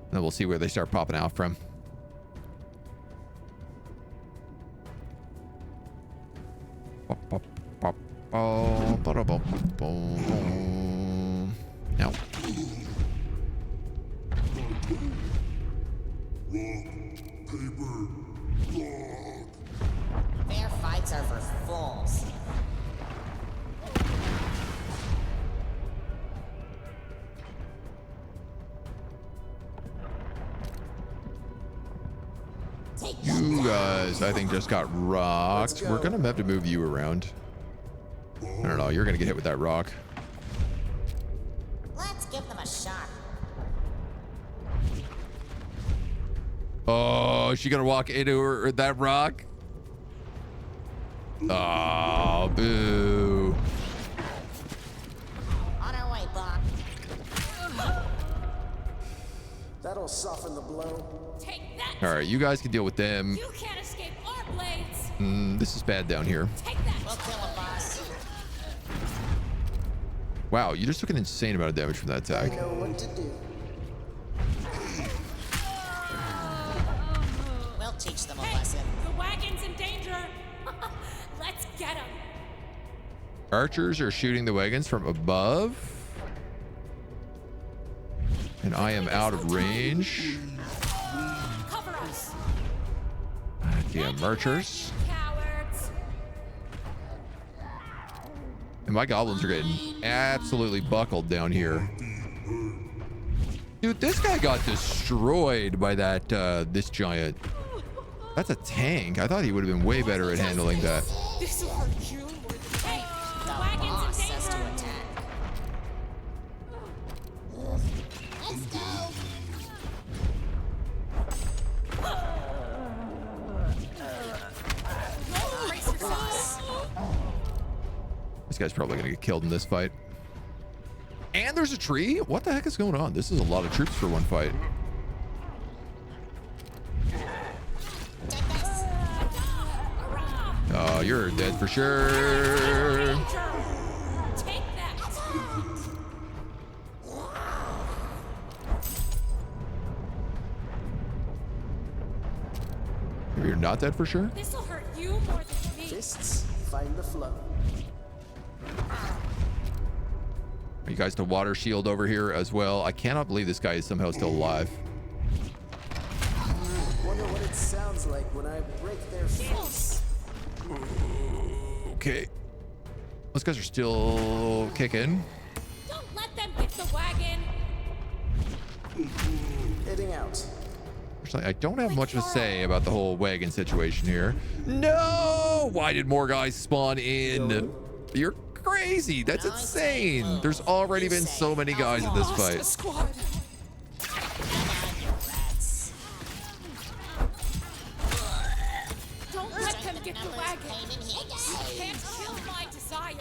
And then we'll see where they start popping out from. Now. Fair fights are for fools. You guys, I think, just got rocked. We're gonna have to move you around. I don't know. You're gonna get hit with that rock. Let's give them a shot. Oh, is she gonna walk into that rock? Oh, boo. On our way, Bob. That'll soften the blow. Take that. All right, you guys can deal with them. You can't escape our blades. This is bad down here. Take that. We'll kill him, boss. Wow, you just took an insane amount of damage from that attack. I know what to do. We'll teach them a Hey, lesson. the wagon's in danger. Let's get him. Archers are shooting the wagons from above. And I am out of range. Cover us. Damn archers. Cowards. And my goblins are getting absolutely buckled down here. Dude, this guy got destroyed by that, this giant. That's a tank. I thought he would have been way better at handling that. This will hurt you more than hey, the The wagon's boss in says to danger. attack. Let's go. Brace yourselves. This guy's probably gonna get killed in this fight. And there's a tree? What the heck is going on? This is a lot of troops for one fight. Take this. Oh, you're dead for sure. Take that. Maybe you're not dead for sure? This will hurt you more than me. Fists find the flow. Are you guys to water shield over here as well? I cannot believe this guy is somehow still alive. Wonder what it sounds like when I break their face. Okay. Those guys are still kicking. Don't let them get the wagon. Heading out. Actually, I don't have much to say about the whole wagon situation here. No! Why did more guys spawn in? You're crazy. That's insane. There's already been so many guys in this fight. Squad. Rats. Don't let them get the wagon. Pain in here. You can't kill my desire.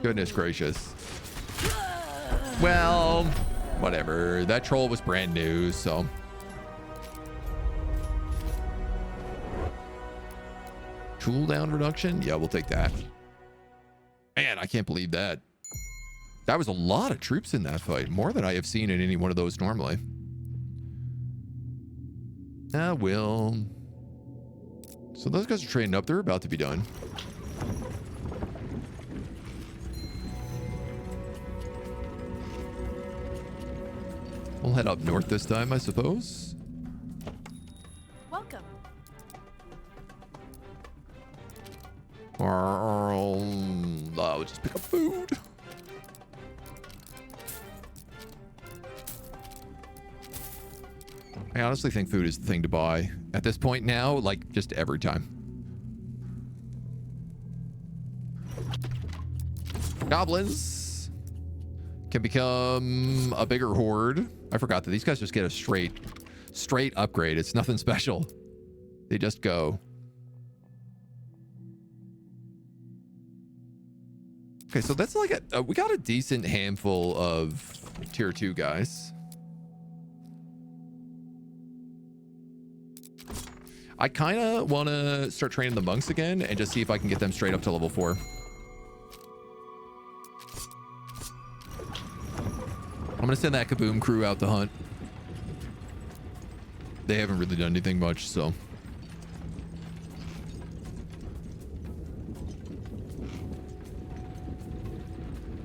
Goodness gracious. Well, whatever. That troll was brand new, so. Cooldown reduction? Yeah, we'll take that. Man, I can't believe that. That was a lot of troops in that fight. More than I have seen in any one of those normally. Will. So those guys are trading up. They're about to be done. We'll head up north this time, I suppose. Welcome. Or we'll just pick up food. I honestly think food is the thing to buy at this point now, like just every time. Goblins can become a bigger horde. I forgot that these guys just get a straight upgrade. It's nothing special. They just go. Okay, so that's like we got a decent handful of tier 2 guys. I kind of want to start training the monks again and just see if I can get them straight up to level 4. I'm going to send that Kaboom crew out to hunt. They haven't really done anything much, so.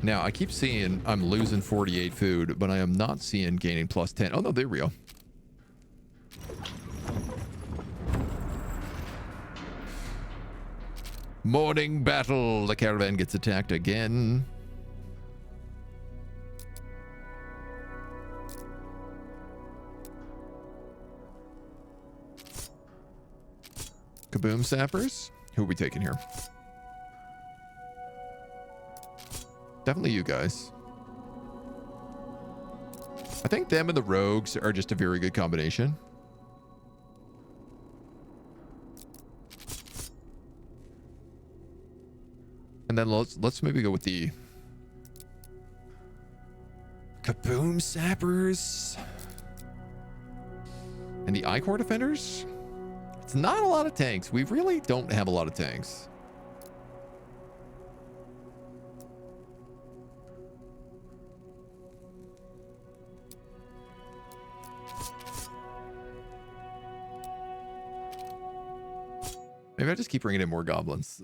Now, I keep seeing I'm losing 48 food, but I am not seeing gaining plus 10. Oh, no, there we go. Morning battle. The caravan gets attacked again. Kaboom sappers. Who are we taking here? Definitely you guys. I think them and the rogues are just a very good combination. And then let's maybe go with the Kaboom sappers and the I-Core defenders. It's not a lot of tanks. We really don't have a lot of tanks. Maybe I just keep bringing in more goblins.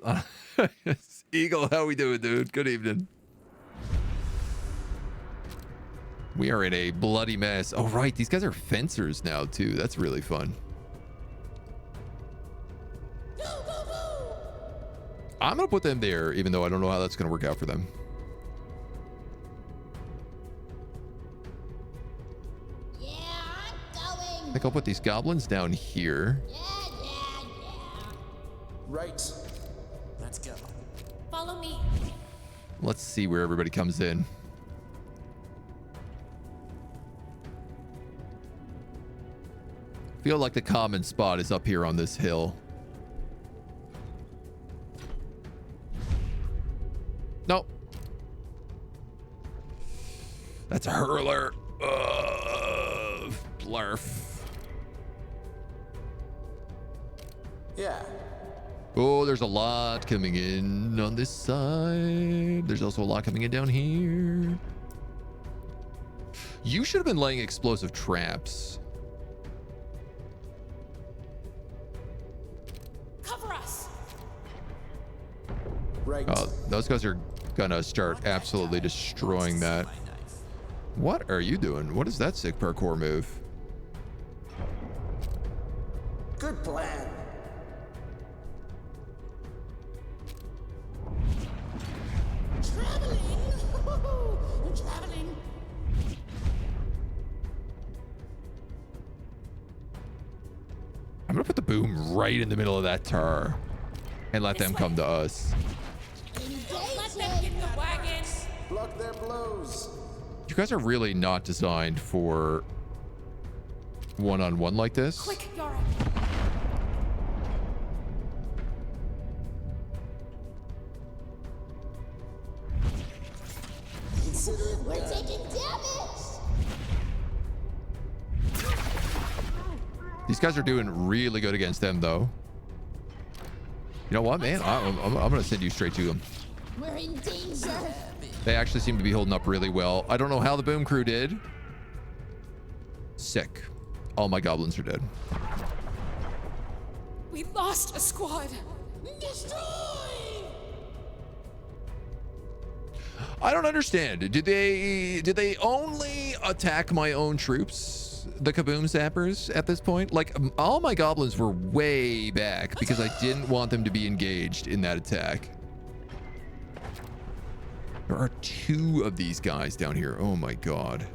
Eagle, how we doing, dude? Good evening. We are in a bloody mess. Oh, right. These guys are fencers now, too. That's really fun. I'm going to put them there, even though I don't know how that's going to work out for them. Yeah, I'm going. I think I'll put these goblins down here. Yeah. Right. Let's go. Follow me. Let's see where everybody comes in. Feel like the common spot is up here on this hill. Nope. That's a hurler. Blarf. Yeah. Oh, there's a lot coming in on this side. There's also a lot coming in down here. You should have been laying explosive traps. Cover us. Right. Oh, those guys are gonna start absolutely destroying that. What are you doing? What is that sick parkour move? Good plan. Traveling. I'm gonna put the boom right in the middle of that tar and let them come to us. Let them get the wagon. Block their blows. You guys are really not designed for one-on-one like this. Quick, Yara. We're taking damage. These guys are doing really good against them, though. You know what, man? I'm gonna send you straight to them. We're in danger. They actually seem to be holding up really well. I don't know how the boom crew did. Sick. All my goblins are dead. We lost a squad. Destroy. I don't understand. Did they only attack my own troops, the Kaboom Zappers, at this point? Like, all my goblins were way back because I didn't want them to be engaged in that attack. There are 2 of these guys down here. Oh my god.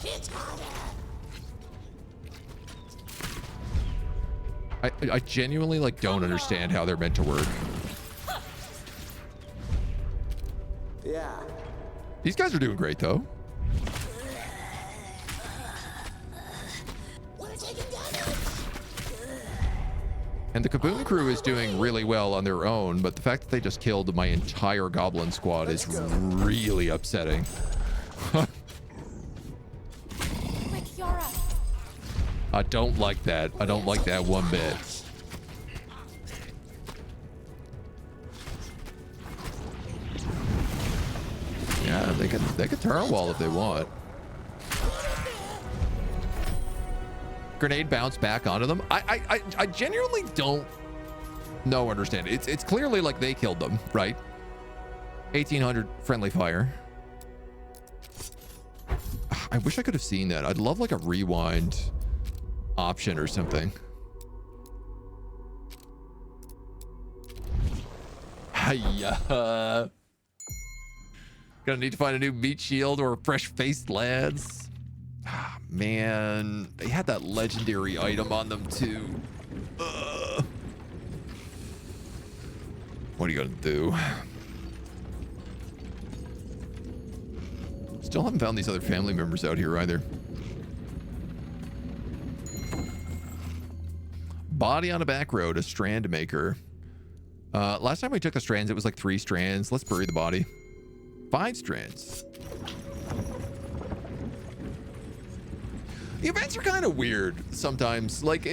Hit harder. I genuinely like don't understand how they're meant to work. Yeah. These guys are doing great though. We're taking damage. And the Kaboom crew is doing really well on their own, but the fact that they just killed my entire goblin squad is really upsetting. Quick, Yara. I don't like that. I don't like that one bit. Yeah, they could turn a wall if they want. Grenade bounce back onto them. I genuinely don't understand. It's clearly like they killed them, right? 1800 friendly fire. I wish I could have seen that. I'd love like a rewind option or something. Hiya. Gonna need to find a new meat shield or fresh faced lads. Ah, Man, they had that legendary item on them too. What are you gonna do? Still haven't found these other family members out here either. Body on a back road, a strand maker. Last time we took the strands, it was like 3 strands. Let's bury the body. 5 strands. The events are kind of weird sometimes. Like,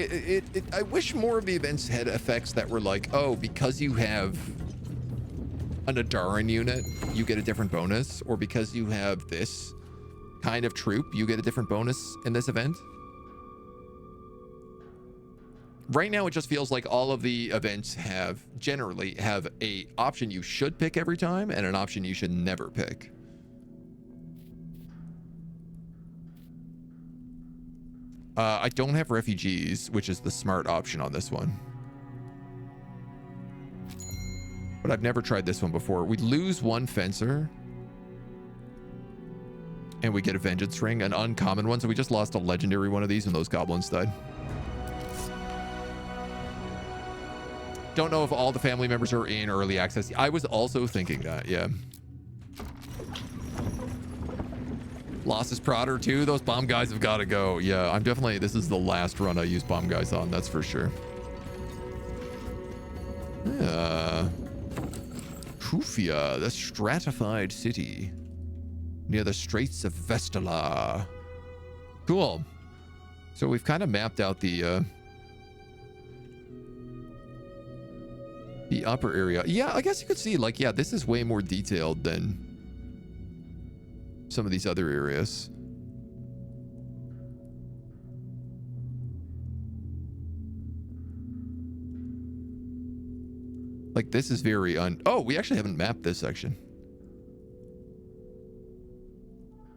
I wish more of the events had effects that were like, oh, because you have an Adaran unit, you get a different bonus. Or because you have this kind of troop, you get a different bonus in this event. Right now, it just feels like all of the events generally have a option you should pick every time and an option you should never pick. I don't have refugees, which is the smart option on this one. But I've never tried this one before. We lose 1 fencer. And we get a vengeance ring, an uncommon one. So we just lost a legendary one of these when those goblins died. Don't know if all the family members are in early access. I was also thinking that, yeah. Lost his Prodder too. Those bomb guys have got to go. Yeah, I'm definitely, this is the last run I use bomb guys on, that's for sure. Kufia, the stratified city near the Straits of Vestala. Cool. So we've kind of mapped out the upper area. Yeah, I guess you could see, like, yeah, this is way more detailed than some of these other areas. Like, this is very oh, we actually haven't mapped this section.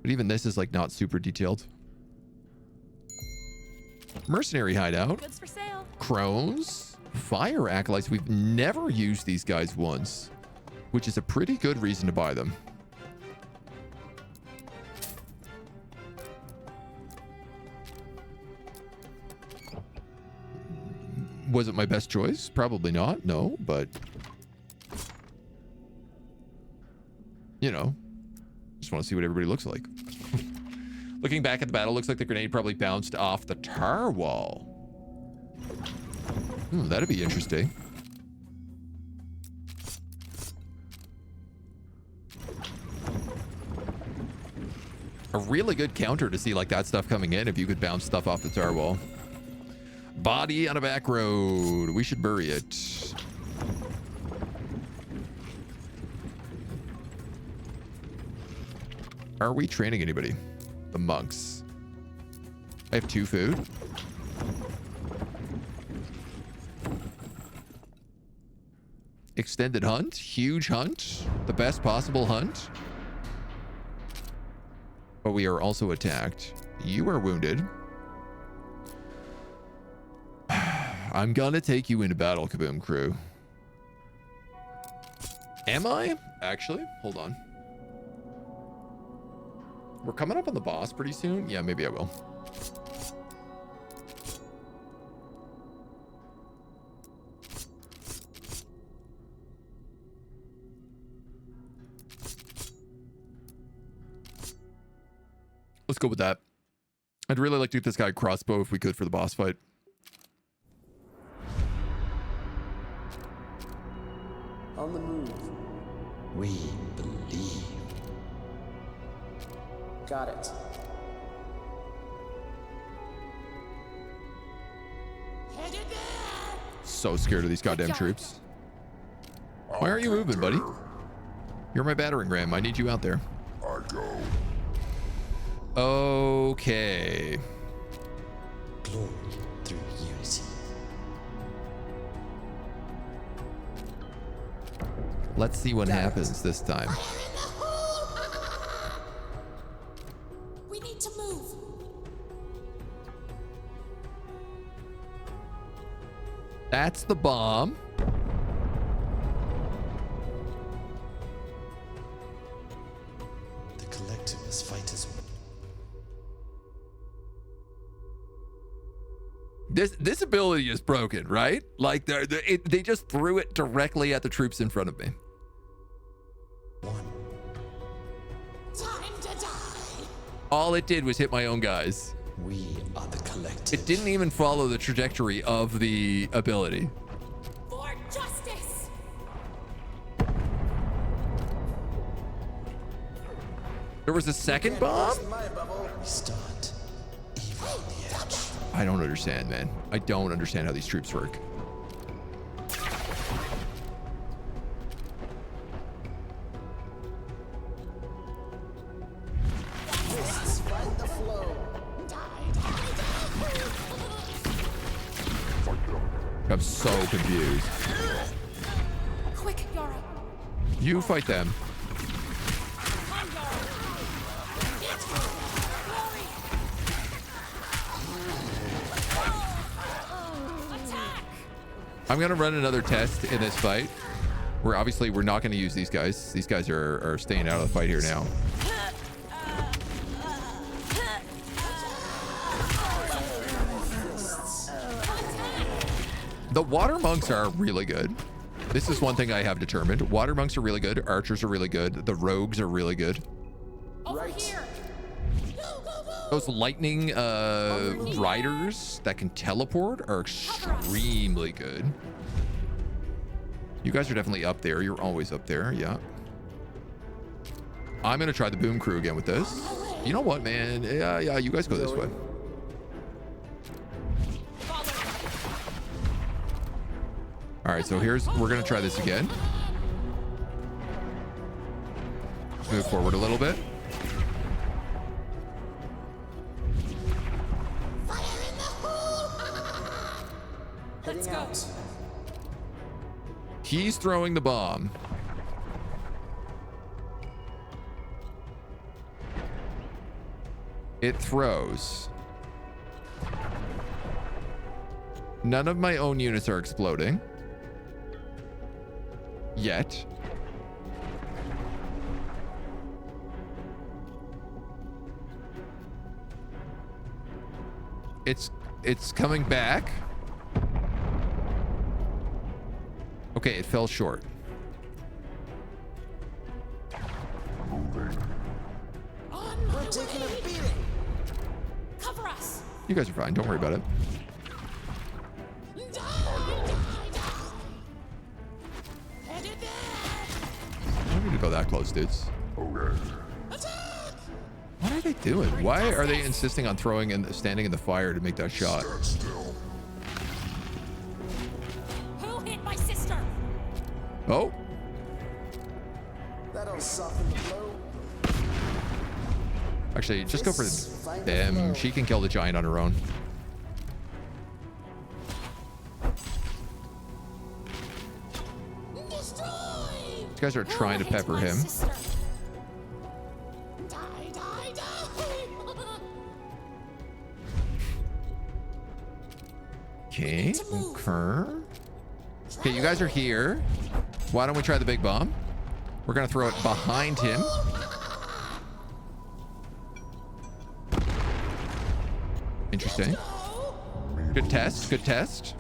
But even this is, like, not super detailed. Mercenary hideout. Goods for sale. Crones. Fire acolytes. We've never used these guys once, which is a pretty good reason to buy them. Was it my best choice? Probably not. No, but you know, just want to see what everybody looks like. Looking back at the battle, looks like the grenade probably bounced off the tar wall. That'd be interesting. A really good counter to see like that stuff coming in if you could bounce stuff off the tar wall. Body on a back road. We should bury it. Are we training anybody? The monks. I have 2 food. Extended hunt. Huge hunt. The best possible hunt. But we are also attacked. You are wounded. I'm gonna take you into battle, Kaboom Crew. Am I? Actually, hold on. We're coming up on the boss pretty soon. Yeah, maybe I will. Let's go with that. I'd really like to get this guy crossbow if we could for the boss fight. On the move. We believe. Got it. So scared of these goddamn troops. Why aren't you moving, buddy? You're my battering ram. I need you out there. I go. Okay. Glory through unity. Let's see what happens this time. We need to move. That's the bomb. The collective must fight as one. This ability is broken, right? Like they just threw it directly at the troops in front of me. Time to die. All it did was hit my own guys. We are the collective. It didn't even follow the trajectory of the ability. For justice. There was a second bomb? We start even on the edge. I don't understand, man. I don't understand how these troops work. I'm so confused. Quick, Yara. You fight them. Come, Yara. Attack! I'm gonna run another test in this fight. Where obviously we're not gonna use these guys. These guys are staying out of the fight here now. The water monks are really good. This is one thing I have determined. Water monks are really good. Archers are really good. The rogues are really good. Over here. Those lightning riders that can teleport are extremely good. You guys are definitely up there. You're always up there. Yeah. I'm going to try the boom crew again with this. You know what, man? Yeah, you guys go this way. All right, so we're going to try this again. Move forward a little bit. Let's go. He's throwing the bomb. It throws. None of my own units are exploding. Yet. It's coming back. Okay, it fell short. We're taking a beating. Cover us. You guys are fine. Don't worry about it. I don't need to go that close, dudes. Okay. What are they doing? Why are they insisting on throwing and standing in the fire to make that shot? Stand still. Who hit my sister? Oh, That'll soften the blow. actually, just go for them. She can kill the giant on her own. Destroy. These guys are trying to pepper him. Die, die, die. Okay. Okay, you guys are here. Why don't we try the big bomb? We're gonna throw it behind him. Interesting. Good test. Good test.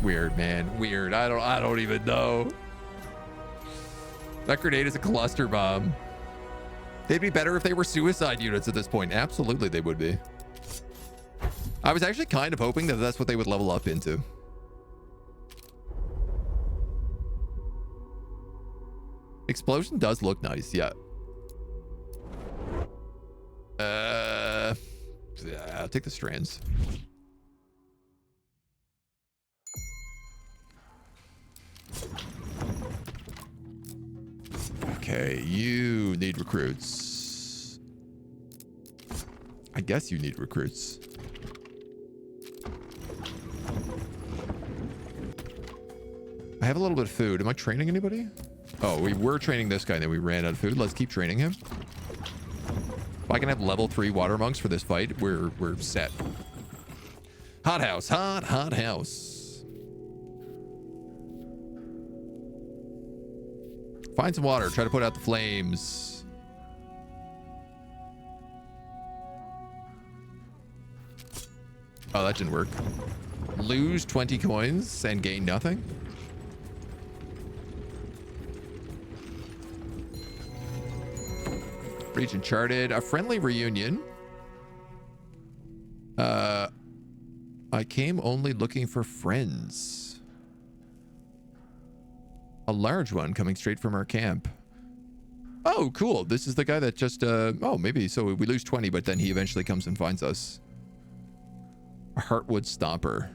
Weird, man. Weird. I don't even know. That grenade is a cluster bomb. They'd be better if they were suicide units at this point. Absolutely, they would be. I was actually kind of hoping that that's what they would level up into. Explosion does look nice, yeah. Yeah, I'll take the strands. Okay, you need recruits. I guess you need recruits. I have a little bit of food. Am I training anybody? Oh, we were training this guy, and then we ran out of food. Let's keep training him. If I can have level 3 water monks for this fight, we're set. Hot house. Hot house. Find some water. Try to put out the flames. Oh, that didn't work. Lose 20 coins and gain nothing? Region charted. A friendly reunion. I came only looking for friends. A large one coming straight from our camp. Oh, cool. This is the guy that just, oh, maybe. So we lose 20, but then he eventually comes and finds us. A Heartwood Stomper.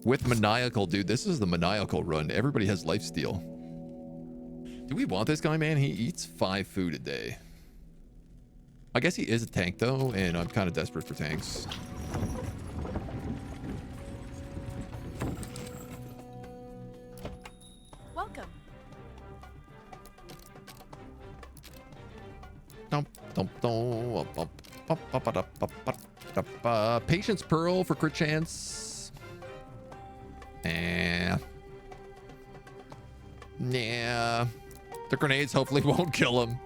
With Maniacal, dude. This is the Maniacal run. Everybody has lifesteal. Do we want this guy, man? He eats 5 food a day. I guess he is a tank, though, and I'm kind of desperate for tanks. Welcome. Patience Pearl for crit chance. Nah. The grenades hopefully won't kill him.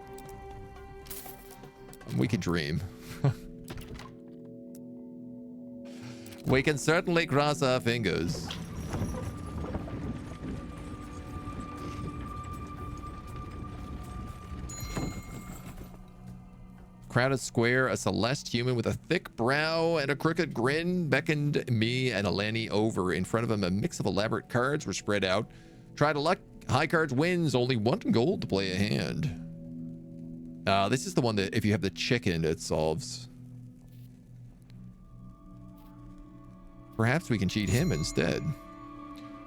We can dream. We can certainly cross our fingers. Crowded square, a Celeste human with a thick brow and a crooked grin beckoned me and Elani over. In front of him, a mix of elaborate cards were spread out. Try to luck. High cards wins. Only 1 gold to play a hand. This is the one that if you have the chicken, it solves. Perhaps we can cheat him instead.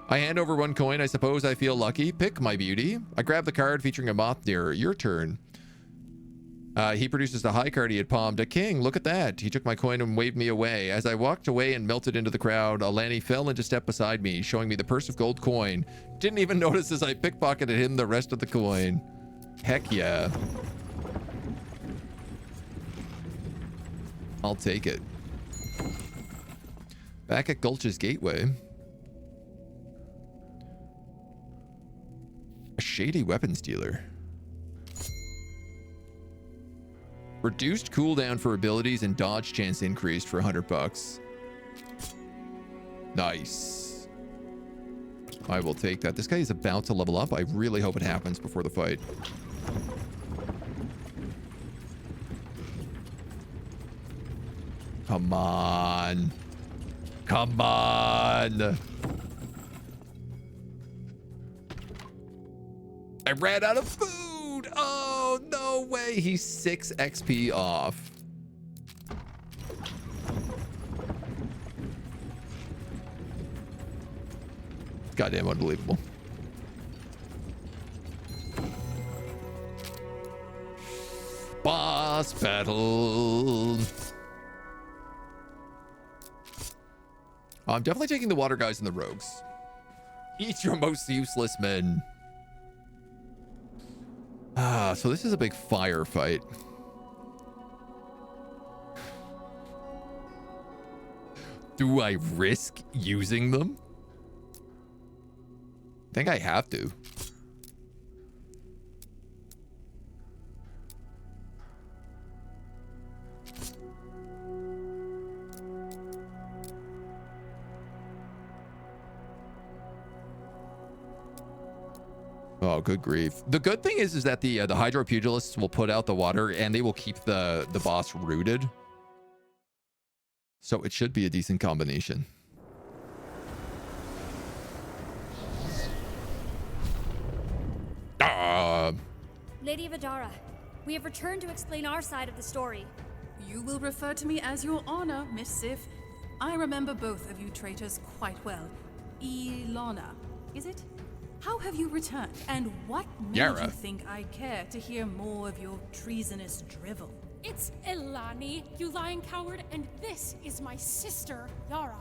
I hand over 1 coin. I suppose I feel lucky. Pick, my beauty. I grab the card featuring a moth deer. Your turn. He produces the high card he had palmed. A king, look at that. He took my coin and waved me away. As I walked away and melted into the crowd, Elani fell into step beside me, showing me the purse of gold coin. Didn't even notice as I pickpocketed him the rest of the coin. Heck yeah. I'll take it. Back at Gulch's Gateway. A shady weapons dealer. Reduced cooldown for abilities and dodge chance increased for $100. Nice. I will take that. This guy is about to level up. I really hope it happens before the fight. Come on. Come on. I ran out of food. Oh, no way. He's 6 XP off. Goddamn unbelievable. Boss battle. I'm definitely taking the water guys and the rogues. Eat your most useless men. So this is a big firefight. Do I risk using them? I think I have to. Oh, good grief. The good thing is that the hydro pugilists will put out the water and they will keep the boss rooted. So it should be a decent combination. Lady Vidara, we have returned to explain our side of the story. You will refer to me as your honor, Miss Sif. I remember both of you traitors quite well. Ilana, is it? How have you returned, and what made Yara. you think I'd care to hear more of your treasonous drivel? It's Elani, you lying coward, and this is my sister, Yara.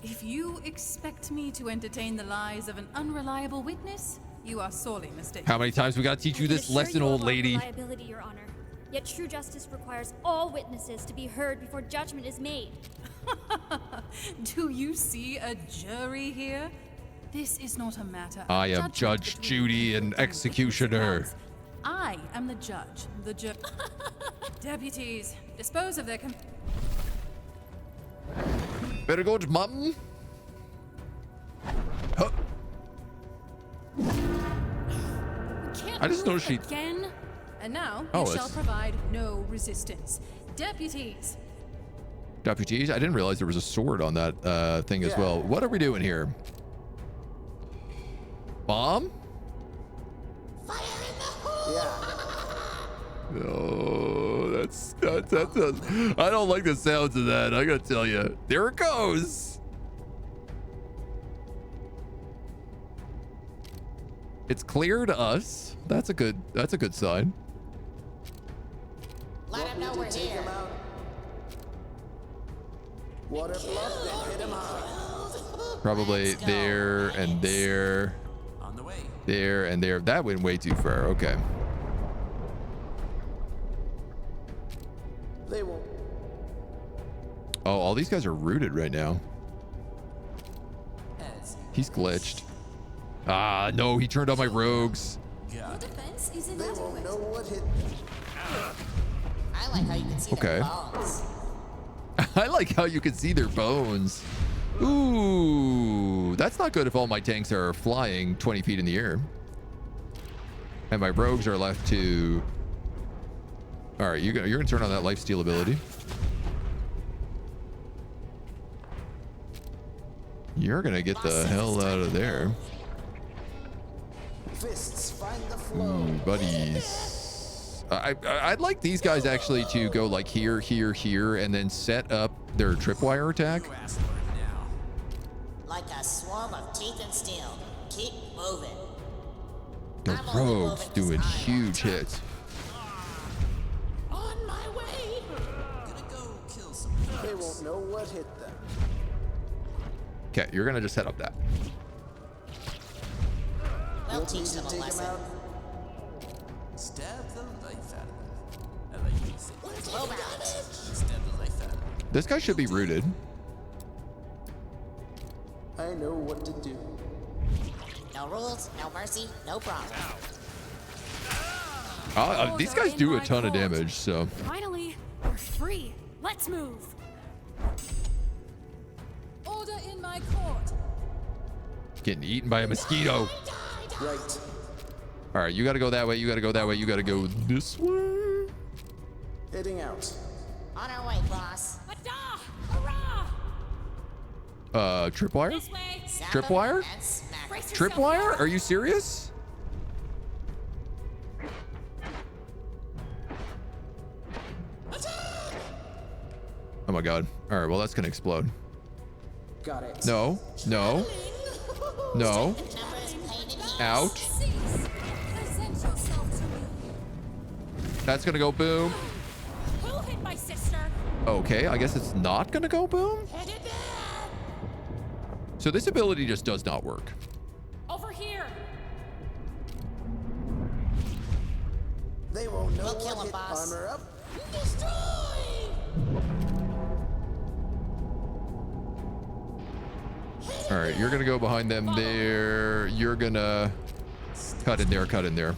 If you expect me to entertain the lies of an unreliable witness, you are sorely mistaken. How many times we gotta teach you this lesson, old lady? Reliability, Your Honor. Yet true justice requires all witnesses to be heard before judgment is made. Do you see a jury here? This is not a matter of I am judgment Judge between Judy and people and Executioner. witnesses. I am the judge. Deputies, dispose of their Better go to mum. Huh. Can't I just move noticed she- again. And now Oh, you shall it's- provide no resistance. Deputies, Deputies, I didn't realize there was a sword on that thing as well. What are we doing here? Bomb? No, that's I don't like the sounds of that. I gotta tell you. There it goes. It's clear to us. That's a good sign. Let him know we're here. Water bluff, then hit him hard. Probably there and there. On the way. There and there. That went way too far. Okay. They won't. Oh, all these guys are rooted right now. Heads. He's glitched. Ah, no, he turned on my rogues. Your defense is They won't inadequate. know what hit them. I like how you can see Okay. their bones. I like how you can see their bones. Ooh, that's not good if all my tanks are flying 20 feet in the air. And my rogues are left to... All right, you're gonna turn on that lifesteal ability. You're gonna get the hell out of there. Fists find the flow. Ooh, buddies. I'd like these guys actually to go like here, here, here, and then set up their tripwire attack. You asked for it now. Like a swarm of teeth and steel. Keep moving. The I'm only moving rogues 'cause doing I want huge to. hits. On my way. Gonna go kill some They thugs. won't know what hit them. Okay, you're gonna just set up that. We'll You'll need teach to them a take him lesson. out. Stab the life out of them. I like what you say. Move out. Stab the life out of them. This guy should be rooted. I know what to do. No rules, no mercy, no problem. These guys do a ton of damage, so Finally, we're free. Let's move. order in my court. getting eaten by a mosquito. Right. All right, you got to go that way. You got to go that way. You got to go this way. Heading out. On our way, boss. Ada! Hurrah! Tripwire? This way! Zap Tripwire? 'em and smack 'em. Brace yourself, Tripwire? Yara. Are you serious? Oh my god. All right, well, that's going to explode. Got it. No, no, no. Numbers painted here. Out. Cease. Present yourself to me. That's going to go boom. Who hit my sister? Okay, I guess it's not going to go boom. Headed there! So this ability just does not work. Over here! They won't know We'll kill what 'em, hit. boss. Armor up. All right, you're going to go behind them there. You're going to cut in there, cut in there.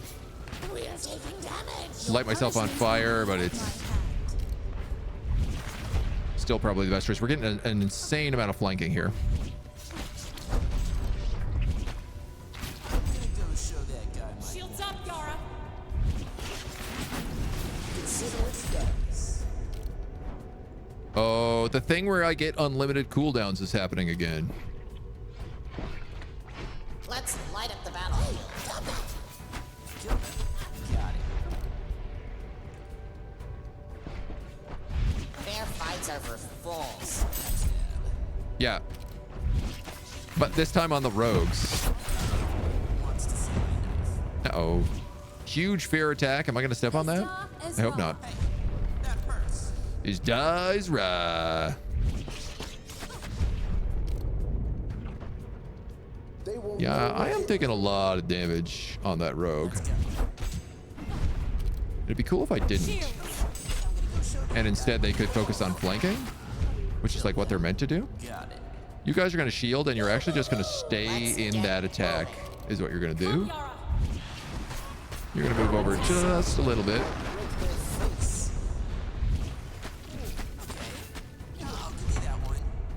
We are taking damage. Light myself on fire, but it's still probably the best choice. We're getting an insane amount of flanking here. I'm gonna go show that guy my Shields up, Yara! Consider it done. Oh, the thing where I get unlimited cooldowns is happening again. Let's light up the battlefield. kill them. Got it. Fair fights are for fools. Yeah. But this time on the rogues. Wants to see my knife. Uh-oh. Huge fair attack. Am I going to step on that? I hope not. Hey, that hurts. Is dies right. They won't Yeah, know I what am hit taking a lot of damage on that rogue. It'd be cool if I didn't. And instead they could focus on flanking, which is like what they're meant to do. Got it. You guys are going to shield, and you're actually just going to stay in that attack, is what you're going to do. You're going to move over just a little bit.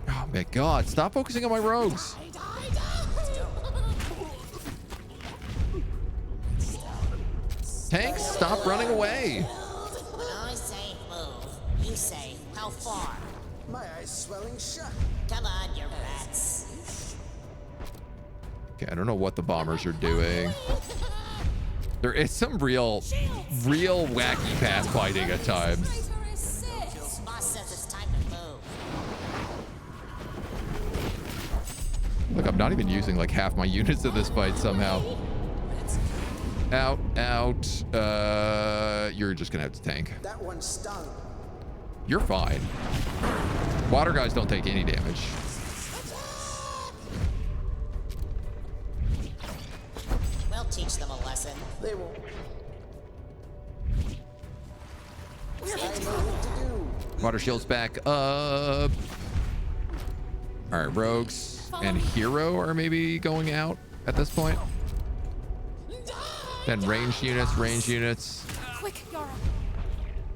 Oh my god, stop focusing on my rogues. Tanks, stop running away. When I say move, you say how far. My eyes swelling shut. Come on, you rats. Okay, I don't know what the bombers are doing. There is some real wacky pathfinding at times. Boss says it's time to move. Look, I'm not even using like half my units in this fight somehow. Out. You're just gonna have to tank. That one stung. You're fine. Water guys don't take any damage. We'll teach them a lesson. They won't. I know what to do. Water shields back up. All right, rogues and hero are maybe going out at this point. Then ranged units. Quick, Yara.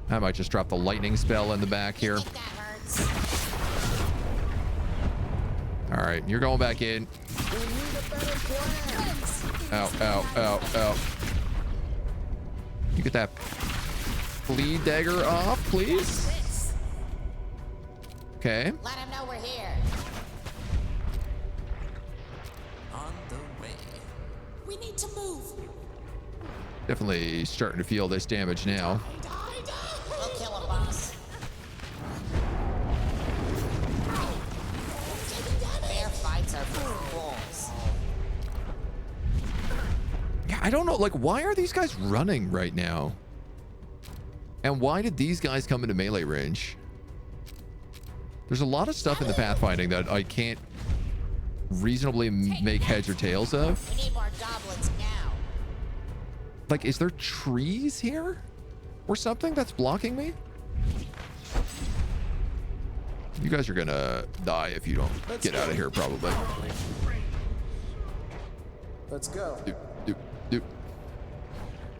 I might just drop the lightning spell in the back here. Think that hurts. All right, you're going back in. We need a better plan. Out. You get that bleed dagger off, please. Okay. Let them know we're here. On the way. We need to move. Definitely starting to feel this damage now. We'll kill him, boss. Fair fights are for fools. Yeah, I don't know. Like, why are these guys running right now? And why did these guys come into melee range? There's a lot of stuff in the pathfinding that I can't reasonably make heads or tails of. We need more goblins now. Like, is there trees here? Or something that's blocking me? You guys are gonna die if you don't get out of here, probably. Let's go. Doop.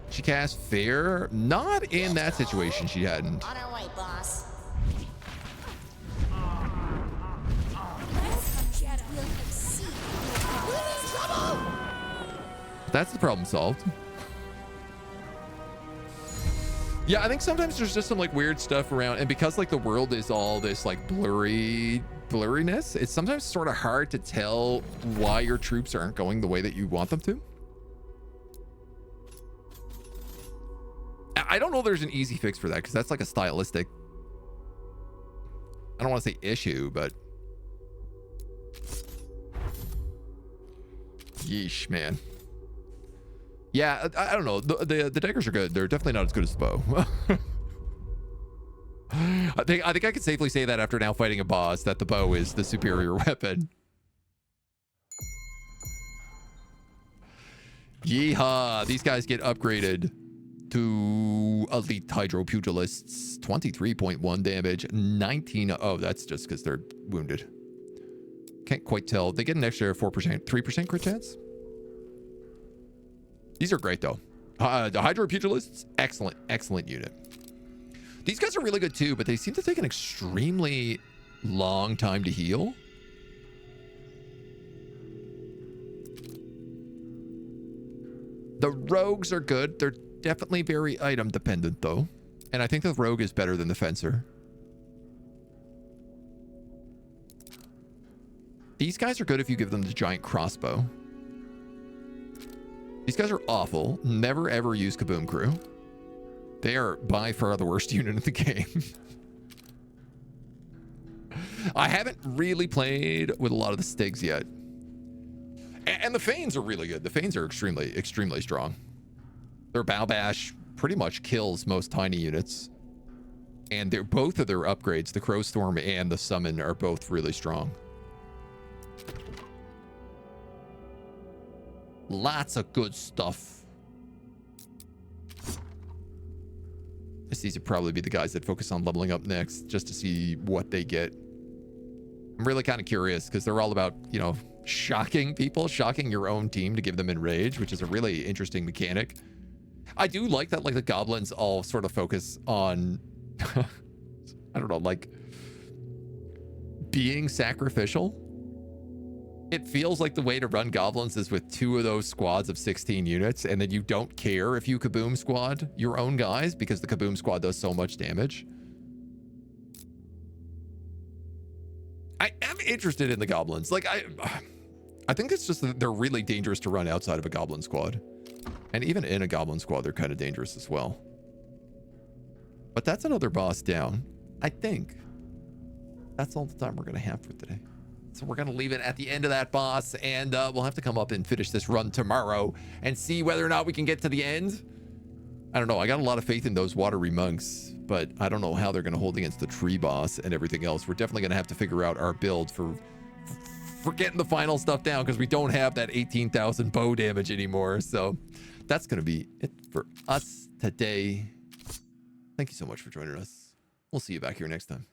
She cast Fair? Not in that situation, she hadn't. On our way, boss. That's the problem solved. Yeah, I think sometimes there's just some like weird stuff around, and because like the world is all this like blurriness, it's sometimes sort of hard to tell why your troops aren't going the way that you want them to. I don't know there's an easy fix for that, because that's like a stylistic, I don't want to say issue, but yeesh, man. Yeah, I don't know. The daggers are good. They're definitely not as good as the bow. I think I could safely say that after now fighting a boss, that the bow is the superior weapon. Yeehaw! These guys get upgraded to elite hydropugilists. 23.1 damage, 19. Oh, that's just because they're wounded. Can't quite tell. They get an extra 4%, 3% crit chance. These are great though. The hydropugilists, excellent unit. These guys are really good too, but they seem to take an extremely long time to heal. The rogues are good. They're definitely very item dependent though. And I think the rogue is better than the fencer. These guys are good if you give them the giant crossbow. These guys are awful. Never ever use Kaboom Crew. They are by far the worst unit in the game. I haven't really played with a lot of the Stigs yet. And the Fanes are really good. The Fanes are extremely strong. Their Bow Bash pretty much kills most tiny units. And they're both of their upgrades, the Crowstorm and the Summon, are both really strong. Lots of good stuff. These would probably be the guys that focus on leveling up next, just to see what they get. I'm really kind of curious because they're all about, you know, shocking people, shocking your own team to give them enrage, which is a really interesting mechanic. I do like that, like, the goblins all sort of focus on, I don't know, like, being sacrificial. It feels like the way to run goblins is with 2 of those squads of 16 units, and then you don't care if you kaboom squad your own guys because the kaboom squad does so much damage. I am interested in the goblins. Like, I think it's just that they're really dangerous to run outside of a goblin squad. And even in a goblin squad, they're kind of dangerous as well. But that's another boss down. I think that's all the time we're going to have for today. So we're going to leave it at the end of that boss, and we'll have to come up and finish this run tomorrow and see whether or not we can get to the end. I don't know. I got a lot of faith in those watery monks, but I don't know how they're going to hold against the tree boss and everything else. We're definitely going to have to figure out our build for getting the final stuff down because we don't have that 18,000 bow damage anymore. So that's going to be it for us today. Thank you so much for joining us. We'll see you back here next time.